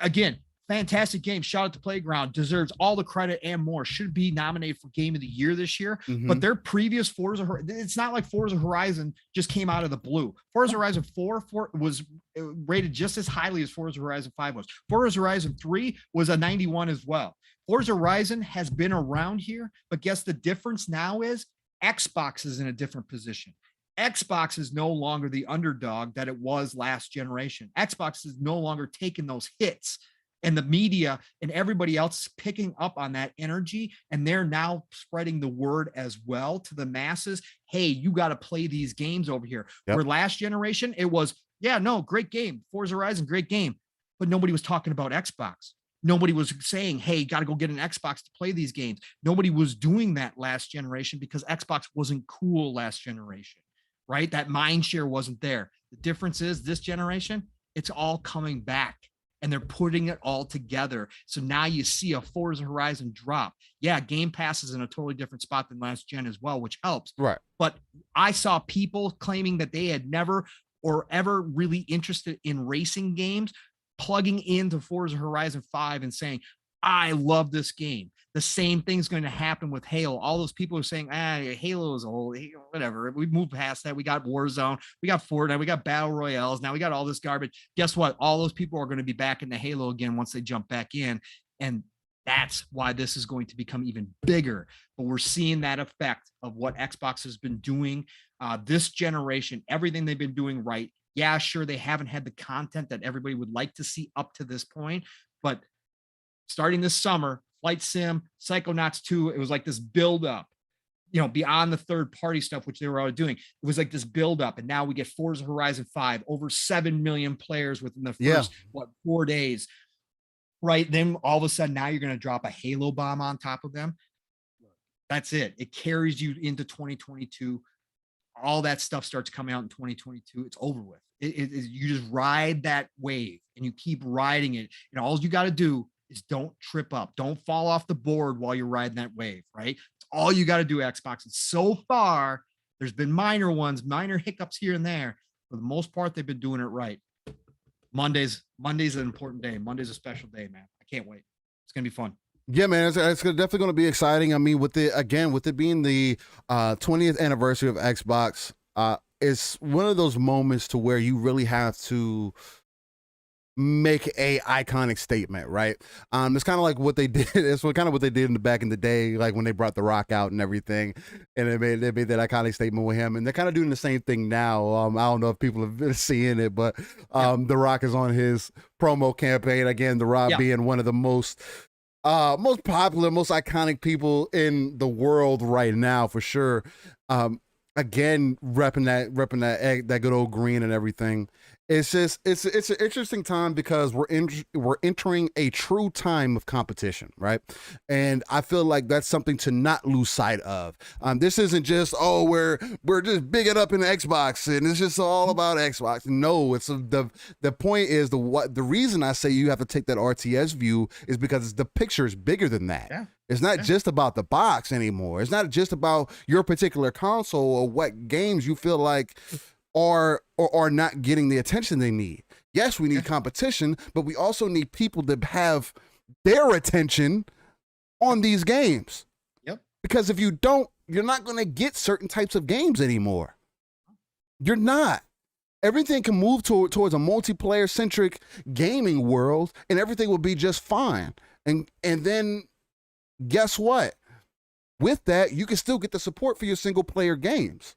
again, fantastic game. Shout out to Playground. Deserves all the credit and more. Should be nominated for Game of the Year this year. But their previous Forza, it's not like Forza Horizon just came out of the blue. Forza Horizon 4 was rated just as highly as Forza Horizon 5 was. Forza Horizon 3 was a 91 as well. Forza Horizon has been around here, but guess the difference now is Xbox is in a different position. Xbox is no longer the underdog that it was last generation. Xbox is no longer taking those hits, and the media and everybody else is picking up on that energy, and they're now spreading the word as well to the masses. Hey, you got to play these games over here. Where last generation, it was, great game. Forza Horizon, great game. But nobody was talking about Xbox. Nobody was saying, hey, got to go get an Xbox to play these games. Nobody was doing that last generation because Xbox wasn't cool last generation. Right? That mind share wasn't there. The difference is this generation, it's all coming back and they're putting it all together. So now you see a Forza Horizon drop. Yeah, Game Pass is in a totally different spot than last gen as well, which helps. Right. But I saw people claiming that they had never or ever really interested in racing games plugging into Forza Horizon 5 and saying, I love this game. The same thing's going to happen with Halo. All those people are saying, Halo is old, whatever. We moved past that. We got Warzone, we got Fortnite, we got Battle Royales. Now we got all this garbage. Guess what? All those people are going to be back into Halo again once they jump back in. And that's why this is going to become even bigger. But we're seeing that effect of what Xbox has been doing this generation, everything they've been doing right. Yeah, sure, they haven't had the content that everybody would like to see up to this point, but starting this summer, Flight Sim, Psychonauts 2, it was like this build up, beyond the third party stuff, which they were already doing. It was like this build up. And now we get Forza Horizon 5, over 7 million players within the first, 4 days, right? Then all of a sudden, now you're going to drop a Halo bomb on top of them. That's it. It carries you into 2022. All that stuff starts coming out in 2022. It's over with. You just ride that wave and you keep riding it. And all you got to do is don't trip up. Don't fall off the board while you're riding that wave, right? It's all you got to do, Xbox. And so far, there's been minor hiccups here and there. For the most part, they've been doing it right. Monday's an important day. Monday's a special day, man. I can't wait. It's going to be fun. Yeah, man, it's definitely going to be exciting. I mean, with it being the 20th anniversary of Xbox, it's one of those moments to where you really have to make a iconic statement, right? It's kind of like what they did. It's kind of what they did back in the day, like when they brought The Rock out and everything, and they made that iconic statement with him. And they're kind of doing the same thing now. I don't know if people have been seeing it, but The Rock is on his promo campaign again. The Rock being one of the most popular, most iconic people in the world right now, for sure. Again, repping that good old green and everything. It's just it's an interesting time because we're entering a true time of competition, right? And I feel like that's something to not lose sight of. This isn't just we're just big it up in Xbox and it's just all about Xbox. No, it's the point is the reason I say you have to take that RTS view is because the picture is bigger than that. Yeah. It's not just about the box anymore. It's not just about your particular console or what games you feel like are not getting the attention they need. Yes, we need competition, but we also need people to have their attention on these games. Yep. Because if you don't, you're not going to get certain types of games anymore. You're not. Everything can move towards a multiplayer-centric gaming world, and everything will be just fine. And then guess what? With that, you can still get the support for your single-player games,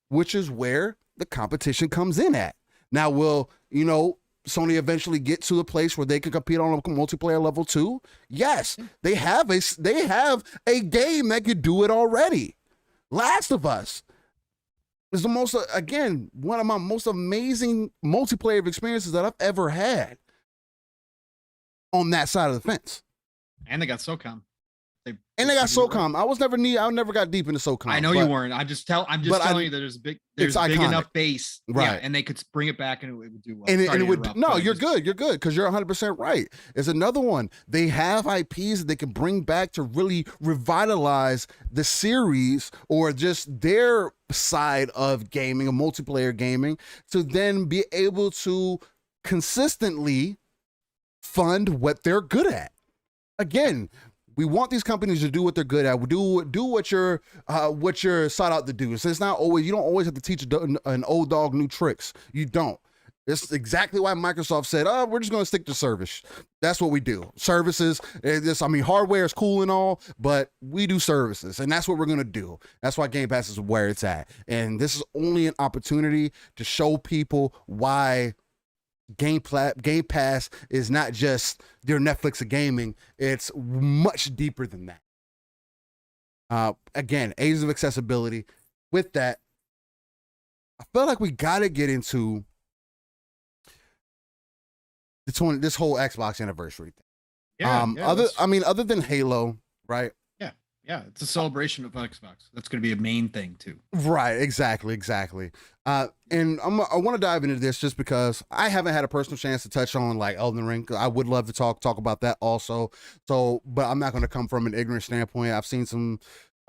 which is where the competition comes in at. Now, will Sony eventually get to a place where they can compete on a multiplayer level too? Yes, they have a game that could do it already. Last of Us is one of my most amazing multiplayer experiences that I've ever had. on that side of the fence. And they got SOCOM. They got SOCOM. Right. I never got deep into SOCOM. I know you weren't. I'm just telling you that there's a big enough base, right? Yeah, and they could bring it back, and it would do well. And it would. No, you're good. You're good because you're 100% right. It's another one. They have IPs that they can bring back to really revitalize the series or just their side of gaming, of multiplayer gaming, to then be able to consistently fund what they're good at. Again, we want these companies to do what they're good at. Do what you're sought out to do. So it's not always, you don't always have to teach an old dog new tricks. You don't. It's exactly why Microsoft said, "Oh, we're just going to stick to service." That's what we do. Services. Hardware is cool and all, but we do services, and that's what we're going to do. That's why Game Pass is where it's at. And this is only an opportunity to show people why Game Pass is not just their Netflix of gaming. It's much deeper than that. Again, ages of accessibility. With that, I feel like we got to get into this whole Xbox anniversary thing. Other than Halo, right? Yeah, it's a celebration of Xbox. That's going to be a main thing too. Right, exactly. And I want to dive into this just because I haven't had a personal chance to touch on like Elden Ring. I would love to talk about that also. So, but I'm not going to come from an ignorant standpoint. I've seen some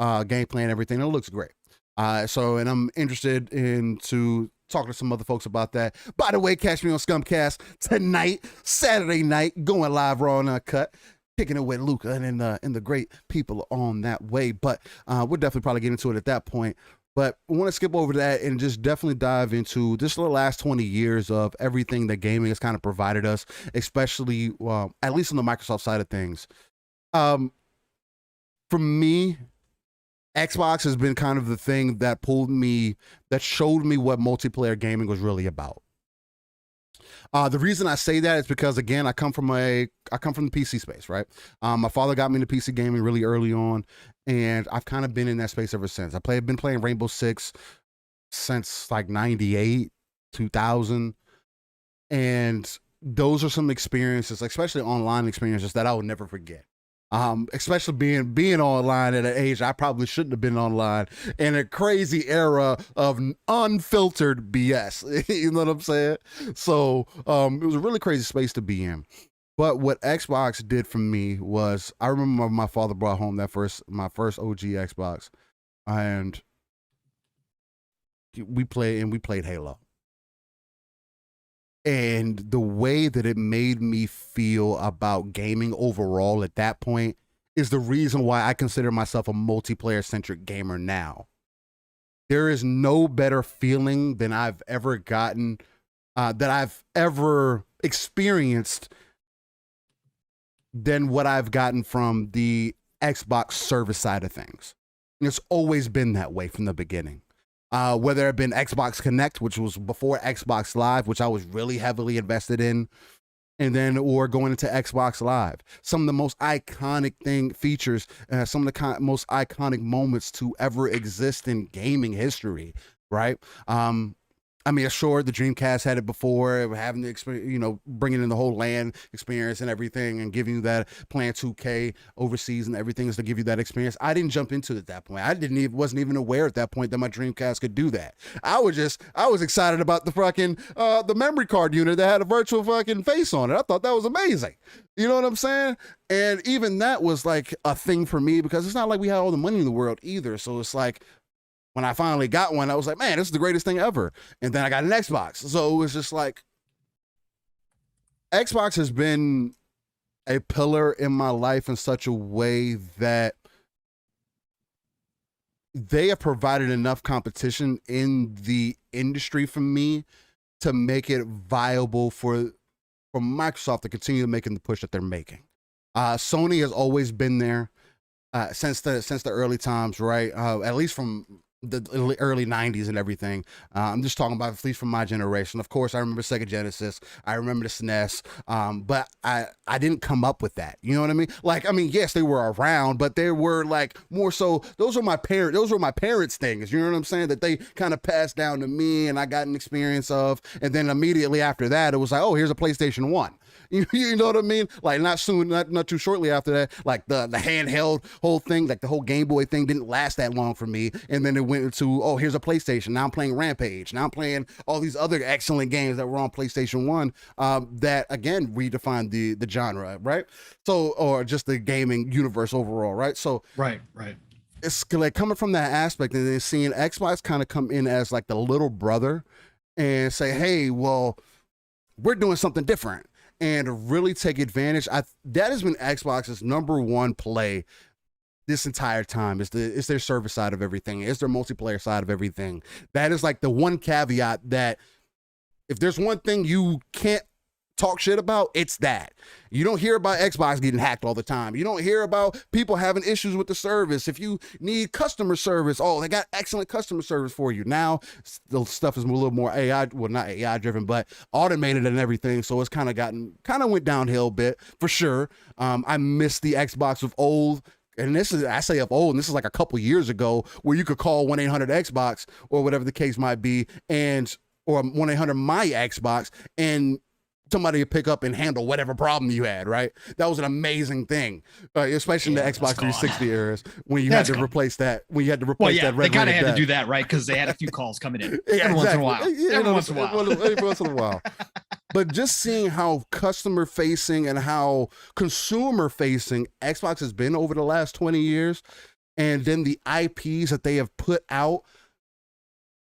gameplay and everything. It looks great. And I'm interested in to talk to some other folks about that. By the way, catch me on Scumcast tonight, Saturday night, going live raw and uncut. Kicking it with Luca and the great people on that way. But we'll definitely probably get into it at that point. But I want to skip over that and just definitely dive into just the last 20 years of everything that gaming has kind of provided us, especially at least on the Microsoft side of things. For me, Xbox has been kind of the thing that showed me what multiplayer gaming was really about. The reason I say that is because, again, I come from the PC space, right? My father got me into PC gaming really early on, and I've kind of been in that space ever since. I've been playing Rainbow Six since like 98, 2000, and those are some experiences, especially online experiences, that I will never forget. Especially being online at an age I probably shouldn't have been online, in a crazy era of unfiltered BS. You know what I'm saying? So it was a really crazy space to be in. But what Xbox did for me was, I remember my father brought home my first OG Xbox, and we played Halo. And the way that it made me feel about gaming overall at that point is the reason why I consider myself a multiplayer-centric gamer now. There is no better feeling than I've ever gotten, that I've ever experienced, than what I've gotten from the Xbox service side of things. And it's always been that way from the beginning. Whether it had been Xbox Connect, which was before Xbox Live, which I was really heavily invested in, or going into Xbox Live. Some of the most iconic features, some of the most iconic moments to ever exist in gaming history, right? Sure, the Dreamcast had it before, having the experience, bringing in the whole LAN experience and everything, and giving you that, playing 2K overseas and everything is to give you that experience. I didn't jump into it at that point. I wasn't even aware at that point that my Dreamcast could do that. I was excited about the fucking the memory card unit that had a virtual fucking face on it. I thought that was amazing. You know what I'm saying? And even that was like a thing for me, because it's not like we had all the money in the world either. So it's like, when I finally got one, I was like, man, this is the greatest thing ever. And then I got an Xbox. So it was just like, Xbox has been a pillar in my life in such a way that they have provided enough competition in the industry for me to make it viable for Microsoft to continue making the push that they're making. Sony has always been there since the early times, right? At least from the early 90s and everything. I'm just talking about at least from my generation. Of course, I remember Sega Genesis. I remember the SNES. But I didn't come up with that. You know what I mean? Yes, they were around, but they were like more so, those were my parents' things. You know what I'm saying? That they kind of passed down to me and I got an experience of. And then immediately after that, it was like, oh, here's a PlayStation 1. You know what I mean? Like not soon, not too shortly after that, like the handheld whole thing, like the whole Game Boy thing didn't last that long for me. And then it went into, oh, here's a PlayStation. Now I'm playing Rampage. Now I'm playing all these other excellent games that were on PlayStation 1 that, again, redefined the genre, right? So, or just the gaming universe overall, right? So, right. It's like coming from that aspect and then seeing Xbox kind of come in as like the little brother and say, hey, well, we're doing something different, and really take advantage. That has been Xbox's number one play this entire time. It's their service side of everything. It's their multiplayer side of everything. That is like the one caveat that if there's one thing you can't talk shit about, it's that. You don't hear about Xbox getting hacked all the time. You don't hear about people having issues with the service. If you need customer service, oh, they got excellent customer service for you. Now the stuff is a little more AI, well, not AI driven, but automated and everything. So it's kind of went downhill a bit for sure. I miss the Xbox of old. And this is, I say of old, and this is like a couple years ago where you could call 1-800-XBOX or whatever the case might be, or 1-800-MY-XBOX, and somebody would pick up and handle whatever problem you had, right? That was an amazing thing, especially in the Xbox 360 eras when you had to replace that. When you had to replace that. They kind of had to do that, right? Because they had a few calls coming in every once in a while. Every once in a while. But just seeing how customer facing and how consumer facing Xbox has been over the last 20 years, and then the IPs that they have put out,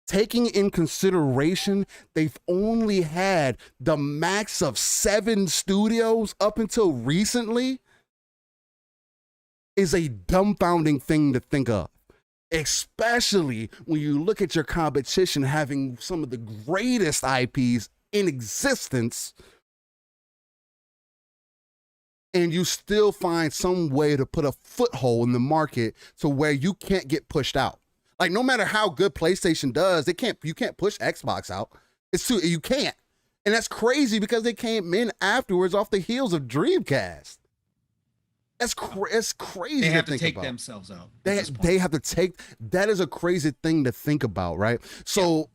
taking in consideration, they've only had the max of 7 studios up until recently, is a dumbfounding thing to think of. Especially when you look at your competition having some of the greatest IPs in existence, and you still find some way to put a foothold in the market to where you can't get pushed out. Like, no matter how good PlayStation does, you can't push Xbox out. You can't. And that's crazy because they came in afterwards off the heels of Dreamcast. It's crazy. They have to take about. Themselves out. They have to take, that is a crazy thing to think about, right? So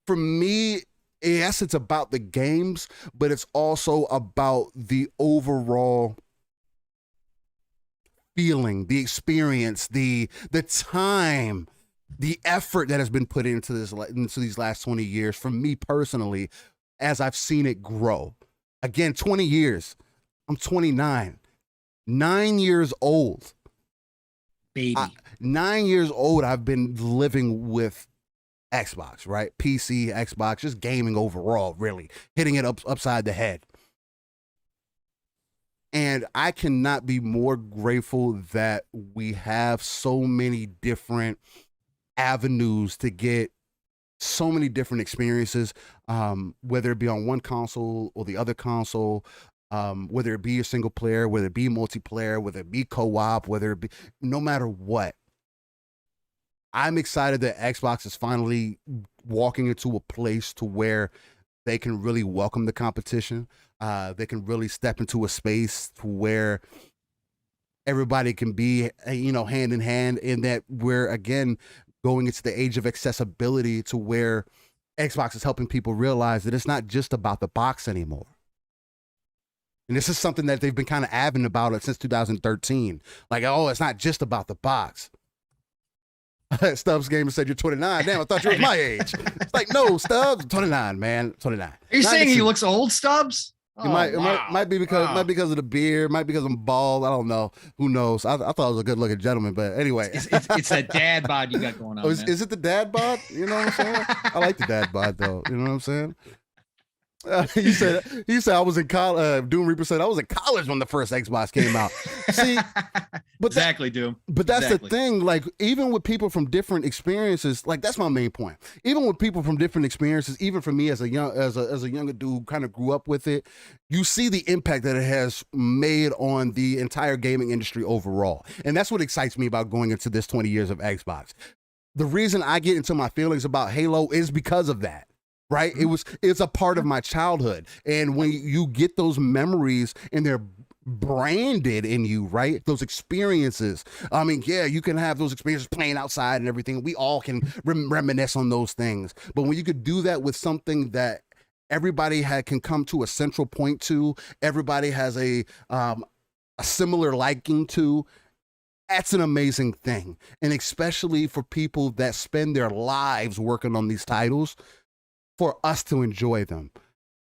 for me, yes, it's about the games, but it's also about the overall feeling, the experience, the time, the effort that has been put into these last 20 years for me personally, as I've seen it grow. Again, 20 years. I'm 29. 9 years old. Baby. 9 years old, I've been living with Xbox, right? PC, Xbox, just gaming overall, really. Hitting it upside the head. And I cannot be more grateful that we have so many different avenues to get so many different experiences, whether it be on one console or the other console, whether it be a single player, whether it be multiplayer, whether it be co-op, whether it be, no matter what. I'm excited that Xbox is finally walking into a place to where they can really welcome the competition. They can really step into a space to where everybody can be, hand in hand, in that we're, again, going into the age of accessibility to where Xbox is helping people realize that it's not just about the box anymore. And this is something that they've been kind of adamant about it since 2013. Like, oh, it's not just about the box. Stubbs Gamer said you're 29. Damn, I thought you were my age. It's like, no, Stubbs, 29, man, 29. Are you saying he looks old, Stubbs? It might be because of the beard, might be because I'm bald. I don't know. Who knows? I thought I was a good looking gentleman, but anyway, it's that dad bod you got going on. Is it the dad bod? You know what I'm saying? I like the dad bod though. You know what I'm saying? He said I was in college. Doom Reaper said I was in college when the first Xbox came out. See, but exactly, Doom. But that's the thing. Like, even with people from different experiences, like, that's my main point. Even with people from different experiences, even for me as a younger dude who kind of grew up with it, you see the impact that it has made on the entire gaming industry overall, and that's what excites me about going into this 20 years of Xbox. The reason I get into my feelings about Halo is because of that. Right? It's a part of my childhood. And when you get those memories and they're branded in you, right? Those experiences. I mean, yeah, you can have those experiences playing outside and everything. We all can reminisce on those things. But when you could do that with something that everybody can come to a central point to, everybody has a similar liking to. That's an amazing thing. And especially for people that spend their lives working on these titles, for us to enjoy them.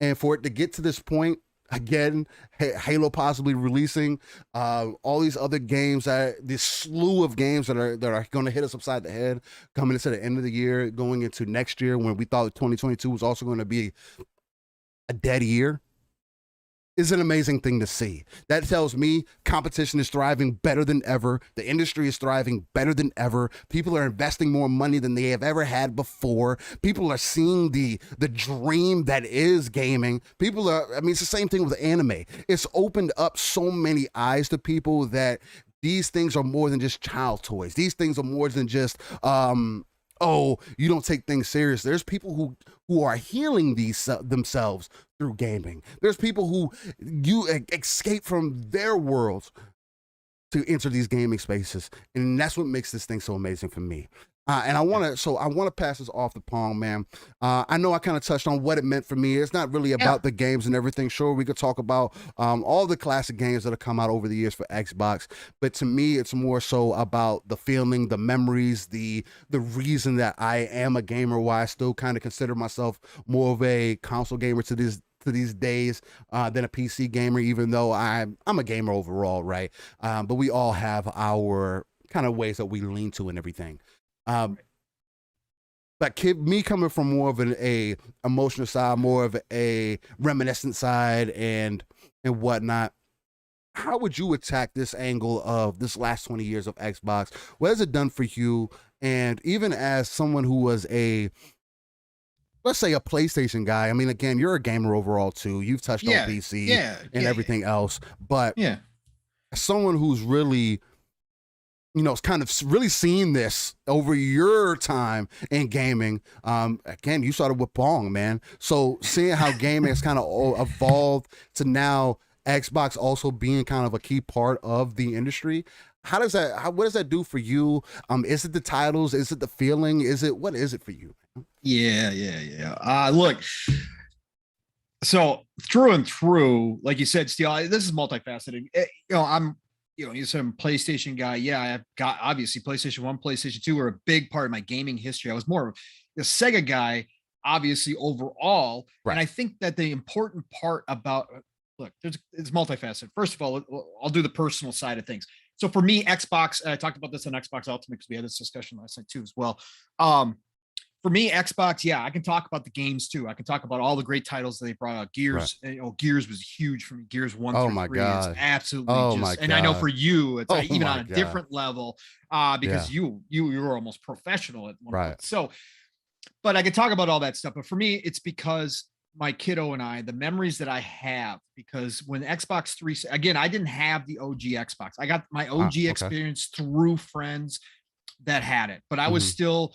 And for it to get to this point, again, Halo possibly releasing, all these other games, this slew of games that are going to hit us upside the head coming into the end of the year, going into next year when we thought 2022 was also going to be a dead year, is an amazing thing to see. That tells me competition is thriving better than ever. The industry is thriving better than ever. People are investing more money than they have ever had before. People are seeing the dream that is gaming. People are, I mean, it's the same thing with anime. It's opened up so many eyes to people that these things are more than just child toys. These things are more than just, oh, you don't take things serious. There's people who are healing themselves through gaming. There's people who you escape from their worlds to enter these gaming spaces, and that's what makes this thing so amazing for me. And I want to pass this off to Pong, man. I know I kind of touched on what it meant for me. It's not really about the games and everything. Sure, we could talk about all the classic games that have come out over the years for Xbox, but to me, it's more so about the feeling, the memories, the reason that I am a gamer. Why I still kind of consider myself more of a console gamer to these days than a PC gamer, even though I'm a gamer overall, right? But we all have our kind of ways that we lean to and everything. But me coming from more of a emotional side, more of a reminiscent side and whatnot, how would you attack this angle of this last 20 years of Xbox? What has it done for you? And even as someone who was let's say a PlayStation guy, I mean, again, you're a gamer overall too. You've touched on PC and everything else, but as someone who's really, it's kind of really seen this over your time in gaming. Again, you started with Pong, man. So seeing how gaming has kind of evolved to now Xbox also being kind of a key part of the industry. What does that do for you? Is it the titles? Is it the feeling? What is it for you? Yeah. Look, so through and through, like you said, Steel, this is multifaceted. You said I'm a PlayStation guy. Yeah, I've got obviously PlayStation 1, PlayStation 2 were a big part of my gaming history. I was more of a Sega guy, obviously, overall. Right. And I think that the important part about, it's multifaceted. First of all, I'll do the personal side of things. So for me, Xbox, I talked about this on Xbox Ultimate because we had this discussion last night too as well. For me, Xbox, I can talk about the games too. I can talk about all the great titles that they brought out. Gears, Gears was huge for me. Gears 1 through 3 is absolutely and I know for you, it's even on a different level because you were almost professional at one point. So, but I could talk about all that stuff. But for me, it's because my kiddo and I, the memories that I have, because when Xbox 3, again, I didn't have the OG Xbox. I got my OG experience through friends that had it, but I was still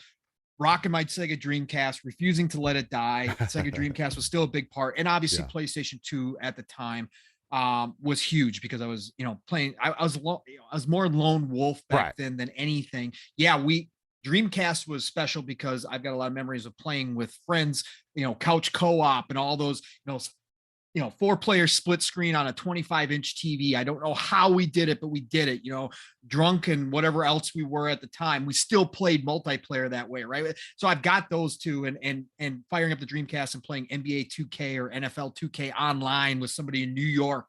rocking my Sega Dreamcast, refusing to let it die. Sega Dreamcast was still a big part. And obviously PlayStation 2 at the time was huge because I was, playing, I was more lone wolf back then than anything. Dreamcast was special because I've got a lot of memories of playing with friends, couch co-op and all those, 4-player split screen on a 25-inch TV. I don't know how we did it, but we did it, drunk and whatever else we were at the time. We still played multiplayer that way, right? So I've got those two and firing up the Dreamcast and playing NBA 2K or NFL 2K online with somebody in New York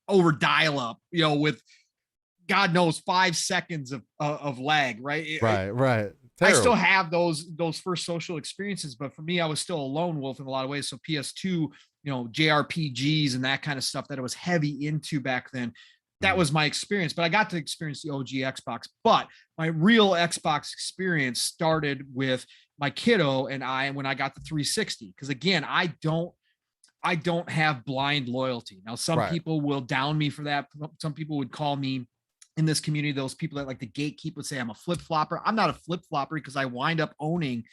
over dial-up, with God knows 5 seconds of lag, right? Right. I still have those first social experiences, but for me, I was still a lone wolf in a lot of ways. So PS2, JRPGs and that kind of stuff that I was heavy into back then. That was my experience, but I got to experience the OG Xbox. But my real Xbox experience started with my kiddo and I when I got the 360. Because again, I don't have blind loyalty. Now, some people will down me for that. Some people would call me in this community, those people that like the gatekeep would say I'm a flip flopper. I'm not a flip flopper because I wind up owning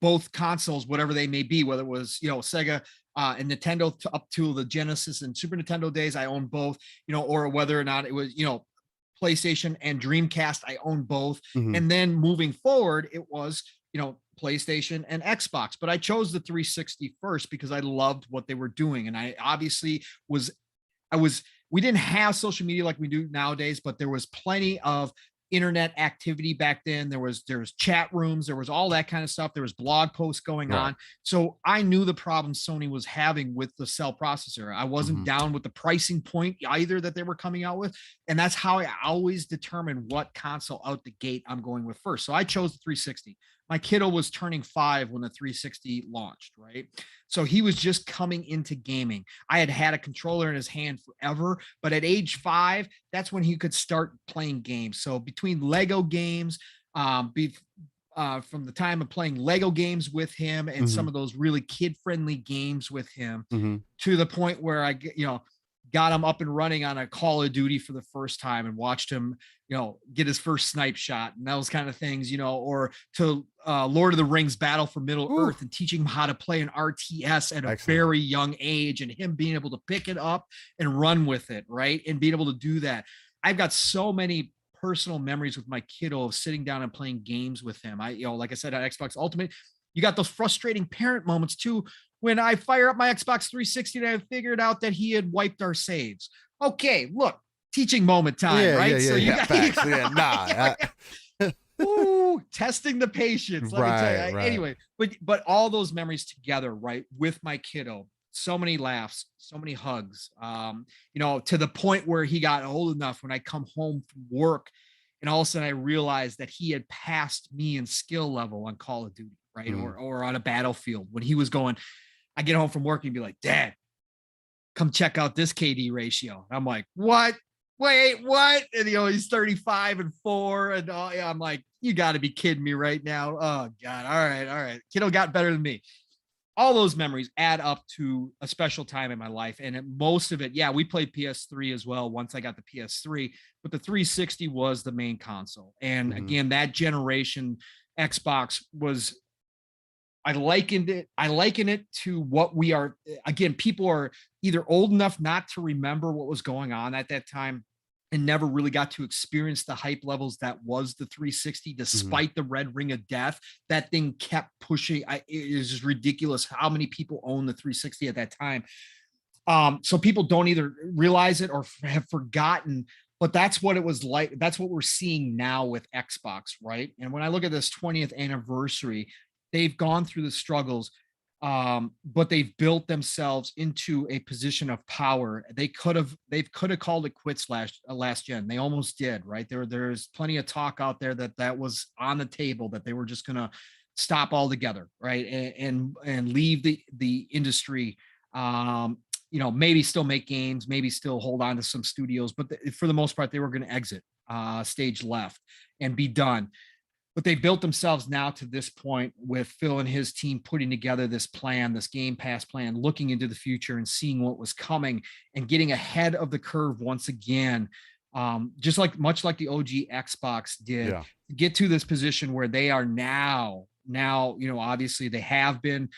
both consoles, whatever they may be, whether it was, Sega and Nintendo up to the Genesis and Super Nintendo days, I own both, or whether or not it was, PlayStation and Dreamcast, I own both. And then moving forward, it was PlayStation and Xbox, but I chose the 360 first because I loved what they were doing. And I obviously we didn't have social media like we do nowadays, but there was plenty of internet activity back then. There was chat rooms, there was all that kind of stuff. There was blog posts going on. So I knew the problem Sony was having with the cell processor. I wasn't down with the pricing point either that they were coming out with. And that's how I always determine what console out the gate I'm going with first. So I chose the 360. My kiddo was turning 5 when the 360 launched, right? So he was just coming into gaming. I had a controller in his hand forever, but at age 5, that's when he could start playing games. So between Lego games, from the time of playing Lego games with him and some of those really kid-friendly games with him, to the point where I got him up and running on a Call of Duty for the first time and watched him, get his first snipe shot and those kind of things, or to Lord of the Rings Battle for Middle Earth and teaching him how to play an RTS at a very young age, and him being able to pick it up and run with it, right? And being able to do that. I've got so many personal memories with my kiddo of sitting down and playing games with him. Like I said, on Xbox Ultimate, you got those frustrating parent moments too, when I fire up my Xbox 360 and I figured out that he had wiped our saves. Okay, look, teaching moment time, right? Ooh, testing the patience. Let me tell you. Anyway, but all those memories together, right, with my kiddo, so many laughs, so many hugs, to the point where he got old enough when I come home from work and all of a sudden I realized that he had passed me in skill level on Call of Duty, right? Or on a battlefield when he was going, I get home from work and be like, Dad, come check out this KD ratio. And I'm like, what? Wait, what? And he's 35 and 4. And I'm like, you got to be kidding me right now. Oh God. All right. Kiddo got better than me. All those memories add up to a special time in my life. And most of it, we played PS3 as well once I got the PS3, but the 360 was the main console. And again, that generation Xbox was, I liken it to what we are. Again, people are either old enough not to remember what was going on at that time and never really got to experience the hype levels that was the 360, despite the red ring of death. That thing kept pushing. It is just ridiculous how many people own the 360 at that time. So people don't either realize it or have forgotten, but that's what it was like. That's what we're seeing now with Xbox, right? And when I look at this 20th anniversary, they've gone through the struggles, but they've built themselves into a position of power. They could have called it quits last gen. They almost did, right? There's plenty of talk out there that was on the table that they were just gonna stop altogether, right? And leave the industry. Maybe still make games, maybe still hold on to some studios, but for the most part, they were going to exit stage left and be done. But they built themselves now to this point with Phil and his team putting together this plan, this Game Pass plan, looking into the future and seeing what was coming and getting ahead of the curve once again. Much like the OG Xbox did, to get to this position where they are now, obviously they have been,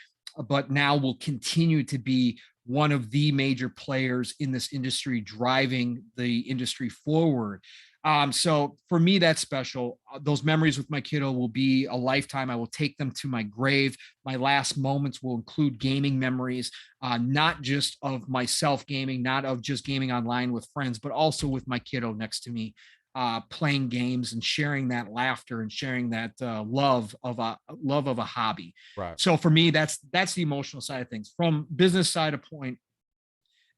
but now will continue to be one of the major players in this industry, driving the industry forward. So for me, that's special. Those memories with my kiddo will be a lifetime. I will take them to my grave. My last moments will include gaming memories, not just of myself gaming, not of just gaming online with friends, but also with my kiddo next to me, playing games and sharing that laughter and sharing that love of a hobby. Right. So for me, that's the emotional side of things. From business side of point,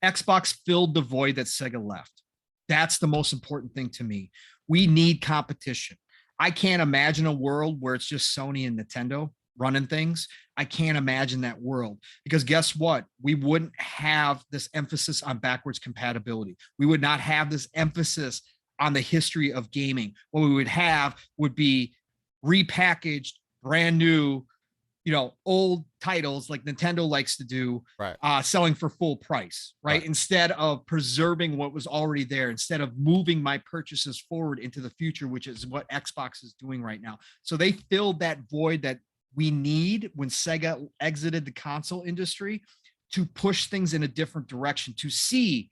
Xbox filled the void that Sega left. That's the most important thing to me. We need competition. I can't imagine a world where it's just Sony and Nintendo running things. I can't imagine that world, because guess what? We wouldn't have this emphasis on backwards compatibility. We would not have this emphasis on the history of gaming. What we would have would be repackaged, brand new, old titles like Nintendo likes to do, right? Selling for full price, right? Instead of preserving what was already there, instead of moving my purchases forward into the future, which is what Xbox is doing right now. So they filled that void that we need when Sega exited the console industry, to push things in a different direction, to see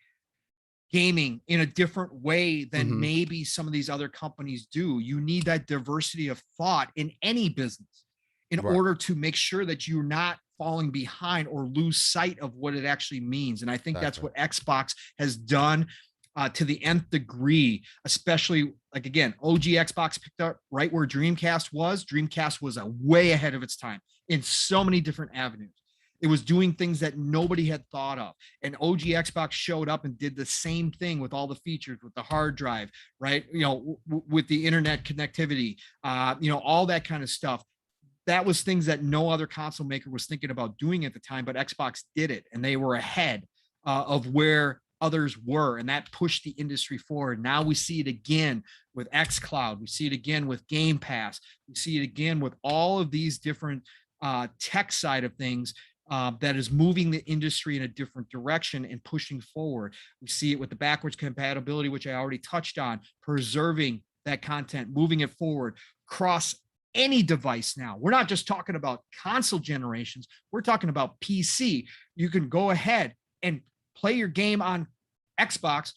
gaming in a different way than maybe some of these other companies do. You need that diversity of thought in any business. in order to make sure that you're not falling behind or lose sight of what it actually means. And I think that's what Xbox has done to the nth degree, especially like, again, OG Xbox picked up right where Dreamcast was. Dreamcast was way ahead of its time in so many different avenues. It was doing things that nobody had thought of. And OG Xbox showed up and did the same thing with all the features, with the hard drive, right? With the internet connectivity, all that kind of stuff. That was things that no other console maker was thinking about doing at the time, but Xbox did it, and they were ahead of where others were, and that pushed the industry forward. Now we see it again with xCloud. We see it again with Game Pass. We see it again with all of these different tech side of things that is moving the industry in a different direction and pushing forward. We see it with the backwards compatibility, which I already touched on, preserving that content, moving it forward across any device now. We're not just talking about console generations. We're talking about PC. You can go ahead and play your game on Xbox,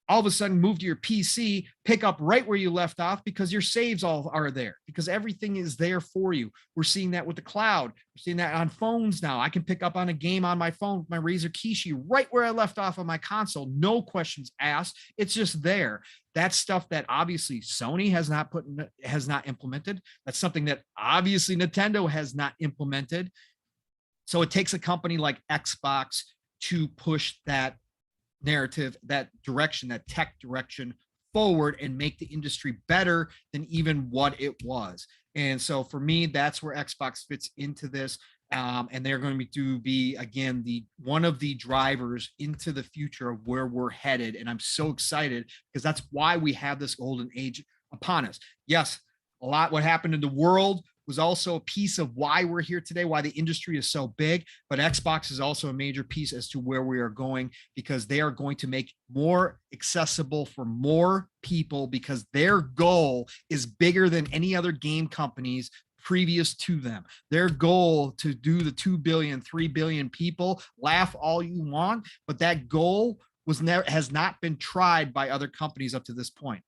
all of a sudden move to your PC, pick up right where you left off because your saves all are there, because everything is there for you. We're seeing that with the cloud. We're seeing that on phones now. I can pick up on a game on my phone, my Razer Kishi, right where I left off on my console. No questions asked. It's just there. That's stuff that obviously Sony has not implemented. That's something that obviously Nintendo has not implemented. So it takes a company like Xbox to push that narrative, that direction, that tech direction forward and make the industry better than even what it was. And so for me, that's where Xbox fits into this. And they're going to be again, one of the drivers into the future of where we're headed. And I'm so excited because that's why we have this golden age upon us. Yes, a lot what happened in the world was also a piece of why we're here today, why the industry is so big, but Xbox is also a major piece as to where we are going, because they are going to make more accessible for more people, because their goal is bigger than any other game companies previous to them. Their goal to do the 2 billion, 3 billion people, laugh all you want, but that goal has not been tried by other companies up to this point.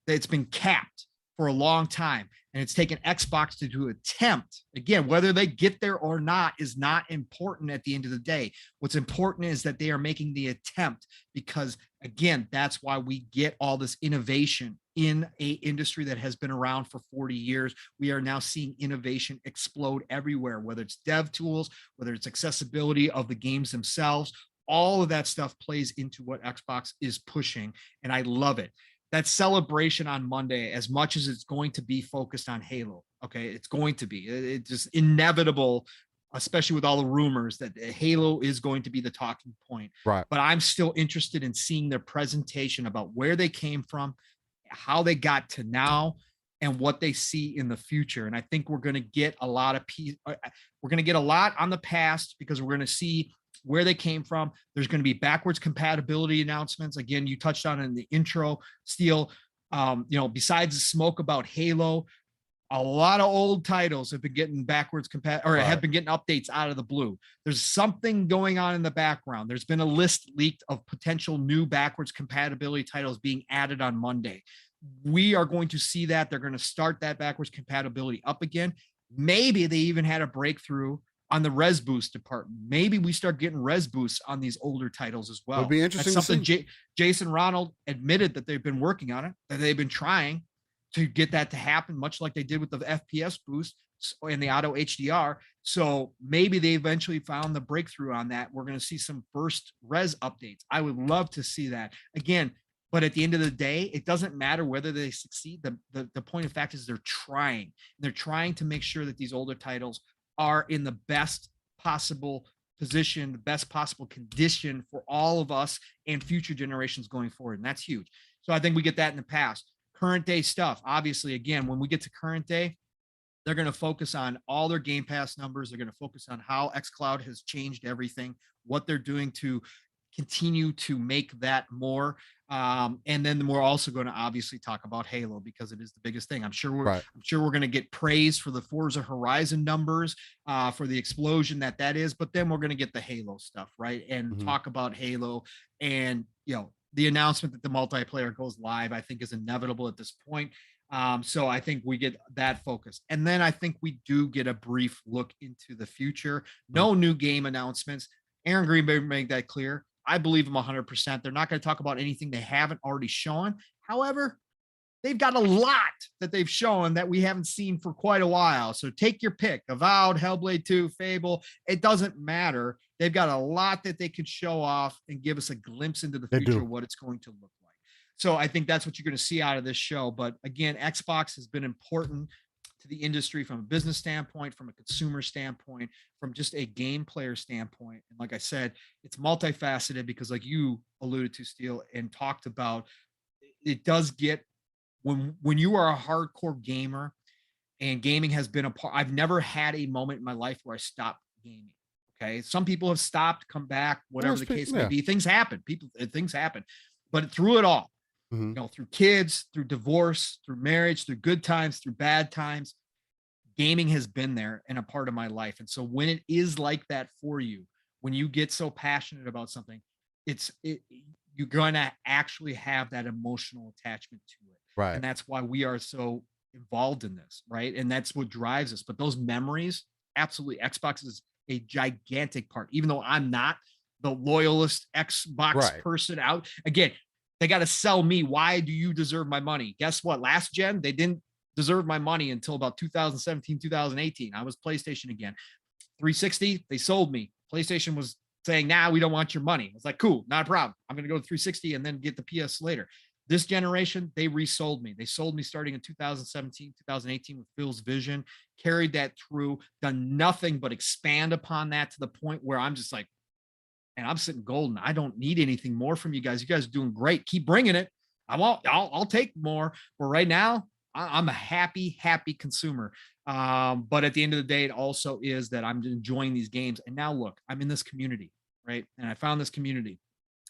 It's been capped for a long time. And it's taken Xbox to attempt. Again, whether they get there or not is not important at the end of the day. What's important is that they are making the attempt, because again, that's why we get all this innovation in a industry that has been around for 40 years. We are now seeing innovation explode everywhere, whether it's dev tools, whether it's accessibility of the games themselves. All of that stuff plays into what Xbox is pushing, and I love it. That celebration on Monday, as much as it's going to be focused on Halo, okay, it's going to be. It's just inevitable, especially with all the rumors that Halo is going to be the talking point. Right. But I'm still interested in seeing their presentation about where they came from, how they got to now, and what they see in the future. And I think we're going to get a lot on the past, because we're going to see where they came from. There's going to be backwards compatibility announcements. Again, you touched on in the intro, Steel. Besides the smoke about Halo, a lot of old titles have been getting backwards have been getting updates out of the blue. There's something going on in the background. There's been a list leaked of potential new backwards compatibility titles being added on Monday. We are going to see that. They're going to start that backwards compatibility up again. Maybe they even had a breakthrough on the res boost department. Maybe we start getting res boosts on these older titles as well. It'll be interesting. That's something Jason Ronald admitted that they've been working on it, that they've been trying to get that to happen, much like they did with the FPS boost and the auto HDR. So maybe they eventually found the breakthrough on that. We're going to see some first res updates. I would love to see that again. But at the end of the day, it doesn't matter whether they succeed. The point of fact is they're trying. They're trying to make sure that these older titles are in the best possible position, the best possible condition for all of us and future generations going forward. And that's huge. So I think we get that in the past. Current day stuff, obviously, again, when we get to current day, they're going to focus on all their Game Pass numbers. They're going to focus on how xCloud has changed everything, what they're doing to continue to make that more. And then we're also going to obviously talk about Halo, because it is the biggest thing. I'm sure we're going to get praise for the Forza Horizon numbers, for the explosion that is, but then we're going to get the Halo stuff, right? And talk about Halo, and the announcement that the multiplayer goes live, I think, is inevitable at this point. So I think we get that focused. And then I think we do get a brief look into the future. No new game announcements. Aaron Greenberg made that clear. I believe him 100%. They're not going to talk about anything they haven't already shown. However, they've got a lot that they've shown that we haven't seen for quite a while. So take your pick. Avowed, Hellblade 2, Fable. It doesn't matter. They've got a lot that they could show off and give us a glimpse into the future of what it's going to look like. So I think that's what you're going to see out of this show. But again, Xbox has been important to the industry from a business standpoint, from a consumer standpoint, from just a game player standpoint. And like I said, it's multifaceted because like you alluded to, Steel, and talked about, it does get when you are a hardcore gamer and gaming has been a part. I've never had a moment in my life where I stopped gaming. Okay. Some people have stopped, come back, whatever the case may be. Things happen. Things happen. But through it all, you know, through kids, through divorce, through marriage, through good times, through bad times, gaming has been there and a part of my life. And so when it is like that for you, when you get so passionate about something, you're going to actually have that emotional attachment to it. Right. And that's why we are so involved in this, right? And that's what drives us. But those memories, absolutely, Xbox is a gigantic part, even though I'm not the loyalist Xbox person out. Again, they got to sell me. Why do you deserve my money? Guess what? Last gen, they didn't deserve my money until about 2017, 2018. I was PlayStation again. 360, they sold me. PlayStation was saying, nah, we don't want your money. I was like, cool, not a problem. I'm going to go to 360 and then get the PS later. This generation, they resold me. They sold me starting in 2017, 2018 with Phil's vision, carried that through, done nothing but expand upon that to the point where I'm just like, and I'm sitting golden. I don't need anything more from you guys. You guys are doing great. Keep bringing it. I'll take more. But right now, I'm a happy consumer. But at the end of the day, it also is that I'm enjoying these games. And now look, I'm in this community, right? And I found this community.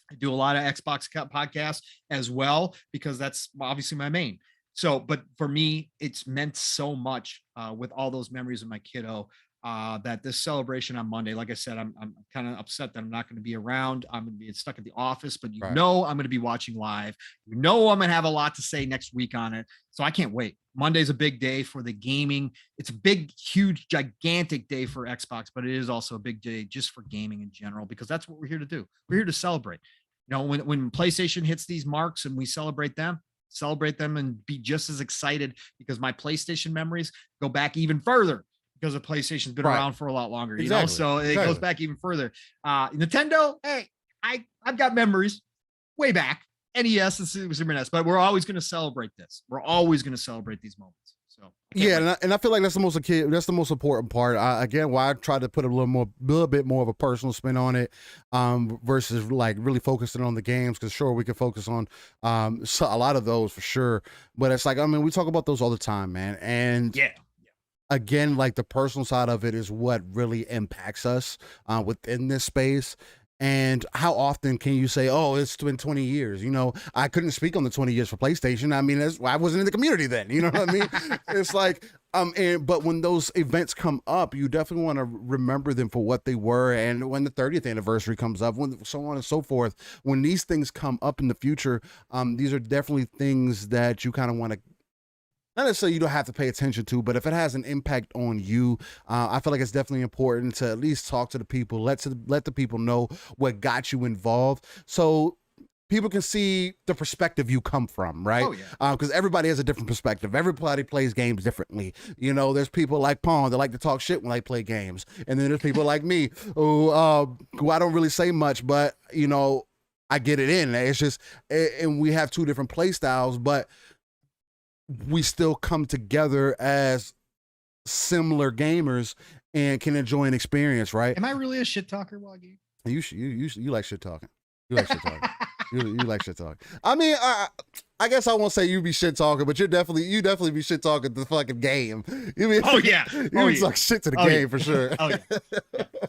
I do a lot of Xbox podcasts as well, because that's obviously my main. So, but for me, it's meant so much with all those memories of my kiddo. That this celebration on Monday, like I said, I'm kind of upset that I'm not going to be around. I'm going to be stuck at the office, but know I'm going to be watching live. I'm going to have a lot to say next week on it. So I can't wait. Monday's a big day for the gaming. It's a big, huge, gigantic day for Xbox, but it is also a big day just for gaming in general, because that's what we're here to do. We're here to celebrate. You know, when PlayStation hits these marks and we celebrate them and be just as excited, because my PlayStation memories go back even further. Because the PlayStation's been around for a lot longer, you know, so it goes back even further. Nintendo, hey, I've got memories way back. NES and Super NES, but we're always going to celebrate this. We're always going to celebrate these moments. So and I feel like that's the most important part. Again, why I try to put a little bit more of a personal spin on it, versus like really focusing on the games. Because sure, we can focus on a lot of those for sure, but it's like, I mean, we talk about those all the time, man, and again, like the personal side of it is what really impacts us within this space. And how often can you say, oh, it's been 20 years? You know, I couldn't speak on the 20 years for PlayStation. I mean, I wasn't in the community then. You know what I mean? It's like, but when those events come up, you definitely want to remember them for what they were. And when the 30th anniversary comes up, when so on and so forth, when these things come up in the future, these are definitely things that you kind of want to, not necessarily you don't have to pay attention to, but if it has an impact on you, I feel like it's definitely important to at least talk to the people, let the people know what got you involved, so people can see the perspective you come from, right? Because everybody has a different perspective. Everybody plays games differently. You know, there's people like Pong that like to talk shit when they play games, and then there's people like me who I don't really say much, but you know, I get it in. It's just, and we have two different play styles, but we still come together as similar gamers and can enjoy an experience, right? Am I really a shit talker, Waggy? You like shit talking. You like shit talking. you like shit talking. I mean, I guess I won't say you be shit talking, but you definitely be shit talking the fucking game. You mean, you talk shit to the game for sure.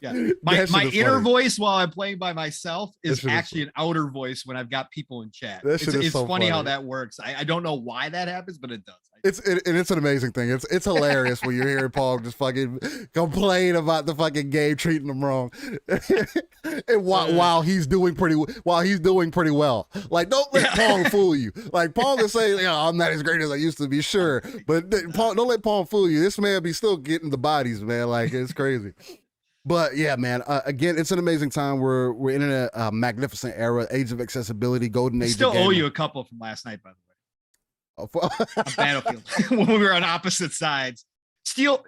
Yeah. My inner voice while I'm playing by myself is actually an outer voice when I've got people in chat. It's so funny how that works. I don't know why that happens, but it does. It's an amazing thing. It's hilarious when you're hearing Paul just fucking complain about the fucking game treating him wrong, and while he's doing pretty well. Like, don't let Pong fool you. Like, Pong is saying, I'm not as great as I used to be, sure, but don't let Pong fool you. This man be still getting the bodies, man. Like, it's crazy. But yeah, man. Again, it's an amazing time. We're in a magnificent era, age of accessibility, golden age. Still owe you a couple from last night, by the way. On Battlefield when we were on opposite sides. Steel.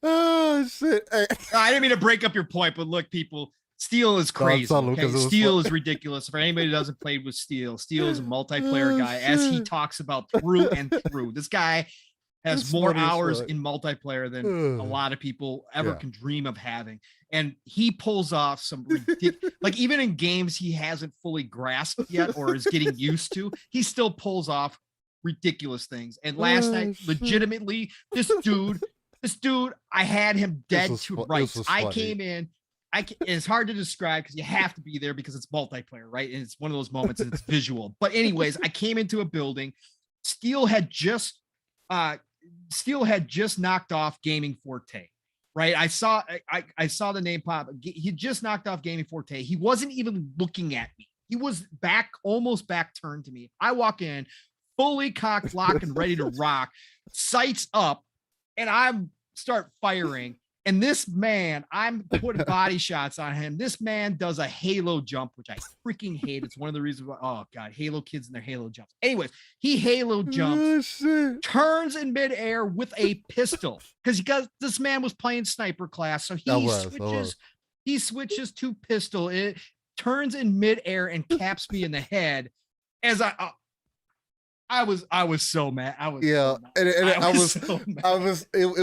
Oh shit! Hey. I didn't mean to break up your point, but look, people, Steel is crazy. Okay? Steel is ridiculous. For anybody who doesn't play with Steel is a multiplayer guy, as he talks about through and through. This guy has more hours in multiplayer than a lot of people ever can dream of having. And he pulls off some ridiculous, like even in games he hasn't fully grasped yet or is getting used to, he still pulls off ridiculous things. And last night, legitimately, this dude, I had him dead to rights. I came in. It's hard to describe because you have to be there because it's multiplayer, right? And it's one of those moments and it's visual. But anyways, I came into a building. Steel had just knocked off Gaming Forte, right? I saw the name pop. He just knocked off Gaming Forte. He wasn't even looking at me. He was almost back turned to me. I walk in, fully cocked, locked, and ready to rock, sights up, and I start firing. And this man, I'm putting body shots on him. This man does a Halo jump, which I freaking hate. It's one of the reasons why, oh God, Halo kids and their Halo jumps. Anyways, he Halo jumps, turns in midair with a pistol because this man was playing sniper class. So he switches to pistol. It turns in midair and caps me in the head as I was so mad. It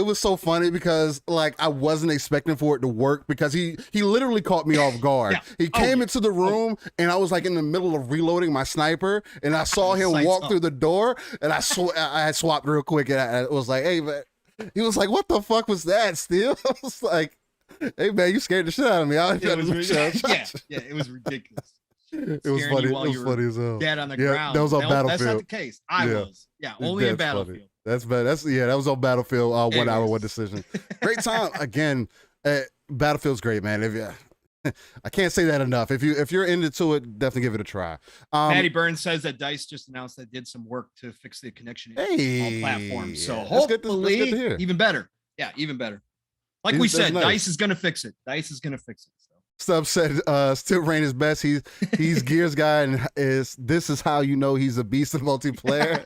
was so funny because like I wasn't expecting for it to work because he literally caught me off guard. He came into the room and I was like in the middle of reloading my sniper and I saw him walk through the door and I had swapped real quick and I was like, hey man, he was like, what the fuck was that, Steel? I was like, hey man, you scared the shit out of me. It was ridiculous. It was funny. It was funny as hell. Dead on the ground. That was on Battlefield. That's not the case. I was. Yeah, only in Battlefield. Funny. That's bad. That was on Battlefield. 1 hour, 1 decision. Great time. Again, Battlefield's great, man. I can't say that enough. If you're into it, definitely give it a try. Matty Burns says that DICE just announced they did some work to fix the connection on all platforms. So hopefully, even better. Yeah, even better. Like we said, nice. DICE is going to fix it. DICE is going to fix it. Stubb said Still Rain is best. He's Gears guy, and this is how you know he's a beast of multiplayer.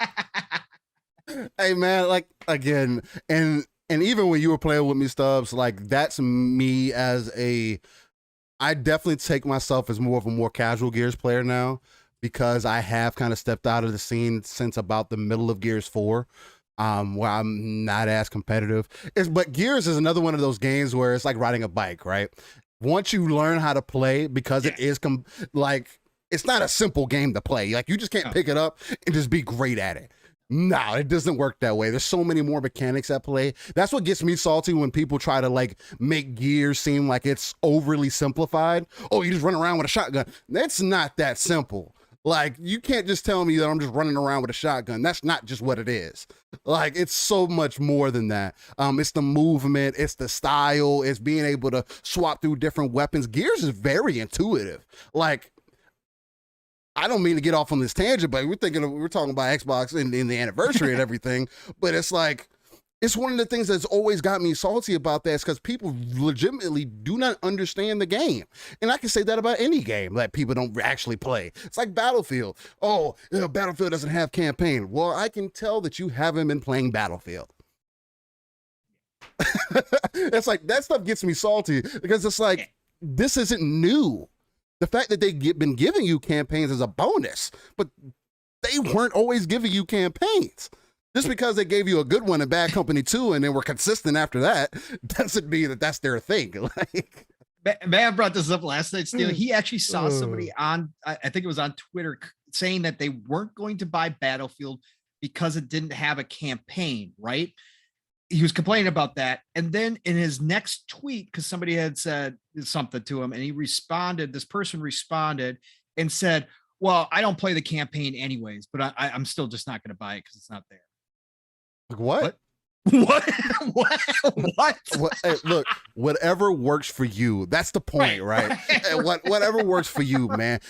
Hey man, like again, and even when you were playing with me, Stubbs, like that's me I definitely take myself as more of a more casual Gears player now because I have kind of stepped out of the scene since about the middle of Gears 4. Where I'm not as competitive. But Gears is another one of those games where it's like riding a bike, right? Once you learn how to play, because it is it's not a simple game to play. Like you just can't pick it up and just be great at it. No, it doesn't work that way. There's so many more mechanics at play. That's what gets me salty when people try to like make Gears seem like it's overly simplified. Oh, you just run around with a shotgun. That's not that simple. Like, you can't just tell me that I'm just running around with a shotgun. That's not just what it is. Like, it's so much more than that. It's the movement, it's the style, it's being able to swap through different weapons. Gears is very intuitive. Like, I don't mean to get off on this tangent, but we're talking about Xbox in the anniversary and everything, but it's like, it's one of the things that's always got me salty about that is because people legitimately do not understand the game. And I can say that about any game that people don't actually play. It's like Battlefield. Oh, Battlefield doesn't have campaign. Well, I can tell that you haven't been playing Battlefield. It's like, that stuff gets me salty because it's like, this isn't new. The fact that they've been giving you campaigns is a bonus, but they weren't always giving you campaigns. Just because they gave you a good one in Bad Company 2 and then were consistent after that doesn't mean that that's their thing. Like, man brought this up last night, Steel. He actually saw somebody on, I think it was on Twitter, saying that they weren't going to buy Battlefield because it didn't have a campaign, right? he was complaining about that. And then in his next tweet, because somebody had said something to him, and he responded, this person responded and said, well, I don't play the campaign anyways, but I'm still just not going to buy it because it's not there. Like what? What? Hey, look, whatever works for you. That's the point, right? Whatever works for you, man.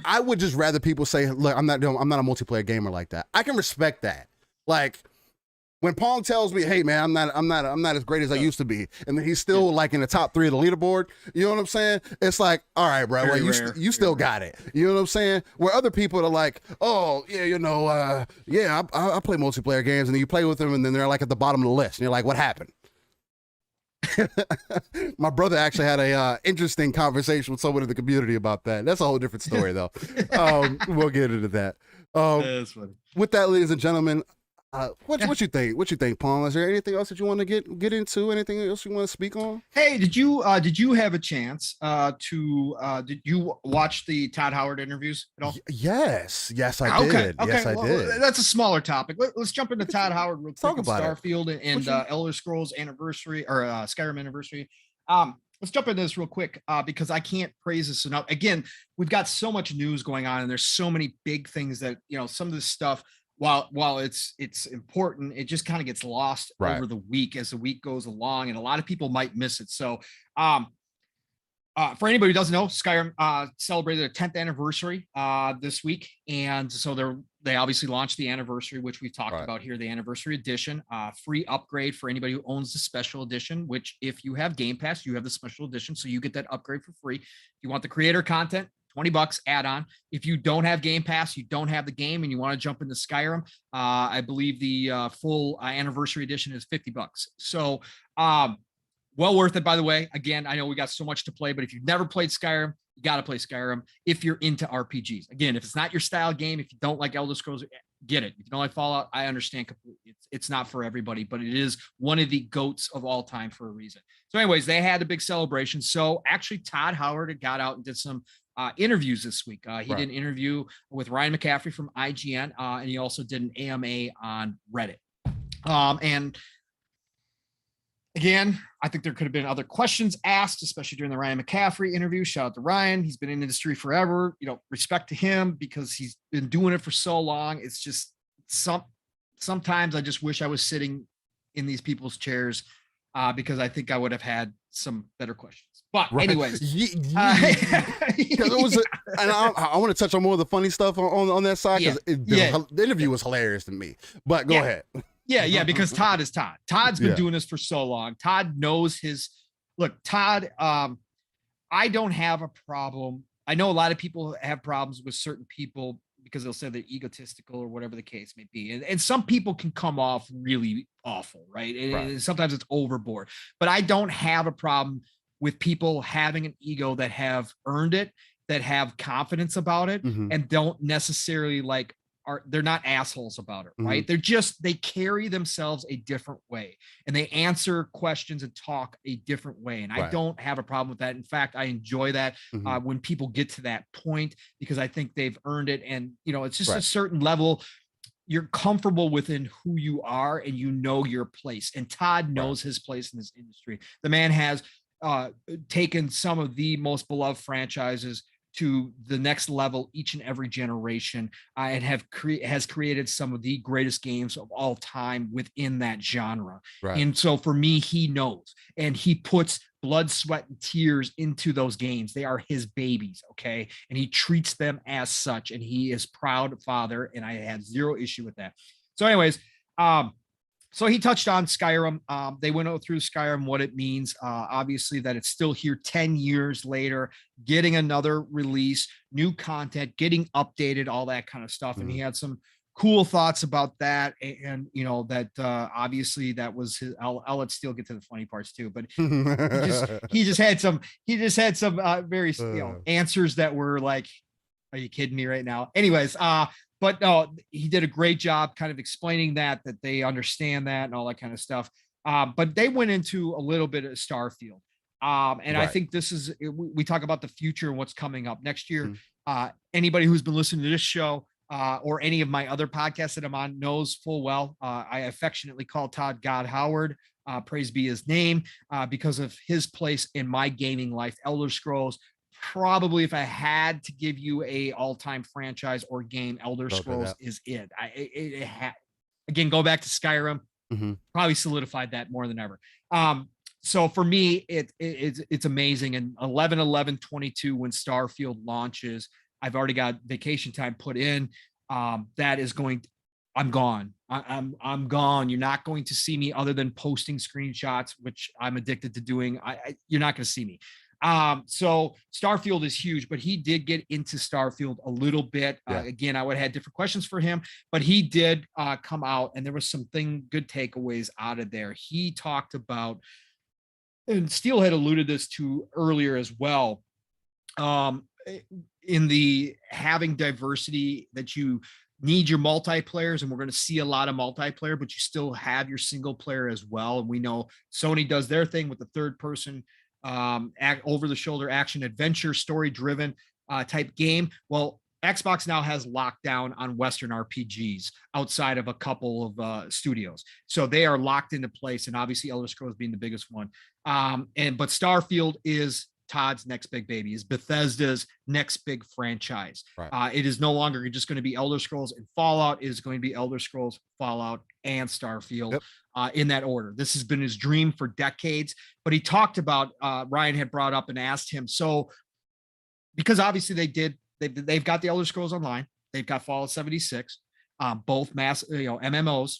I would just rather people say, look, I'm not a multiplayer gamer like that. I can respect that. Like when Pong tells me, hey man, I'm not as great as I used to be, and then he's still like in the top 3 of the leaderboard. You know what I'm saying? It's like, all right, bro, well, you still got it. You know what I'm saying? Where other people are like, oh yeah, I play multiplayer games, and then you play with them, and then they're like at the bottom of the list, and you're like, what happened? My brother actually had a interesting conversation with someone in the community about that. That's a whole different story, though. We'll get into that. That's funny. With that, ladies and gentlemen. What you think? What you think, Paul? Is there anything else that you want to get into? Anything else you want to speak on? Hey, did you have a chance did you watch the Todd Howard interviews at all? Yes, I did. Okay. Yes, I did. That's a smaller topic. Let's jump into Todd Howard real quick. Talk about Starfield and Elder Scrolls anniversary or Skyrim anniversary. Let's jump into this real quick because I can't praise this enough. Again, we've got so much news going on, and there's so many big things that some of this stuff. While it's important, it just kind of gets lost over the week as the week goes along, and a lot of people might miss it. So, for anybody who doesn't know, Skyrim celebrated their 10th anniversary this week, and so they obviously launched the anniversary, which we talked about here, the anniversary edition, free upgrade for anybody who owns the special edition. Which, if you have Game Pass, you have the special edition, so you get that upgrade for free. If you want the creator content, $20 add-on. If you don't have Game Pass, you don't have the game, and you want to jump into Skyrim, I believe the full anniversary edition is $50. So well worth it, by the way. Again, I know we got so much to play, but if you've never played Skyrim, you got to play Skyrim if you're into RPGs. Again, if it's not your style game, if you don't like Elder Scrolls, get it. If you don't like Fallout, I understand completely. It's not for everybody, but it is one of the GOATs of all time for a reason. So anyways, they had a big celebration. So actually, Todd Howard had got out and did some interviews this week. He did an interview with Ryan McCaffrey from IGN, and he also did an AMA on Reddit. And again, I think there could have been other questions asked, especially during the Ryan McCaffrey interview. Shout out to Ryan. He's been in the industry forever. Respect to him because he's been doing it for so long. It's just sometimes I just wish I was sitting in these people's chairs because I think I would have had some better questions. But anyways, because it was, and I want to touch on more of the funny stuff on that side because the interview was hilarious to me. But go ahead. Yeah, because Todd is Todd. Todd's been doing this for so long. Todd knows Todd. I don't have a problem. I know a lot of people have problems with certain people because they'll say they're egotistical or whatever the case may be. And some people can come off really awful, right? And sometimes it's overboard. But I don't have a problem with people having an ego that have earned it, that have confidence about it, and don't necessarily they're not assholes about it, right? They carry themselves a different way, and they answer questions and talk a different way. And I don't have a problem with that. In fact, I enjoy that when people get to that point, because I think they've earned it. And, it's just a certain level. You're comfortable within who you are, and your place. And Todd knows his place in this industry. The man has taken some of the most beloved franchises to the next level each and every generation, and has created some of the greatest games of all time within that genre. And so for me, he knows, and he puts blood, sweat, and tears into those games. They are his babies, okay? And he treats them as such, and he is proud father, and I have zero issue with that. So anyways, so he touched on Skyrim. They went through Skyrim, what it means. Obviously, that it's still here 10 years later, getting another release, new content, getting updated, all that kind of stuff. And he had some cool thoughts about that. And that obviously that was his. I'll let Steele get to the funny parts too. But he just had some very answers that were like, "Are you kidding me right now?" Anyways, but no, he did a great job kind of explaining that they understand that and all that kind of stuff. But they went into a little bit of Starfield. And I think we talk about the future and what's coming up next year. Anybody who's been listening to this show, or any of my other podcasts that I'm on knows full well. I affectionately call Todd God Howard. Praise be his name, because of his place in my gaming life. Elder Scrolls, probably if I had to give you a all-time franchise or game, Elder Scrolls is it. Again, go back to Skyrim, probably solidified that more than ever. So for me, it's amazing. And 11/11/22, when Starfield launches, I've already got vacation time put in. That is going. I'm gone. I'm gone. You're not going to see me other than posting screenshots, which I'm addicted to doing. You're not going to see me. So Starfield is huge, but he did get into Starfield a little bit. Again, I would have had different questions for him, but he did come out, and there was some good takeaways out of there. He talked about, and Steele had alluded this to earlier as well, in the having diversity, that you need your multiplayers, and we're going to see a lot of multiplayer, but you still have your single player as well. And we know Sony does their thing with the third person, over the shoulder action adventure, story driven type game. Well, Xbox now has lockdown on Western RPGs outside of a couple of studios. So they are locked into place, and obviously Elder Scrolls being the biggest one. But Starfield is Todd's next big baby, is Bethesda's next big franchise. Right. It is no longer just going to be Elder Scrolls and Fallout. It is going to be Elder Scrolls, Fallout, and Starfield, in that order. This has been his dream for decades. But he talked about, Ryan had brought up and asked him, so because obviously they've got the Elder Scrolls Online, they've got Fallout 76, both MMOs.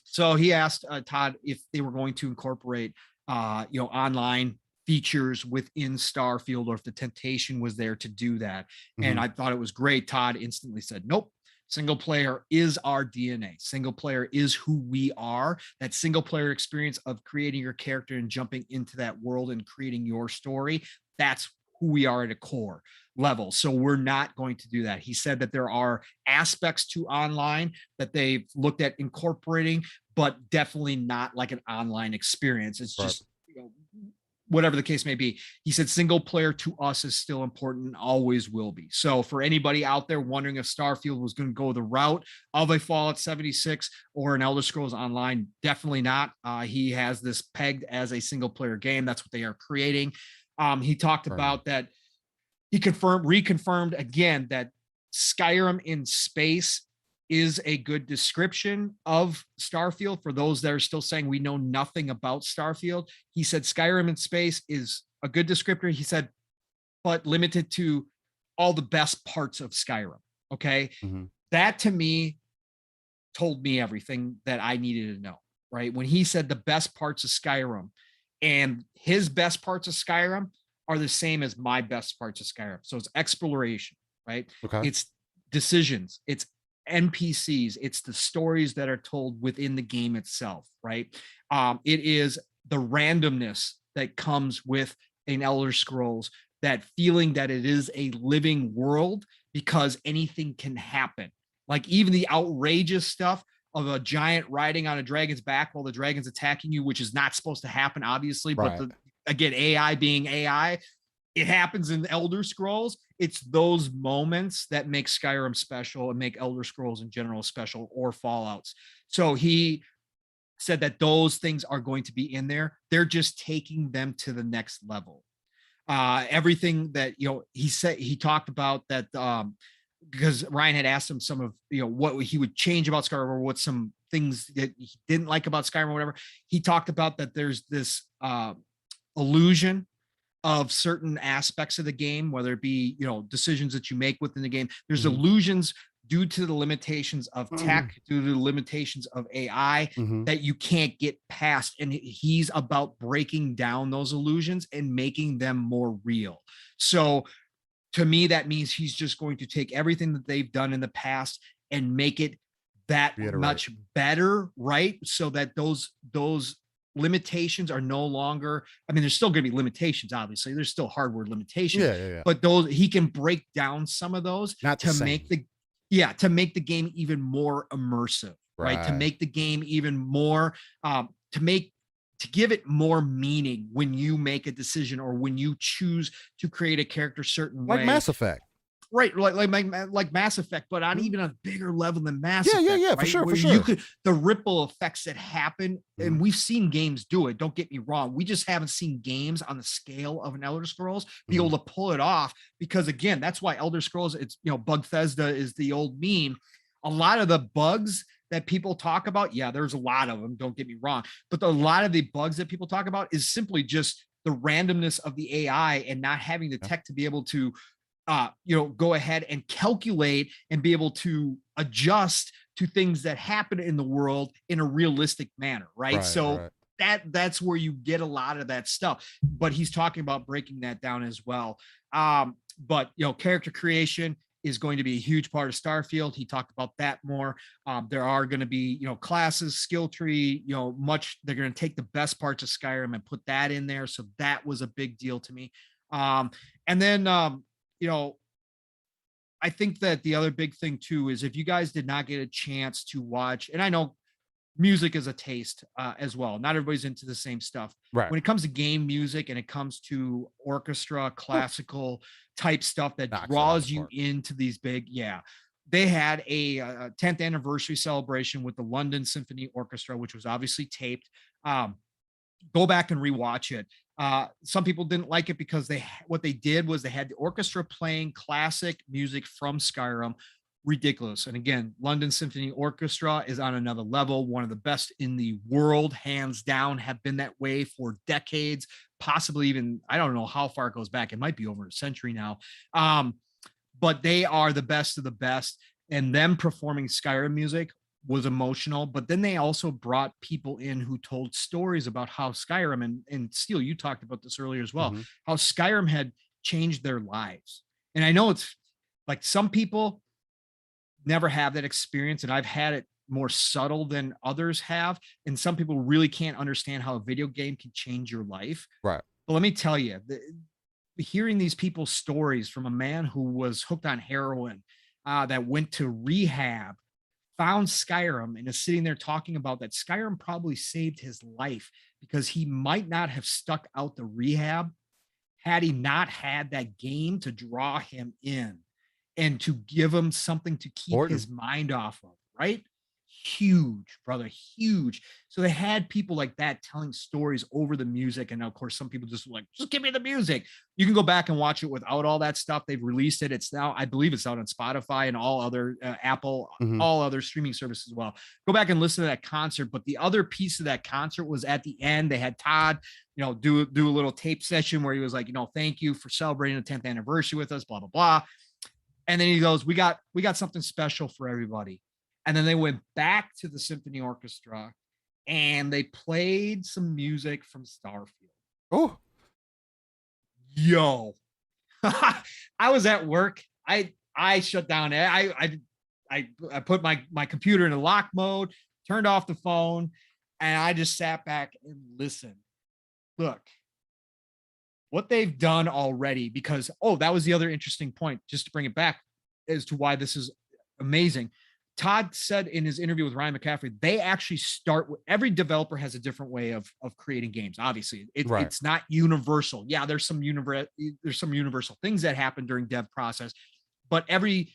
So he asked Todd if they were going to incorporate online features within Starfield, or if the temptation was there to do that. And I thought it was great. Todd instantly said, nope, single player is our DNA. Single player is who we are. That single player experience of creating your character and jumping into that world and creating your story, that's who we are at a core level. So we're not going to do that. He said that there are aspects to online that they've looked at incorporating, but definitely not like an online experience. It's just, whatever the case may be. He said single player to us is still important and always will be. So for anybody out there wondering if Starfield was going to go the route of a Fallout 76 or an Elder Scrolls Online, definitely not. He has this pegged as a single player game. That's what they are creating. He talked about that. He reconfirmed again that Skyrim in space is a good description of Starfield. For those that are still saying we know nothing about Starfield, he said Skyrim in space is a good descriptor. He said, but limited to all the best parts of Skyrim. Okay. That to me told me everything that I needed to know, right? When he said the best parts of Skyrim, and his best parts of Skyrim are the same as my best parts of Skyrim. So it's exploration, right? It's decisions, it's NPCs, it's the stories that are told within the game itself, right? It is the randomness that comes with an Elder Scrolls, that feeling that it is a living world because anything can happen. Like even the outrageous stuff of a giant riding on a dragon's back while the dragon's attacking you, which is not supposed to happen, obviously, but again, AI being AI, it happens in Elder Scrolls. It's those moments that make Skyrim special and make Elder Scrolls in general special, or Fallouts. So he said that those things are going to be in there. They're just taking them to the next level. Everything that, he said, he talked about that, because Ryan had asked him some of, what he would change about Skyrim, or what some things that he didn't like about Skyrim or whatever. He talked about that there's this illusion of certain aspects of the game, whether it be, decisions that you make within the game. There's illusions due to the limitations of tech, due to the limitations of AI, that you can't get past. And he's about breaking down those illusions and making them more real. So to me, that means he's just going to take everything that they've done in the past and make it that much better, right? So that those limitations are no longer, there's still going to be limitations, obviously. There's still hardware limitations, but those, he can break down some of those to make the game even more immersive, right? To make the game even more, to give it more meaning when you make a decision, or when you choose to create a character certain way. Like Mass Effect. Right, like Mass Effect, but on even a bigger level than Mass Yeah, Effect, yeah, right? for sure, Where for you sure. could the ripple effects that happen, and Mhm. we've seen games do it. Don't get me wrong. We just haven't seen games on the scale of an Elder Scrolls be able Mhm. to pull it off. Because again, that's why Elder Scrolls, it's Bugthesda is the old meme. A lot of the bugs that people talk about, yeah, there's a lot of them. Don't get me wrong, but a lot of the bugs that people talk about is simply just the randomness of the AI and not having the Yeah. tech to be able to go ahead and calculate and be able to adjust to things that happen in the world in a realistic manner, right? Right, So right. that's where you get a lot of that stuff. But he's talking about breaking that down as well. But character creation is going to be a huge part of Starfield. He talked about that more. There are going to be, classes, skill tree, they're going to take the best parts of Skyrim and put that in there. So that was a big deal to me. And then you know, I think that the other big thing too is if you guys did not get a chance to watch, and I know music is a taste as well. Not everybody's into the same stuff. Right. When it comes to game music and it comes to orchestra, classical type stuff that Knocks it out draws the you park. into these big, yeah. They had a 10th anniversary celebration with the London Symphony Orchestra, which was obviously taped. Um, Go back and rewatch it. Some people didn't like it because what they did was they had the orchestra playing classic music from Skyrim. Ridiculous. And again, London Symphony Orchestra is on another level, one of the best in the world, hands down, have been that way for decades, possibly even, I don't know how far it goes back. It might be over a century now. But they are the best of the best. And them performing Skyrim music was emotional, but then they also brought people in who told stories about how Skyrim and Steel, you talked about this earlier as well, Mhm. how Skyrim had changed their lives. And I know it's like some people never have that experience, and I've had it more subtle than others have. And some people really can't understand how a video game can change your life. Right. But let me tell you, hearing these people's stories from a man who was hooked on heroin, that went to rehab, found Skyrim, and is sitting there talking about that Skyrim probably saved his life because he might not have stuck out the rehab had he not had that game to draw him in and to give him something to keep Important. his mind off of, right? Huge, brother, huge. So they had people like that telling stories over the music. And of course, some people just like, just give me the music. You can go back and watch it without all that stuff. They've released it. It's now, I believe it's out on Spotify and all other Apple, Mhm. all other streaming services as well. Go back and listen to that concert. But the other piece of that concert was at the end, they had Todd, do a little tape session where he was like, thank you for celebrating the 10th anniversary with us, blah, blah, blah. And then he goes, we got something special for everybody. And then they went back to the symphony orchestra and they played some music from Starfield. Oh, Yo, I was at work. I shut down. I put my computer in a lock mode, turned off the phone, and I just sat back and listened. Look, what they've done already, because that was the other interesting point, just to bring it back as to why this is amazing. Todd said in his interview with Ryan McCaffrey, they actually start with, every developer has a different way of creating games. Obviously, right. it's not universal. Yeah, there's some universal things that happen during dev process, but every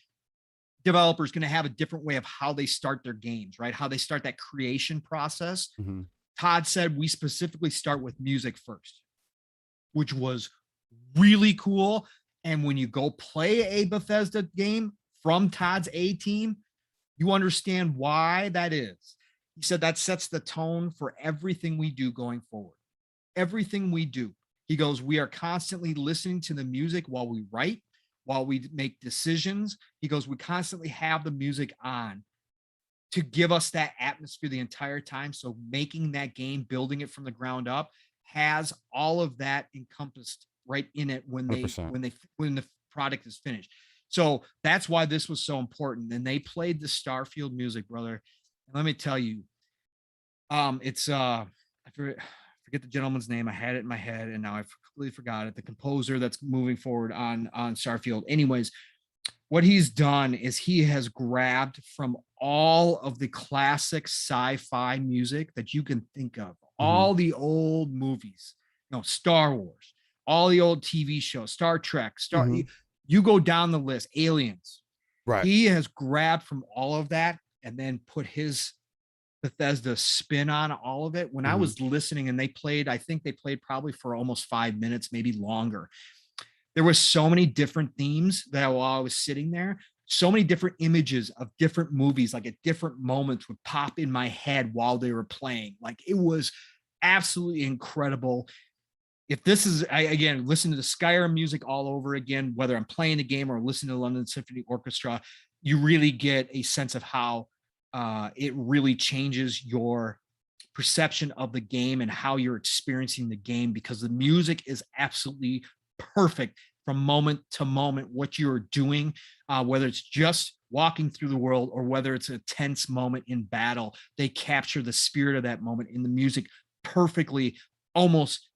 developer is going to have a different way of how they start their games, right? How they start that creation process. Mhm. Todd said we specifically start with music first, which was really cool. And when you go play a Bethesda game from Todd's A team, you understand why that is. He said that sets the tone for everything we do going forward. Everything we do. He goes, we are constantly listening to the music while we write, while we make decisions. He goes, we constantly have the music on to give us that atmosphere the entire time. So making that game, building it from the ground up, has all of that encompassed right in it when 100%. when the product is finished. So that's why this was so important. And they played the Starfield music, brother. And let me tell you, it's I forget the gentleman's name. I had it in my head and now I completely forgot it. The composer that's moving forward on Starfield. Anyways, what he's done is he has grabbed from all of the classic sci-fi music that you can think of, Mhm. all the old movies, Star Wars, all the old TV shows, Star Trek, Mhm. You go down the list, Aliens. Right. He has grabbed from all of that and then put his Bethesda spin on all of it. When I was listening and I think they played probably for almost 5 minutes, maybe longer. There were so many different themes that while I was sitting there, so many different images of different movies, like at different moments would pop in my head while they were playing. Like it was absolutely incredible. If this is, again, listen to the Skyrim music all over again, whether I'm playing the game or listening to the London Symphony Orchestra, you really get a sense of how it really changes your perception of the game and how you're experiencing the game, because the music is absolutely perfect from moment to moment what you're doing, whether it's just walking through the world or whether it's a tense moment in battle. They capture the spirit of that moment in the music perfectly, almost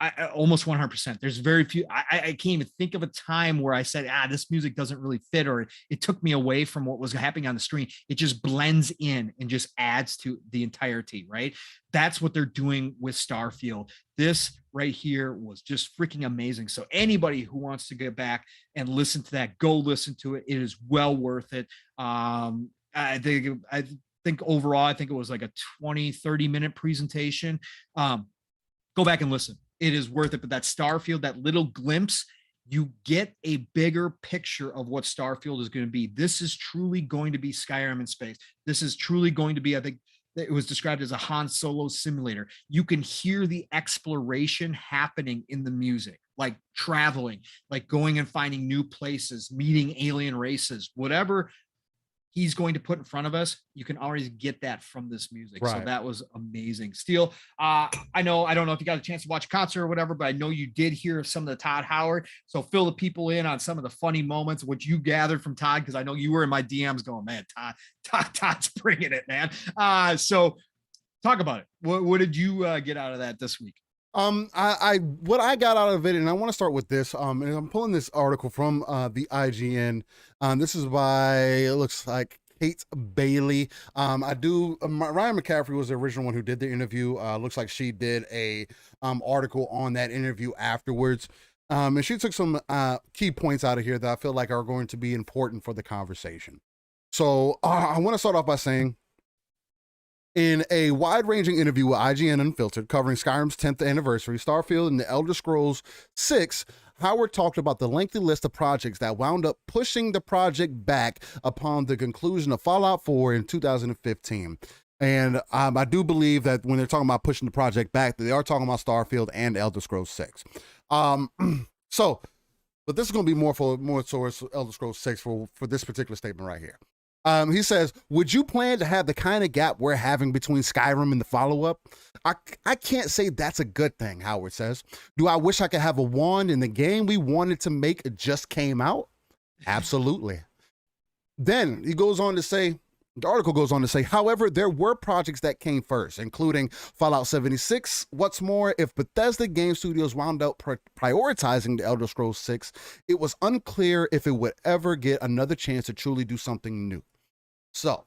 100%. There's very few. I can't even think of a time where I said, this music doesn't really fit, or it took me away from what was happening on the screen. It just blends in and just adds to the entirety, right? That's what they're doing with Starfield. This right here was just freaking amazing. So anybody who wants to get back and listen to that, go listen to it. It is well worth it. I think overall, I think it was like a 20-30 minute presentation. Go back and listen. It is worth it. But that Starfield, that little glimpse, you get a bigger picture of what Starfield is going to be. This is truly going to be Skyrim in space. This is truly going to be, I think it was described as a Han Solo simulator. You can hear the exploration happening in the music, like traveling, like going and finding new places, meeting alien races, whatever he's going to put in front of us, you can always get that from this music. Right. So that was amazing. Steel, I don't know if you got a chance to watch a concert or whatever, but I know you did hear some of the Todd Howard. So fill the people in on some of the funny moments, what you gathered from Todd, because I know you were in my DMs going, man, Todd's bringing it, man. So talk about it. What did you get out of that this week? What I got out of it, and I want to start with this. And I'm pulling this article from the IGN. This is by, it looks like, Kate Bailey. Ryan McCaffrey was the original one who did the interview. Looks like she did a article on that interview afterwards. And she took some key points out of here that I feel like are going to be important for the conversation. So I want to start off by saying, in a wide-ranging interview with IGN Unfiltered covering Skyrim's 10th anniversary, Starfield, and The Elder Scrolls 6, Howard talked about the lengthy list of projects that wound up pushing the project back upon the conclusion of Fallout 4 in 2015. And I do believe that when they're talking about pushing the project back, they are talking about Starfield and Elder Scrolls 6. But this is going to be more towards Elder Scrolls 6 for this particular statement right here. He says, would you plan to have the kind of gap we're having between Skyrim and the follow-up? I can't say that's a good thing, Howard says. Do I wish I could have a wand and the game we wanted to make just came out? Absolutely. Then he goes on to say, the article goes on to say, however, there were projects that came first, including Fallout 76. What's more, if Bethesda Game Studios wound up prioritizing the Elder Scrolls 6, it was unclear if it would ever get another chance to truly do something new. So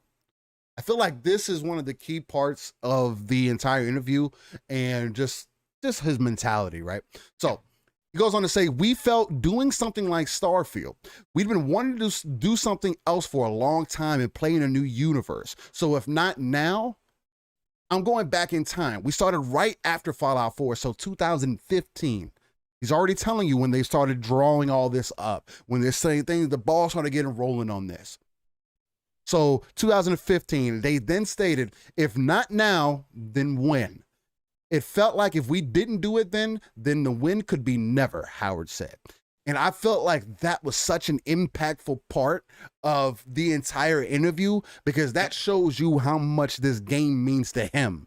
I feel like this is one of the key parts of the entire interview and just his mentality, right? So he goes on to say, we felt doing something like Starfield. We'd been wanting to do something else for a long time and play in a new universe. So if not now, I'm going back in time. We started right after Fallout 4, so 2015. He's already telling you when they started drawing all this up, when they're saying things, the ball started getting rolling on this. So 2015, they then stated, if not now, then when? It felt like if we didn't do it then the win could be never, Howard said. And I felt like that was such an impactful part of the entire interview, because that shows you how much this game means to him.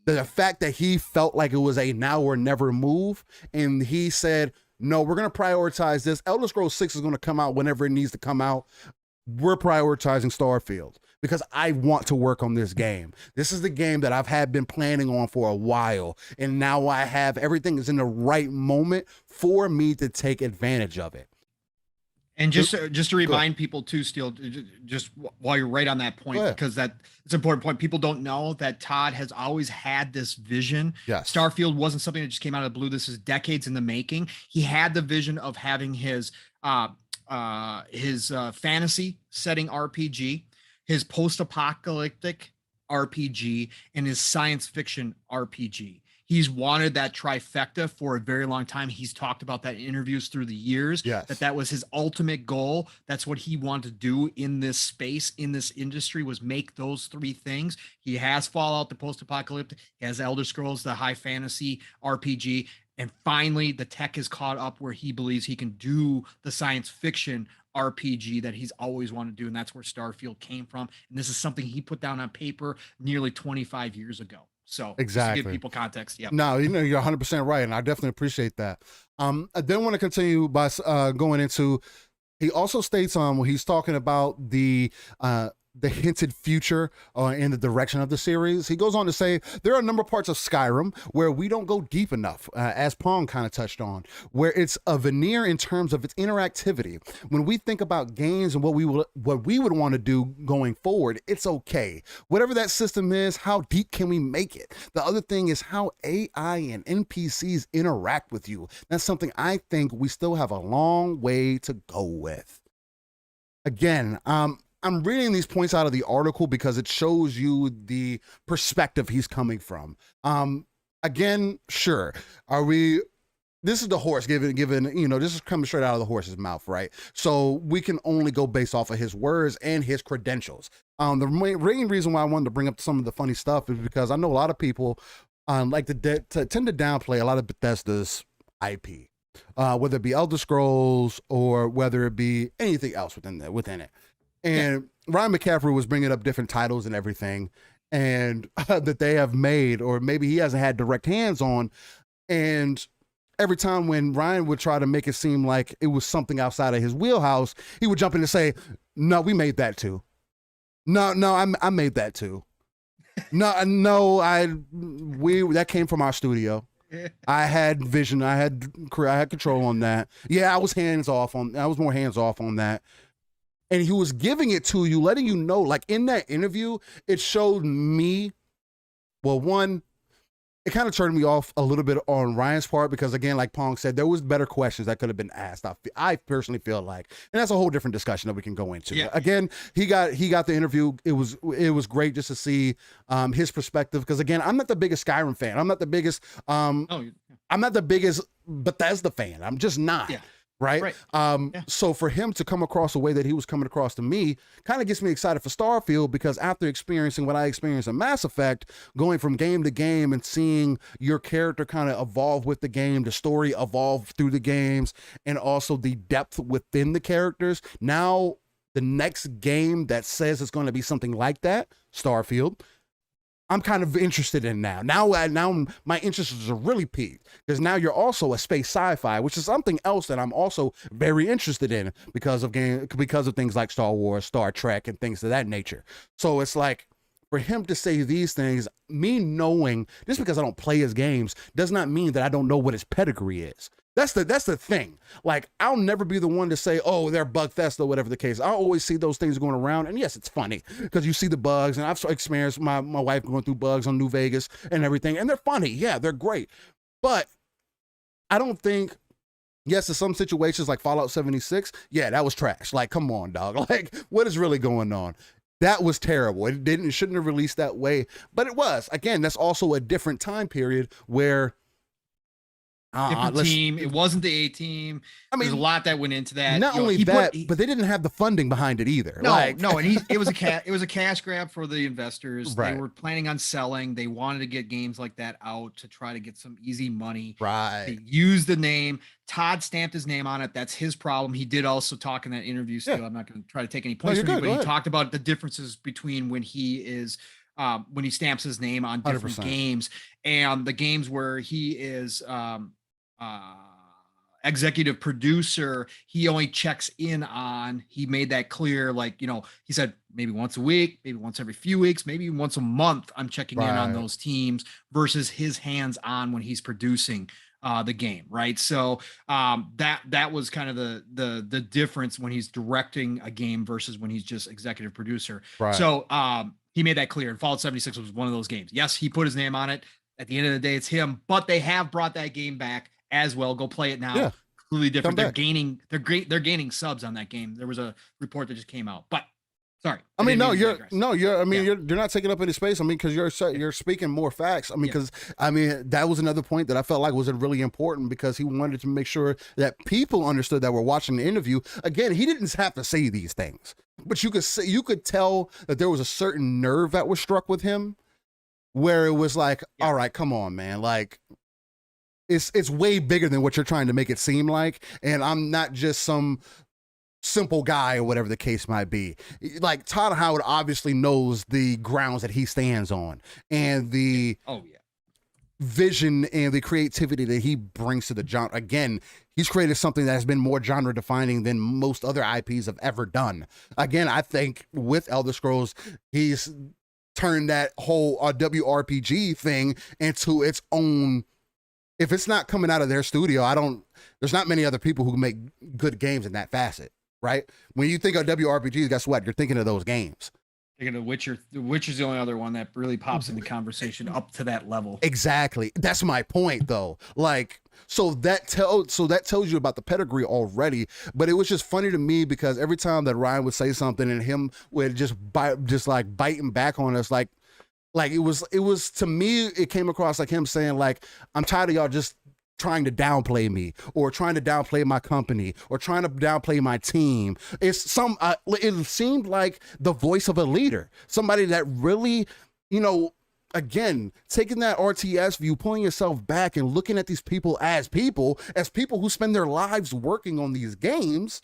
The fact that he felt like it was a now or never move, and he said, no, we're going to prioritize this. Elder Scrolls 6 is going to come out whenever it needs to come out. We're prioritizing Starfield because I want to work on this game. This is the game that I've been planning on for a while, and now I have everything is in the right moment for me to take advantage of it. And just to remind people too, Steel, just while you're right on that point, because it's an important point. People don't know that Todd has always had this vision. Yes. Starfield wasn't something that just came out of the blue. This is decades in the making. He had the vision of having his his fantasy setting RPG, his post-apocalyptic RPG, and his science fiction RPG. He's wanted that trifecta for a very long time. He's talked about that in interviews through the years, Yes. that was his ultimate goal. That's what he wanted to do in this space, in this industry, was make those three things. He has Fallout, the post-apocalyptic, he has Elder Scrolls, the high fantasy RPG, and finally the tech is caught up where he believes he can do the science fiction RPG that he's always wanted to do, and that's where Starfield came from. And this is something he put down on paper nearly 25 years ago. So exactly, just to give people context. Yeah. No, you're 100% right, and I definitely appreciate that. I then want to continue by going into. He also states when he's talking about the hinted future in the direction of the series. He goes on to say there are a number of parts of Skyrim where we don't go deep enough, as Pong kind of touched on, where it's a veneer in terms of its interactivity. When we think about games and what we would want to do going forward, it's okay. Whatever that system is, how deep can we make it? The other thing is how AI and NPCs interact with you. That's something I think we still have a long way to go with. Again, I'm reading these points out of the article because it shows you the perspective he's coming from. Again, sure. This is the horse given, this is coming straight out of the horse's mouth, right? So we can only go based off of his words and his credentials. The main reason why I wanted to bring up some of the funny stuff is because I know a lot of people like to tend to downplay a lot of Bethesda's IP, whether it be Elder Scrolls or whether it be anything else within it. And Ryan McCaffrey was bringing up different titles and everything, and that they have made, or maybe he hasn't had direct hands on. And every time when Ryan would try to make it seem like it was something outside of his wheelhouse, he would jump in and say, "No, we made that too. No, I made that too. No, that came from our studio. I had vision. I had control on that. Yeah, I was more hands off on that." And he was giving it to you, letting you know, like in that interview, it showed me, well, one, it kind of turned me off a little bit on Ryan's part because, again, like Pong said, there was better questions that could have been asked. I personally feel like, and that's a whole different discussion that we can go into. Yeah. Again, he got the interview. It was great just to see his perspective because, again, I'm not the biggest Skyrim fan. I'm not the biggest I'm not the biggest Bethesda fan. I'm just not. Yeah. Right. So for him to come across the way that he was coming across to me kind of gets me excited for Starfield, because after experiencing what I experienced in Mass Effect, going from game to game and seeing your character kind of evolve with the game, the story evolve through the games, and also the depth within the characters. Now, the next game that says it's going to be something like that, Starfield, I'm kind of interested in now. Now my interests are really peaked, because now you're also a space sci-fi, which is something else that I'm also very interested in because of things like Star Wars, Star Trek, and things of that nature. So it's like, for him to say these things, me knowing, just because I don't play his games does not mean that I don't know what his pedigree is. That's the thing. Like, I'll never be the one to say, oh, they're Bugfest or whatever the case. I always see those things going around. And yes, it's funny because you see the bugs, and I've experienced my wife going through bugs on New Vegas and everything. And they're funny. Yeah, they're great. But I don't think, yes, in some situations like Fallout 76, yeah, that was trash. Like, come on, dog. Like, what is really going on? That was terrible. It shouldn't have released that way. But it was. Again, that's also a different time period where different team. It wasn't the A team. I mean, there's a lot that went into that. Not only that, but they didn't have the funding behind it either. No, and it was a cash grab for the investors. Right. They were planning on selling. They wanted to get games like that out to try to get some easy money. Right. They used the name. Todd stamped his name on it. That's his problem. He did also talk in that interview. Still, I'm not going to try to take any points from you, but he talked about the differences between when he stamps his name on different 100%. Games and the games where he is executive producer, he only checks in on, he made that clear, like, he said maybe once a week, maybe once every few weeks, maybe once a month, I'm checking in on those teams, versus his hands on when he's producing the game, right? So that was kind of the difference when he's directing a game versus when he's just executive producer. Right. So he made that clear, and Fallout 76 was one of those games. Yes, he put his name on it. At the end of the day, it's him, but they have brought that game back as well. Go play it now. Yeah. completely different. They're gaining subs on that game. There was a report that just came out, but sorry. I mean, you're not taking up any space. I mean, because you're speaking more facts. I mean, because that was another point that I felt like was really important, because he wanted to make sure that people understood that were watching the interview. Again, he didn't have to say these things, but you could tell that there was a certain nerve that was struck with him, where it was like, all right, come on, man, like. It's way bigger than what you're trying to make it seem like, and I'm not just some simple guy or whatever the case might be. Like, Todd Howard obviously knows the grounds that he stands on, and the vision and the creativity that he brings to the genre. Again, he's created something that has been more genre defining than most other IPs have ever done. Again, I think with Elder Scrolls, he's turned that whole WRPG thing into its own. If it's not coming out of their studio, there's not many other people who make good games in that facet, right? When you think of WRPGs, guess what? You're thinking of those games. Thinking of Witcher. The Witcher's the only other one that really pops in the conversation up to that level. Exactly. That's my point, though. Like, so that tells you about the pedigree already. But it was just funny to me, because every time that Ryan would say something and him would just biting back on us, like it was to me, it came across like him saying, like, I'm tired of y'all just trying to downplay me, or trying to downplay my company, or trying to downplay my team. It seemed like the voice of a leader, somebody that really, again, taking that RTS view, pulling yourself back and looking at these people as people who spend their lives working on these games.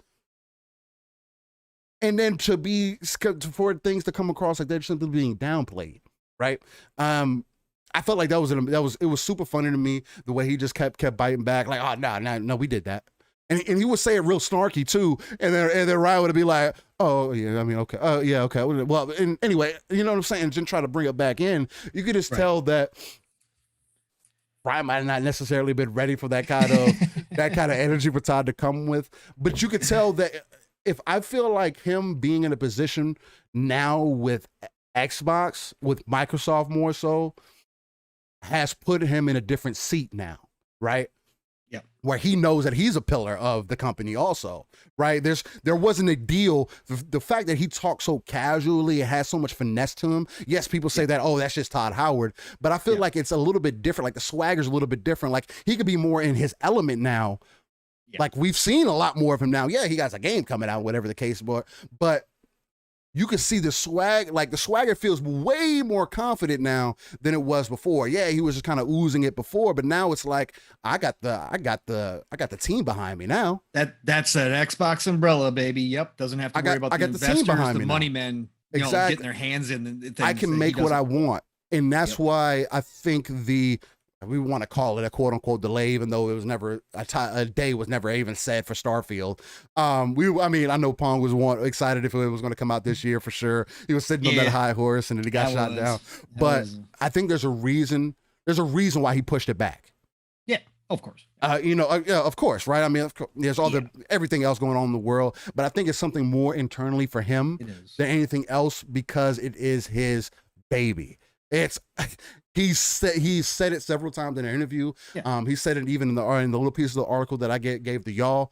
And then for things to come across like they're simply being downplayed. Right. I felt like it was super funny to me, the way he just kept biting back, like, oh, no, we did that. And he would say it real snarky too. And then Ryan would be like, oh yeah, I mean, okay. Oh yeah. Okay. Well, and anyway, you know what I'm saying? Just try to bring it back in. You could just tell that Ryan might not necessarily been ready for that kind of energy for Todd to come with, but you could tell that if I feel like him being in a position now with Xbox, with Microsoft more so, has put him in a different seat now, right? Yeah. Where he knows that he's a pillar of the company also, right? There wasn't a deal. The fact that he talks so casually, it has so much finesse to him. Yes, people say that, oh, that's just Todd Howard. But I feel like it's a little bit different. Like, the swagger's a little bit different. Like, he could be more in his element now. Yeah. Like, we've seen a lot more of him now. Yeah, he got a game coming out, whatever the case, but you can see the swag, like the swagger feels way more confident now than it was before. Yeah, he was just kind of oozing it before, but now it's like, I got the team behind me now. That's an Xbox umbrella, baby. Yep, doesn't have to worry about the investors, the money men, getting their hands in things. I can make what I want, and that's why I think we want to call it a quote unquote delay, even though it was never a day was never even said for Starfield. I know Pong was excited if it was going to come out this year for sure. He was sitting on that high horse and then he got shot down. But I think there's a reason why he pushed it back. Yeah, of course. Of course, right? I mean, there's everything else going on in the world, but I think it's something more internally for him than anything else, because it is his baby. He said it several times in an interview. Yeah. He said it even in the little piece of the article that I gave to y'all.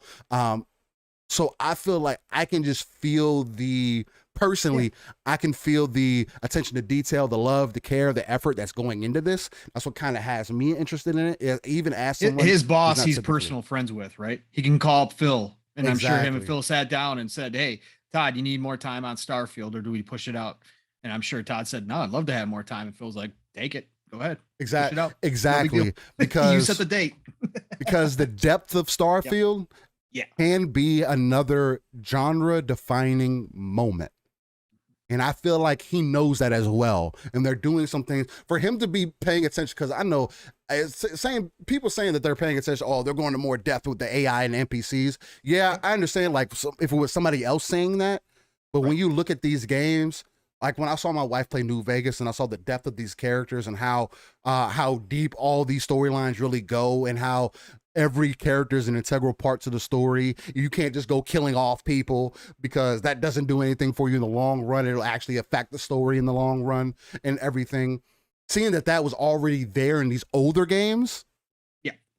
So I feel like I can just feel I can feel the attention to detail, the love, the care, the effort that's going into this. That's what kind of has me interested in it. Even as someone, his boss, he's personal friends with, right? He can call up Phil, and I'm sure him and Phil sat down and said, "Hey, Todd, you need more time on Starfield, or do we push it out?" And I'm sure Todd said, "No, I'd love to have more time." And Phil's like, "Take it. Go ahead." Exactly. No because you set the date. because the depth of Starfield can be another genre defining moment. And I feel like he knows that as well. And they're doing some things for him to be paying attention, because I know people saying that they're paying attention, oh, they're going to more depth with the AI and NPCs. Yeah, I understand, like, if it was somebody else saying that, but when you look at these games, like when I saw my wife play New Vegas and I saw the depth of these characters and how deep all these storylines really go, and how every character is an integral part to the story. You can't just go killing off people, because that doesn't do anything for you in the long run. It'll actually affect the story in the long run and everything. Seeing that was already there in these older games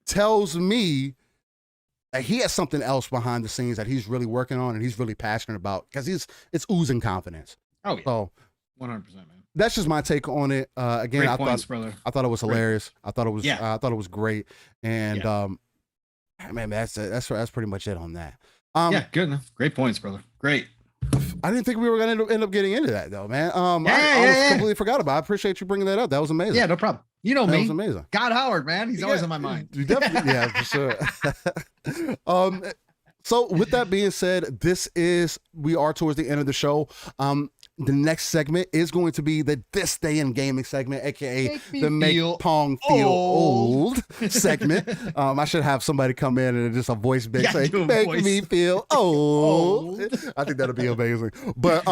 tells me he has something else behind the scenes that he's really working on and he's really passionate about because it's oozing confidence. Oh yeah. So 100%, man. That's just my take on it. Again, Great points, brother. I thought it was hilarious. I thought it was great. And man, that's pretty much it on that. Yeah, good enough. Great points, brother. Great. I didn't think we were going to end up getting into that though, man. I completely forgot about it. I appreciate you bringing that up. That was amazing. Yeah, no problem. You know me. That was amazing. God Howard, man. He's always on my mind. Definitely, yeah, for sure. So with that being said, we are towards the end of the show. The next segment is going to be the This Day in Gaming segment, aka the Make Pong Feel Old segment. I should have somebody come in and just a voice bit say, "Make me feel old." I think that'll be amazing. But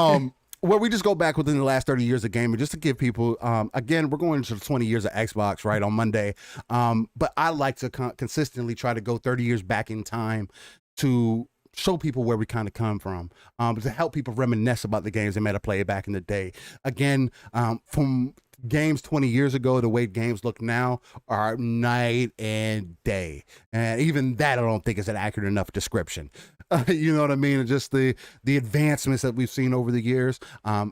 where we just go back within the last 30 years of gaming, just to give people, again, we're going into 20 years of Xbox, right, on Monday. But I like to consistently try to go 30 years back in time to show people where we kind of come from, to help people reminisce about the games they might have played back in the day. Again, from games 20 years ago, the way games look now are night and day. And even that, I don't think is an accurate enough description. You know what I mean? And just the advancements that we've seen over the years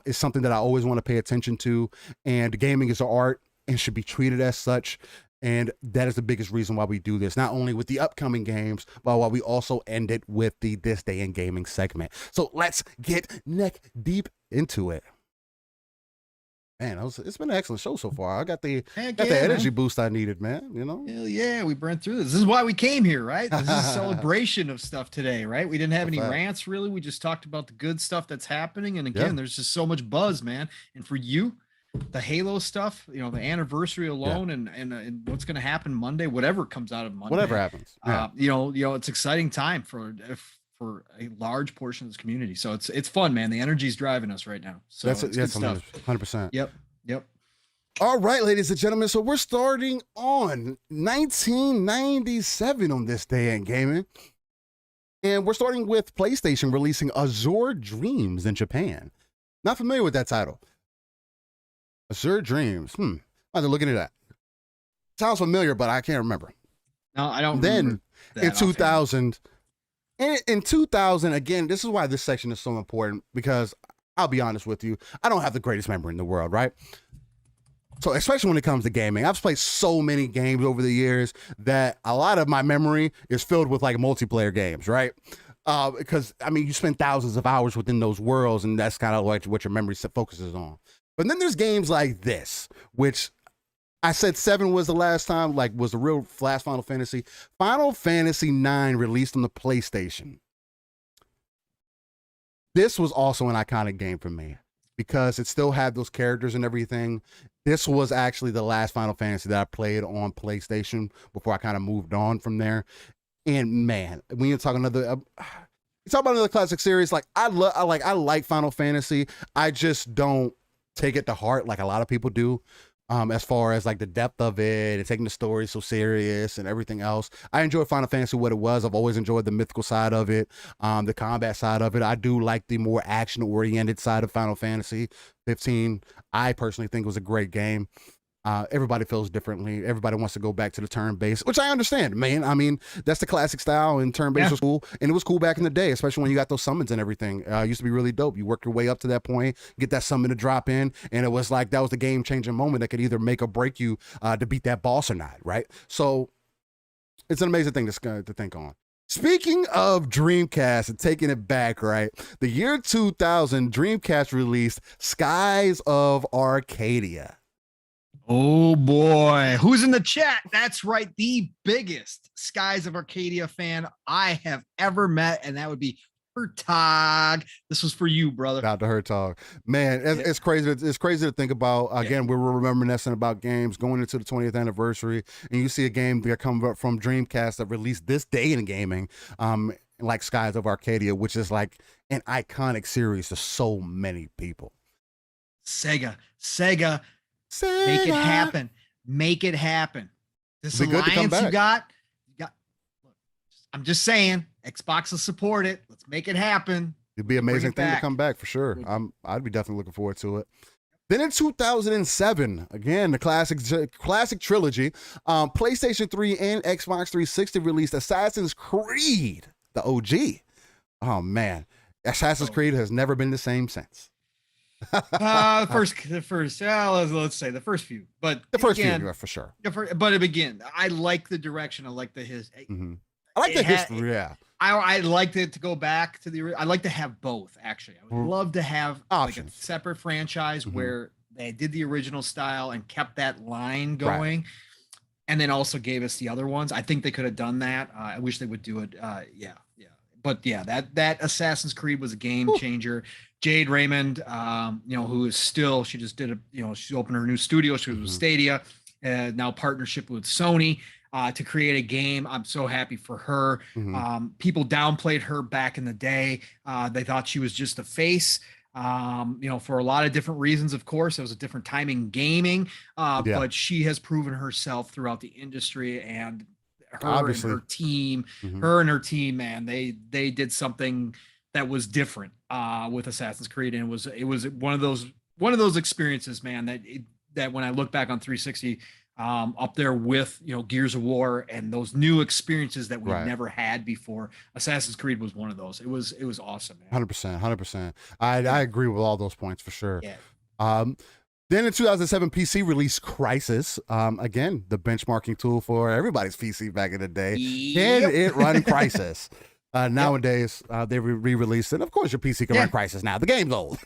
is something that I always want to pay attention to. And gaming is an art and should be treated as such. And that is the biggest reason why we do this, not only with the upcoming games, but why we also end it with the This Day in Gaming segment. So let's get neck deep into it. Man, it's been an excellent show so far. I got the energy boost I needed, man. You know? Hell yeah, we burned through this. This is why we came here, right? This is a celebration of stuff today, right? We didn't have any rants, really. We just talked about the good stuff that's happening. And again, there's just so much buzz, man. And for you, the Halo stuff, you know, the anniversary alone, and what's going to happen Monday, whatever comes out of Monday, whatever happens, you know, it's exciting time for a large portion of this community. So it's fun, man. The energy's driving us right now. So that's good stuff. 100%. Yep. All right, ladies and gentlemen. So we're starting on 1997 on This Day in Gaming. And we're starting with PlayStation releasing Azure Dreams in Japan. Not familiar with that title. Azure Dreams. I have to look into that. Sounds familiar, but I can't remember. No, I don't. Then in 2000, in 2000, again, this is why this section is so important, because I'll be honest with you, I don't have the greatest memory in the world, right? So especially when it comes to gaming, I've played so many games over the years that a lot of my memory is filled with like multiplayer games, right? Because I mean, you spend thousands of hours within those worlds, and that's kind of like what your memory focuses on. But then there's games like this, which I said 7 was the last time, like was the real last Final Fantasy. Final Fantasy 9 released on the PlayStation. This was also an iconic game for me because it still had those characters and everything. This was actually the last Final Fantasy that I played on PlayStation before I kind of moved on from there. And man, when you talk about another classic series, like I like Final Fantasy. I just don't take it to heart like a lot of people do, as far as like the depth of it and taking the story so serious and everything else. I enjoy Final Fantasy what it was. I've always enjoyed the mythical side of it, the combat side of it. I do like the more action-oriented side of Final Fantasy 15. I personally think it was a great game. Everybody feels differently. Everybody wants to go back to the turn-based, which I understand, man. I mean, that's the classic style, and turn-based was cool. And it was cool back in the day, especially when you got those summons and everything. It used to be really dope. You work your way up to that point, get that summon to drop in, and it was like that was the game-changing moment that could either make or break you to beat that boss or not, right? So it's an amazing thing to think on. Speaking of Dreamcast and taking it back, right? The year 2000, Dreamcast released Skies of Arcadia. Oh boy, who's in the chat? That's right, the biggest Skies of Arcadia fan I have ever met, and that would be Hertog. This was for you, brother. Shout out to Hertog. Man, it's crazy. It's crazy to think about. Again, we were reminiscing about games going into the 20th anniversary, and you see a game that comes up from Dreamcast that released this day in gaming, like Skies of Arcadia, which is like an iconic series to so many people. Sega. Make it happen. Make it happen. This alliance you got. Look, I'm just saying, Xbox will support it. Let's make it happen. It'd be an amazing thing to come back for sure. I'd be definitely looking forward to it. Then in 2007, again, the classic trilogy, PlayStation 3 and Xbox 360 released Assassin's Creed, the OG. Oh, man. Assassin's Creed has never been the same since. The first, let's say the first few, but the first few, for sure. But again, I like the direction. I like the Mm-hmm. I like the history. Yeah, I liked it to go back to the. I like to have both. Actually, I would love to have like a separate franchise where they did the original style and kept that line going, right, and then also gave us the other ones. I think they could have done that. I wish they would do it. Yeah. But yeah, that Assassin's Creed was a game changer. Jade Raymond, who is still, she just did she opened her new studio. She was with Stadia, now partnership with Sony to create a game. I'm so happy for her. People downplayed her back in the day. They thought she was just a face. For a lot of different reasons, of course. It was a different time in gaming, but she has proven herself throughout the industry, and her and her team, man, they did something that was different with Assassin's Creed, and it was one of those experiences, man, that when I look back on 360, up there with Gears of War and those new experiences that we've never had before, Assassin's Creed was one of those. It was awesome, man. 100%. I agree with all those points for sure. Yeah. Then in 2007, PC released Crysis. Again, the benchmarking tool for everybody's PC back in the day. Yep. Can it run Crysis? Nowadays, they re-released it. Of course, your PC can run Crysis now. The game's old.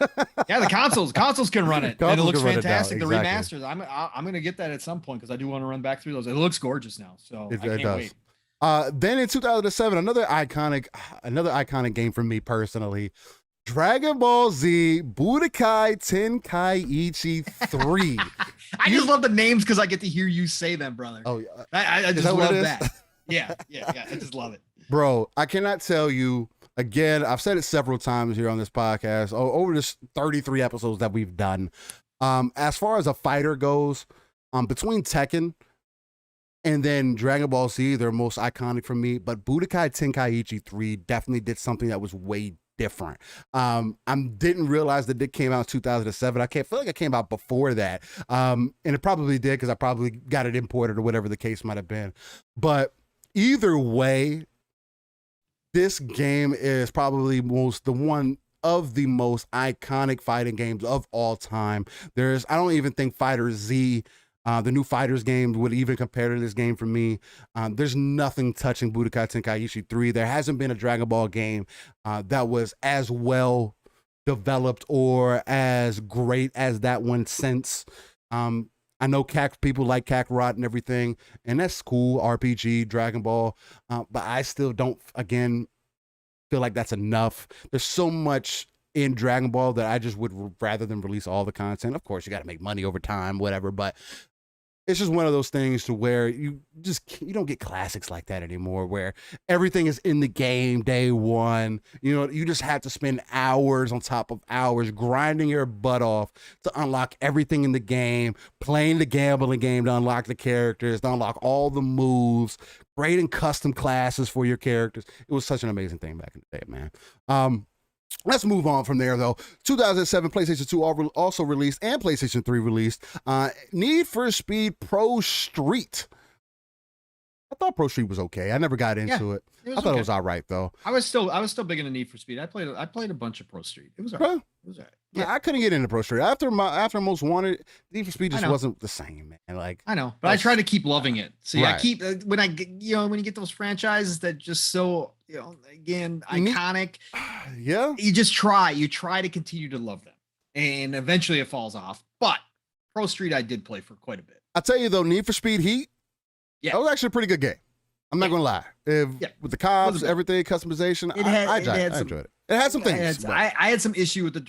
Yeah, the consoles can run it. And it looks fantastic. The remasters. I'm going to get that at some point because I do want to run back through those. It looks gorgeous now, so I can't wait. Then in 2007, another iconic game for me personally. Dragon Ball Z Budokai Tenkaichi 3. I just love the names because I get to hear you say them, brother. Oh, yeah. I just love that. Yeah. I just love it. Bro, I cannot tell you, again, I've said it several times here on this podcast, over this 33 episodes that we've done. As far as a fighter goes, between Tekken and then Dragon Ball Z, they're most iconic for me. But Budokai Tenkaichi 3 definitely did something that was way different. I didn't realize that it came out in 2007. I feel like it came out before that. And it probably did because I probably got it imported or whatever the case might have been. But either way, this game is probably one of the most iconic fighting games of all time. I don't even think Fighter Z, the new Fighters game, would even compare to this game for me. There's nothing touching Budokai Tenkaichi 3. There hasn't been a Dragon Ball game that was as well developed or as great as that one since. I know people like Kakarot and everything, and that's cool, RPG, Dragon Ball, but I still don't, again, feel like that's enough. There's so much in Dragon Ball that I just would rather than release all the content. Of course, you got to make money over time, whatever, but it's just one of those things to where you don't get classics like that anymore, where everything is in the game day one. You just have to spend hours on top of hours grinding your butt off to unlock everything in the game, playing the gambling game to unlock the characters, to unlock all the moves, creating custom classes for your characters. It was such an amazing thing back in the day, man. Let's move on from there, though. 2007, PlayStation 2 also released, and PlayStation 3 released Need for Speed Pro Street. I thought Pro Street was okay. I never got into it. I thought it was all right, though. I was still big into Need for Speed. I played a bunch of Pro Street. It was all right. It was all right. Yeah, I couldn't get into Pro Street after Most Wanted. Need for Speed just wasn't the same, man. Like, I know, but I try to keep loving it. See, I keep when you get those franchises that just so again iconic. Yeah, you just try. You try to continue to love them, and eventually it falls off. But Pro Street, I did play for quite a bit. I'll tell you though, Need for Speed Heat. Yeah, that was actually a pretty good game. I'm not gonna lie. With the cops, everything, customization, I enjoyed it. It had some things. I had some issue with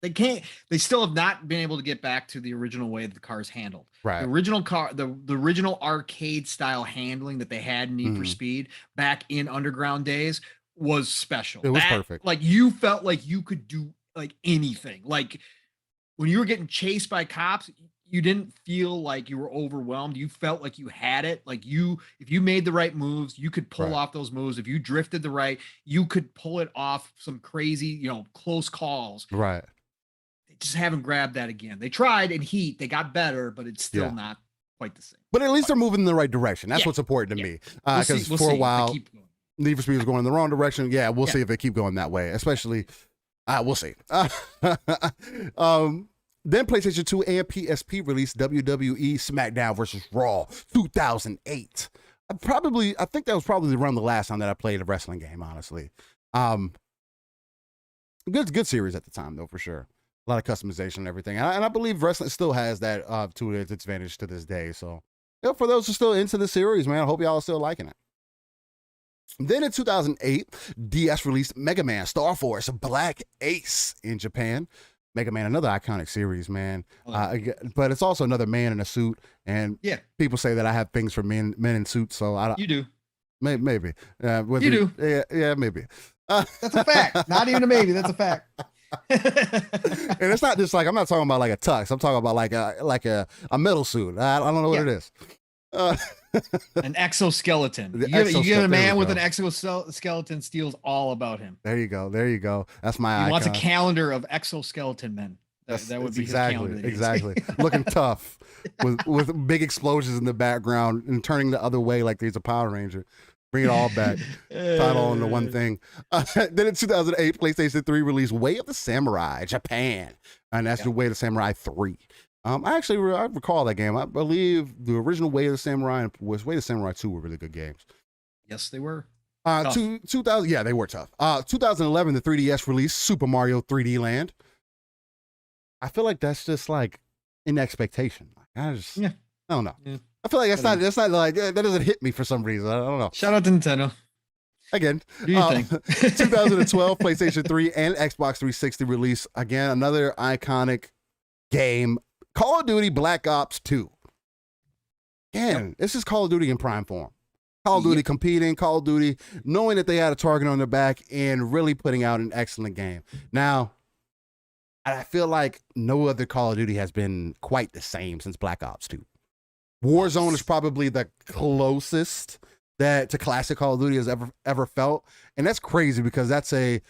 they still have not been able to get back to the original way that the car's handled. Right. The original arcade style handling that they had in Need for Speed back in Underground days was special. It was perfect. Like, you felt like you could do like anything. Like, when you were getting chased by cops, you didn't feel like you were overwhelmed. You felt like you had it. Like, if you made the right moves, you could pull off those moves. If you drifted you could pull it off some crazy, close calls. Right. just haven't grabbed that again. They tried in Heat, they got better, but it's still not quite the same. But at least they're moving in the right direction. That's what's important to me. Because for a while, Need for Speed was going in the wrong direction. Yeah, we'll see if they keep going that way. Especially, we'll see. Then PlayStation 2 and PSP released WWE SmackDown versus Raw 2008. I think that was probably around the last time that I played a wrestling game, honestly. Good series at the time, though, for sure. A lot of customization and everything. And I believe wrestling still has that to its advantage to this day. So, for those who are still into the series, man, I hope y'all are still liking it. Then in 2008, DS released Mega Man Star Force Black Ace in Japan. Mega Man, another iconic series, man. But it's also another man in a suit. And people say that I have things for men in suits. So I don't. You do. Maybe. You do. Yeah, maybe. That's a fact. Not even a maybe. That's a fact. And it's not just like, I'm not talking about like a tux. I'm talking about like a metal suit. I don't know what it is. An exoskeleton. You get a man with an exoskeleton, steals all about him. There you go. That's my icon. He wants a calendar of exoskeleton men. That would be exactly. Looking tough with big explosions in the background and turning the other way like there's a Power Ranger. Bring it all back. Tie it all into one thing. Then in 2008, PlayStation 3 released Way of the Samurai Japan, and that's the Way of the Samurai 3. I recall that game. I believe the original Way of the Samurai and Way of the Samurai 2 were really good games. Yes, they were. 2000, yeah, they were tough. 2011, the 3DS released Super Mario 3D Land. I feel like that's just like an expectation. I don't know. Yeah. I feel like that's not like, that doesn't hit me for some reason. I don't know. Shout out to Nintendo. Again, do you think? 2012, PlayStation 3 and Xbox 360 release, again, another iconic game, Call of Duty Black Ops 2. Again, this is Call of Duty in prime form. Call of Duty competing, Call of Duty knowing that they had a target on their back and really putting out an excellent game. Now, I feel like no other Call of Duty has been quite the same since Black Ops 2. Warzone is probably the closest that to classic Call of Duty has ever felt. And that's crazy because that's a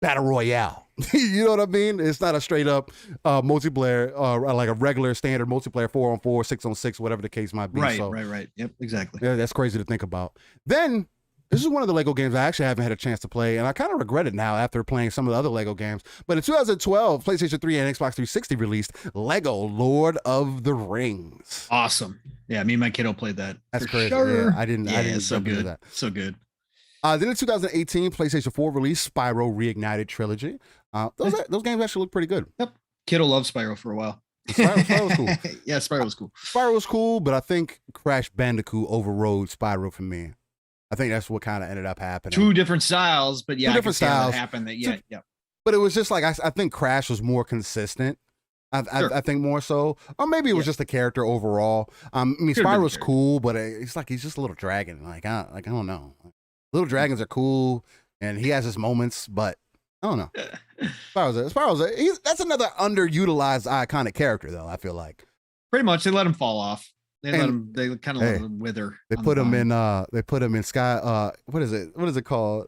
battle royale. You know what I mean? It's not a straight up multiplayer, like a regular standard multiplayer 4-on-4, 6-on-6, whatever the case might be. Right. Yep, exactly. Yeah, that's crazy to think about. Then this is one of the Lego games I actually haven't had a chance to play, and I kind of regret it now after playing some of the other Lego games. But in 2012, PlayStation 3 and Xbox 360 released Lego Lord of the Rings. Awesome. Yeah, me and my kiddo played that. That's crazy. Sure. Yeah, I didn't so good. That. So good. Then in 2018, PlayStation 4 released Spyro Reignited Trilogy. Those games actually look pretty good. Yep. Kiddo loved Spyro for a while. Spyro was cool. Yeah, Spyro was cool. Spyro was cool, but I think Crash Bandicoot overrode Spyro for me. I think that's what kind of ended up happening. Two different styles, but yeah, two different styles happened. Yeah. But it was just like I think Crash was more consistent. I think more so, or maybe it was just the character overall. I mean, Spyro's cool, but it's like he's just a little dragon. Like I don't know. Little dragons are cool, and he has his moments, but I don't know. Spyro's that's another underutilized iconic character, though. I feel like pretty much they let him fall off. They kind of let him wither. They put him in Sky. What is it called?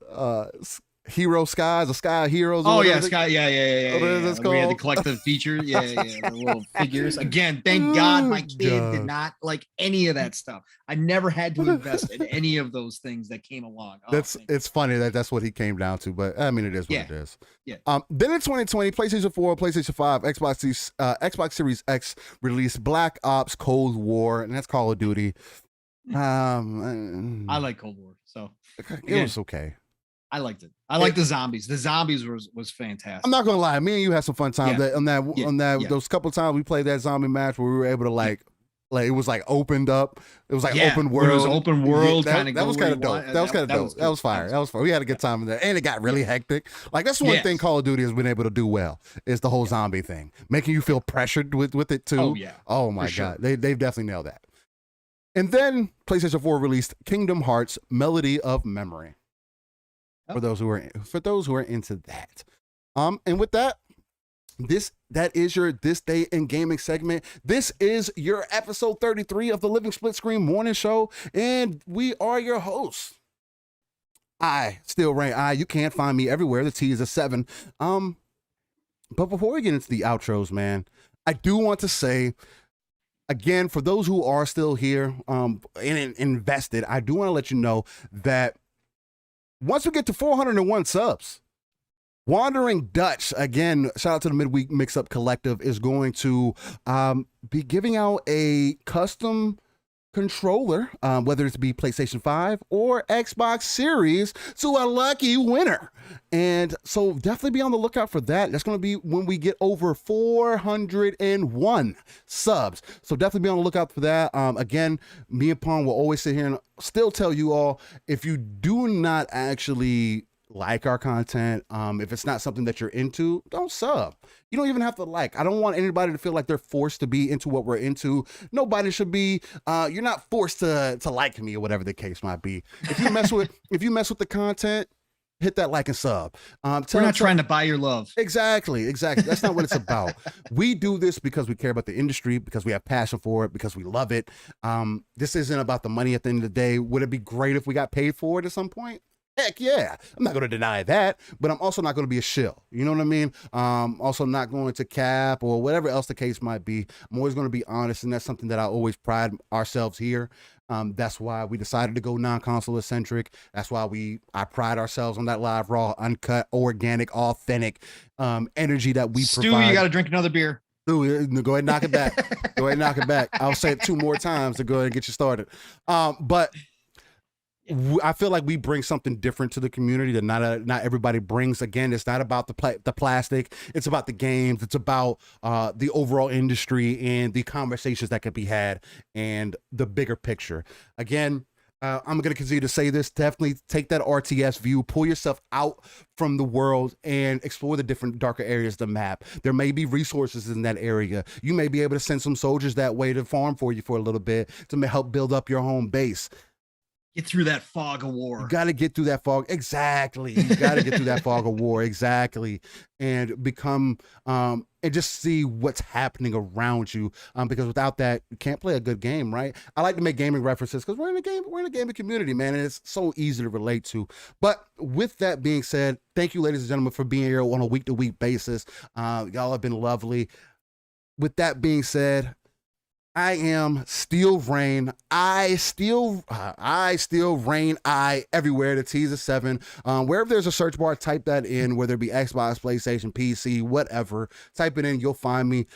Hero Skies or Sky Heroes. Oh yeah, Sky. Yeah. What is this called? We had to collect the features. Yeah. The little figures. Again, thank God my kid did not like any of that stuff. I never had to invest in any of those things that came along. It's funny that's what he came down to, but I mean it is what it is. Yeah. Then in 2020, PlayStation 4, PlayStation 5, Xbox Series X released Black Ops Cold War, and that's Call of Duty. I like Cold War, so it was okay. I liked it. I like the zombies. The zombies was fantastic. I'm not gonna lie. Me and you had some fun times those couple of times we played that zombie match where we were able to like it was like opened up. It was like open world. It was open world. That was kind of dope. That was kind of dope. That was fire. That was fun. We had a good time in there, and it got really hectic. Like that's one thing Call of Duty has been able to do well is the whole zombie thing, making you feel pressured with it too. Oh yeah. Oh my God, they've definitely nailed that. And then PlayStation 4 released Kingdom Hearts: Melody of Memory. For those who are into that. And with that, that is your This Day in Gaming segment. This is your episode 33 of the Living Split Screen Morning Show, and we are your hosts. I still reign. You can't find me everywhere. The T is a 7. But before we get into the outros, man, I do want to say again, for those who are still here and invested, I do want to let you know that once we get to 401 subs, Wandering Dutch, again, shout out to the Midweek Mix-Up Collective, is going to be giving out a custom controller, whether it be PlayStation 5 or Xbox Series, to a lucky winner. And so definitely be on the lookout for that. That's going to be when we get over 401 subs. So definitely be on the lookout for that. Again, me and Pong will always sit here and still tell you all, if you do not actually like our content, if it's not something that you're into, don't sub. You don't even have to like. I don't want anybody to feel like they're forced to be into what we're into. Nobody should be. You're not forced to like me or whatever the case might be. If you mess with the content, hit that like and sub. We're not trying to buy your love. Exactly. That's not what it's about. We do this because we care about the industry, because we have passion for it, because we love it. This isn't about the money at the end of the day. Would it be great if we got paid for it at some point? Heck yeah. I'm not going to deny that, but I'm also not going to be a shill. You know what I mean? Also not going to cap or whatever else the case might be. I'm always going to be honest, and that's something that I always pride ourselves here. That's why we decided to go non-console centric. That's why I pride ourselves on that live, raw, uncut, organic, authentic energy that we provide. Stu, you got to drink another beer. Go ahead and knock it back. Go ahead and knock it back. I'll say it 2 more times to go ahead and get you started. But I feel like we bring something different to the community that not everybody brings. Again, it's not about the plastic. It's about the games. It's about the overall industry and the conversations that can be had and the bigger picture. Again, I'm going to continue to say this. Definitely take that RTS view, pull yourself out from the world and explore the different darker areas of the map. There may be resources in that area. You may be able to send some soldiers that way to farm for you for a little bit to help build up your home base. Get through that fog of war. You got to get through that fog. Exactly. You got to get through that fog of war. Exactly. And become, and just see what's happening around you. Because without that, you can't play a good game, right? I like to make gaming references because we're in a gaming community, man. And it's so easy to relate to. But with that being said, thank you, ladies and gentlemen, for being here on a week-to-week basis. Y'all have been lovely. With that being said, I am Steel Rain. I still reign. Everywhere. The T's a 7. Wherever there's a search bar, type that in. Whether it be Xbox, PlayStation, PC, whatever. Type it in. You'll find me.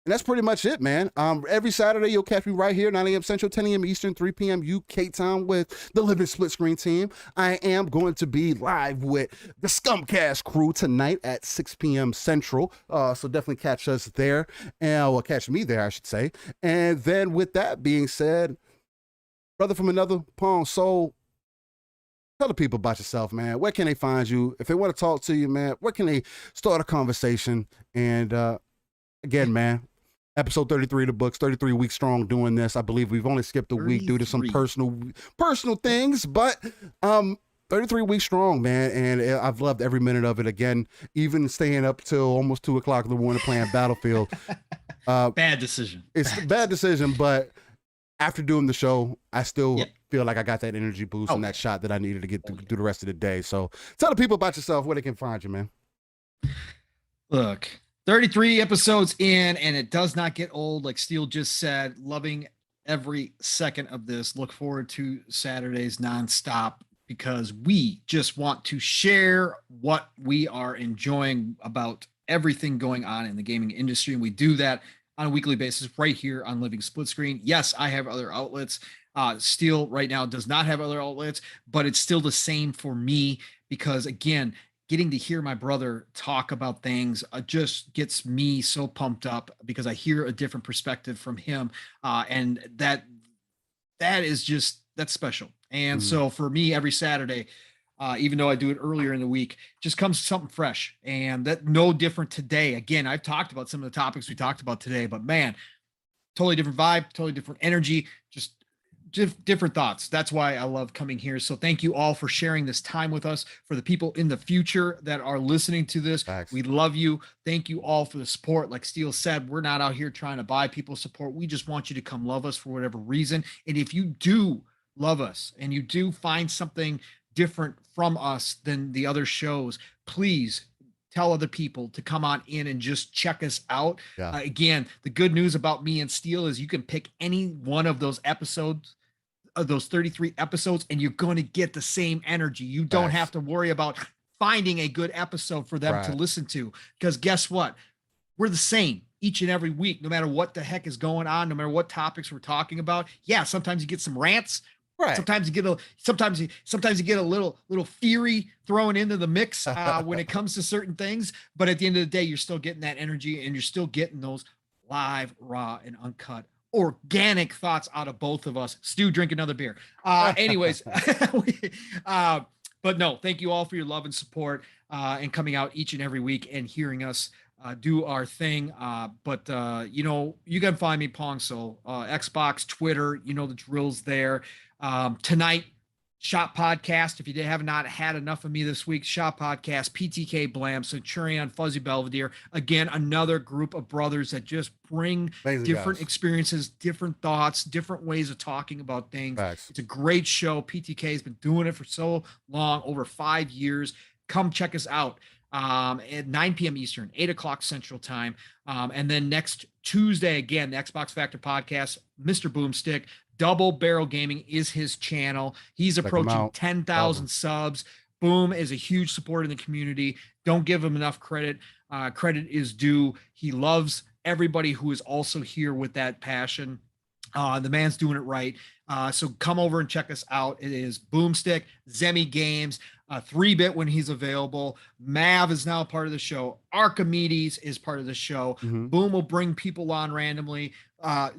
And that's pretty much it, man. Every Saturday, you'll catch me right here, 9 a.m. Central, 10 a.m. Eastern, 3 p.m. UK time with the Living SplitScreen team. I am going to be live with the Scumcast crew tonight at 6 p.m. Central. So definitely catch us there. And catch me there, I should say. And then with that being said, brother from another Pong Soul, tell the people about yourself, man. Where can they find you? If they want to talk to you, man, where can they start a conversation? And again, man, episode 33 of the books, 33 weeks strong doing this. I believe we've only skipped a week due to some personal things, but 33 weeks strong, man, and I've loved every minute of it. Again, even staying up till almost 2 o'clock in the morning playing Battlefield. Bad decision. It's a bad decision, but after doing the show, I still feel like I got that energy boost and that shot that I needed to get through the rest of the day. So tell the people about yourself, where they can find you, man. Look, 33 episodes in, and it does not get old. Like Steele just said, loving every second of this. Look forward to Saturdays nonstop because we just want to share what we are enjoying about everything going on in the gaming industry. And we do that on a weekly basis right here on Living SplitScreen. Yes, I have other outlets. Steele right now does not have other outlets, but it's still the same for me because, again, getting to hear my brother talk about things just gets me so pumped up because I hear a different perspective from him. And that's special. And so for me, every Saturday, even though I do it earlier in the week, just comes something fresh, and that no different today. Again, I've talked about some of the topics we talked about today, but man, totally different vibe, totally different energy, just different thoughts. That's why I love coming here. So thank you all for sharing this time with us. For the people in the future that are listening to this, we love you. Thank you all for the support. Like Steele said, we're not out here trying to buy people's support. We just want you to come love us for whatever reason. And if you do love us and you do find something different from us than the other shows, please tell other people to come on in and just check us out. Yeah. Again, the good news about me and Steel is you can pick any one of those episodes, of those 33 episodes, and you're going to get the same energy. You don't Facts. have to worry about finding a good episode for them to Right. listen to, because guess what? We're the same each and every week, no matter what the heck is going on, no matter what topics we're talking about. Yeah, sometimes you get some rants. Right. Sometimes you get a little theory thrown into the mix when it comes to certain things. But at the end of the day, you're still getting that energy, and you're still getting those live, raw, and uncut, organic thoughts out of both of us. Stu, drink another beer. Anyways, but no, thank you all for your love and support and coming out each and every week and hearing us do our thing. But you know, you can find me Pong Steel, Xbox, Twitter, you know the drills there. Tonight, Shop Podcast. If you have not had enough of me this week, Shop Podcast, PTK Blam, Centurion, Fuzzy Belvedere. Again, another group of brothers that just bring Amazing different guys. experiences, different thoughts, different ways of talking about things. Facts. It's a great show. PTK has been doing it for so long, over 5 years. Come check us out at 9 p.m. Eastern, 8 o'clock Central Time. And then next Tuesday, again, the Xbox Factor Podcast, Mr. Boomstick. Double Barrel Gaming is his channel. He's approaching 10,000 subs. Boom is a huge support in the community. Don't give him enough credit. Credit is due. He loves everybody who is also here with that passion. The man's doing it right. So come over and check us out. It is Boomstick, Zemi Games, 3-Bit when he's available. Mav is now part of the show. Archimedes is part of the show. Boom will bring people on randomly.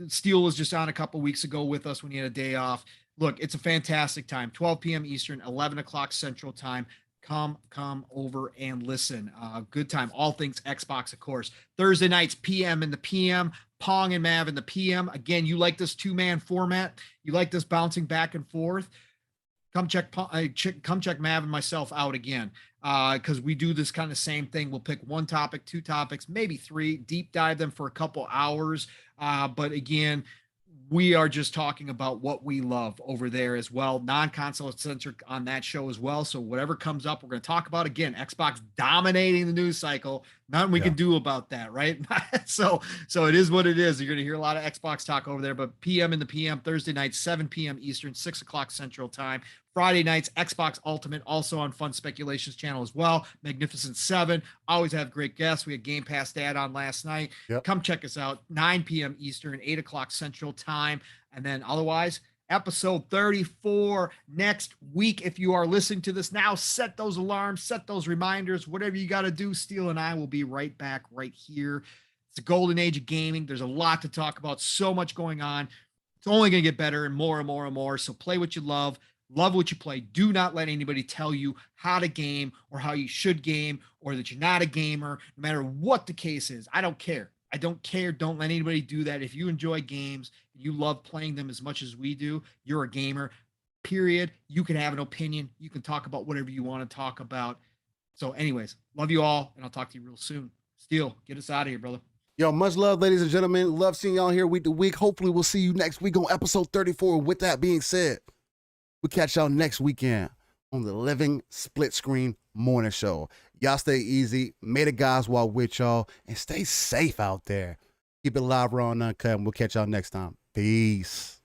Steel was just on a couple weeks ago with us when he had a day off. Look, it's a fantastic time. 12 p.m. Eastern, 11 o'clock Central Time. Come over and listen. Good time. All things Xbox, of course. Thursday nights, PM in the PM. Pong and Mav in the PM. Again, you like this 2-man format. You like this bouncing back and forth. Come check Mav and myself out again, because we do this kind of same thing. We'll pick one topic, 2 topics, maybe 3, deep dive them for a couple hours. But again, we are just talking about what we love over there as well. Non-console centric on that show as well. So whatever comes up, we're going to talk about. Again, Xbox dominating the news cycle. Nothing we can do about that, right? So it is what it is. You're going to hear a lot of Xbox talk over there. But PM in the PM, Thursday night, 7 p.m. Eastern, 6 o'clock Central Time. Friday nights, Xbox Ultimate, also on Fun Speculations channel as well. Magnificent 7. Always have great guests. We had Game Pass Dad on last night. Come check us out. 9 p.m. Eastern, 8 o'clock Central Time. And then otherwise, episode 34 next week. If you are listening to this now, set those alarms, set those reminders, whatever you got to do. Steel and I will be right back right here. It's the golden age of gaming. There's a lot to talk about. So much going on. It's only going to get better and more and more and more. So play what you love. Love what you play. Do not let anybody tell you how to game or how you should game or that you're not a gamer, no matter what the case is. I don't care. I don't care. Don't let anybody do that. If you enjoy games, you love playing them as much as we do, you're a gamer, period. You can have an opinion. You can talk about whatever you want to talk about. So anyways, love you all, and I'll talk to you real soon. Steel, get us out of here, brother. Yo, much love, ladies and gentlemen. Love seeing y'all here week to week. Hopefully we'll see you next week on episode 34. With that being said, we'll catch y'all next weekend on the Living SplitScreen morning show. Y'all stay easy. May the guys walk with y'all and stay safe out there. Keep it live, raw, and uncut, and we'll catch y'all next time. Peace.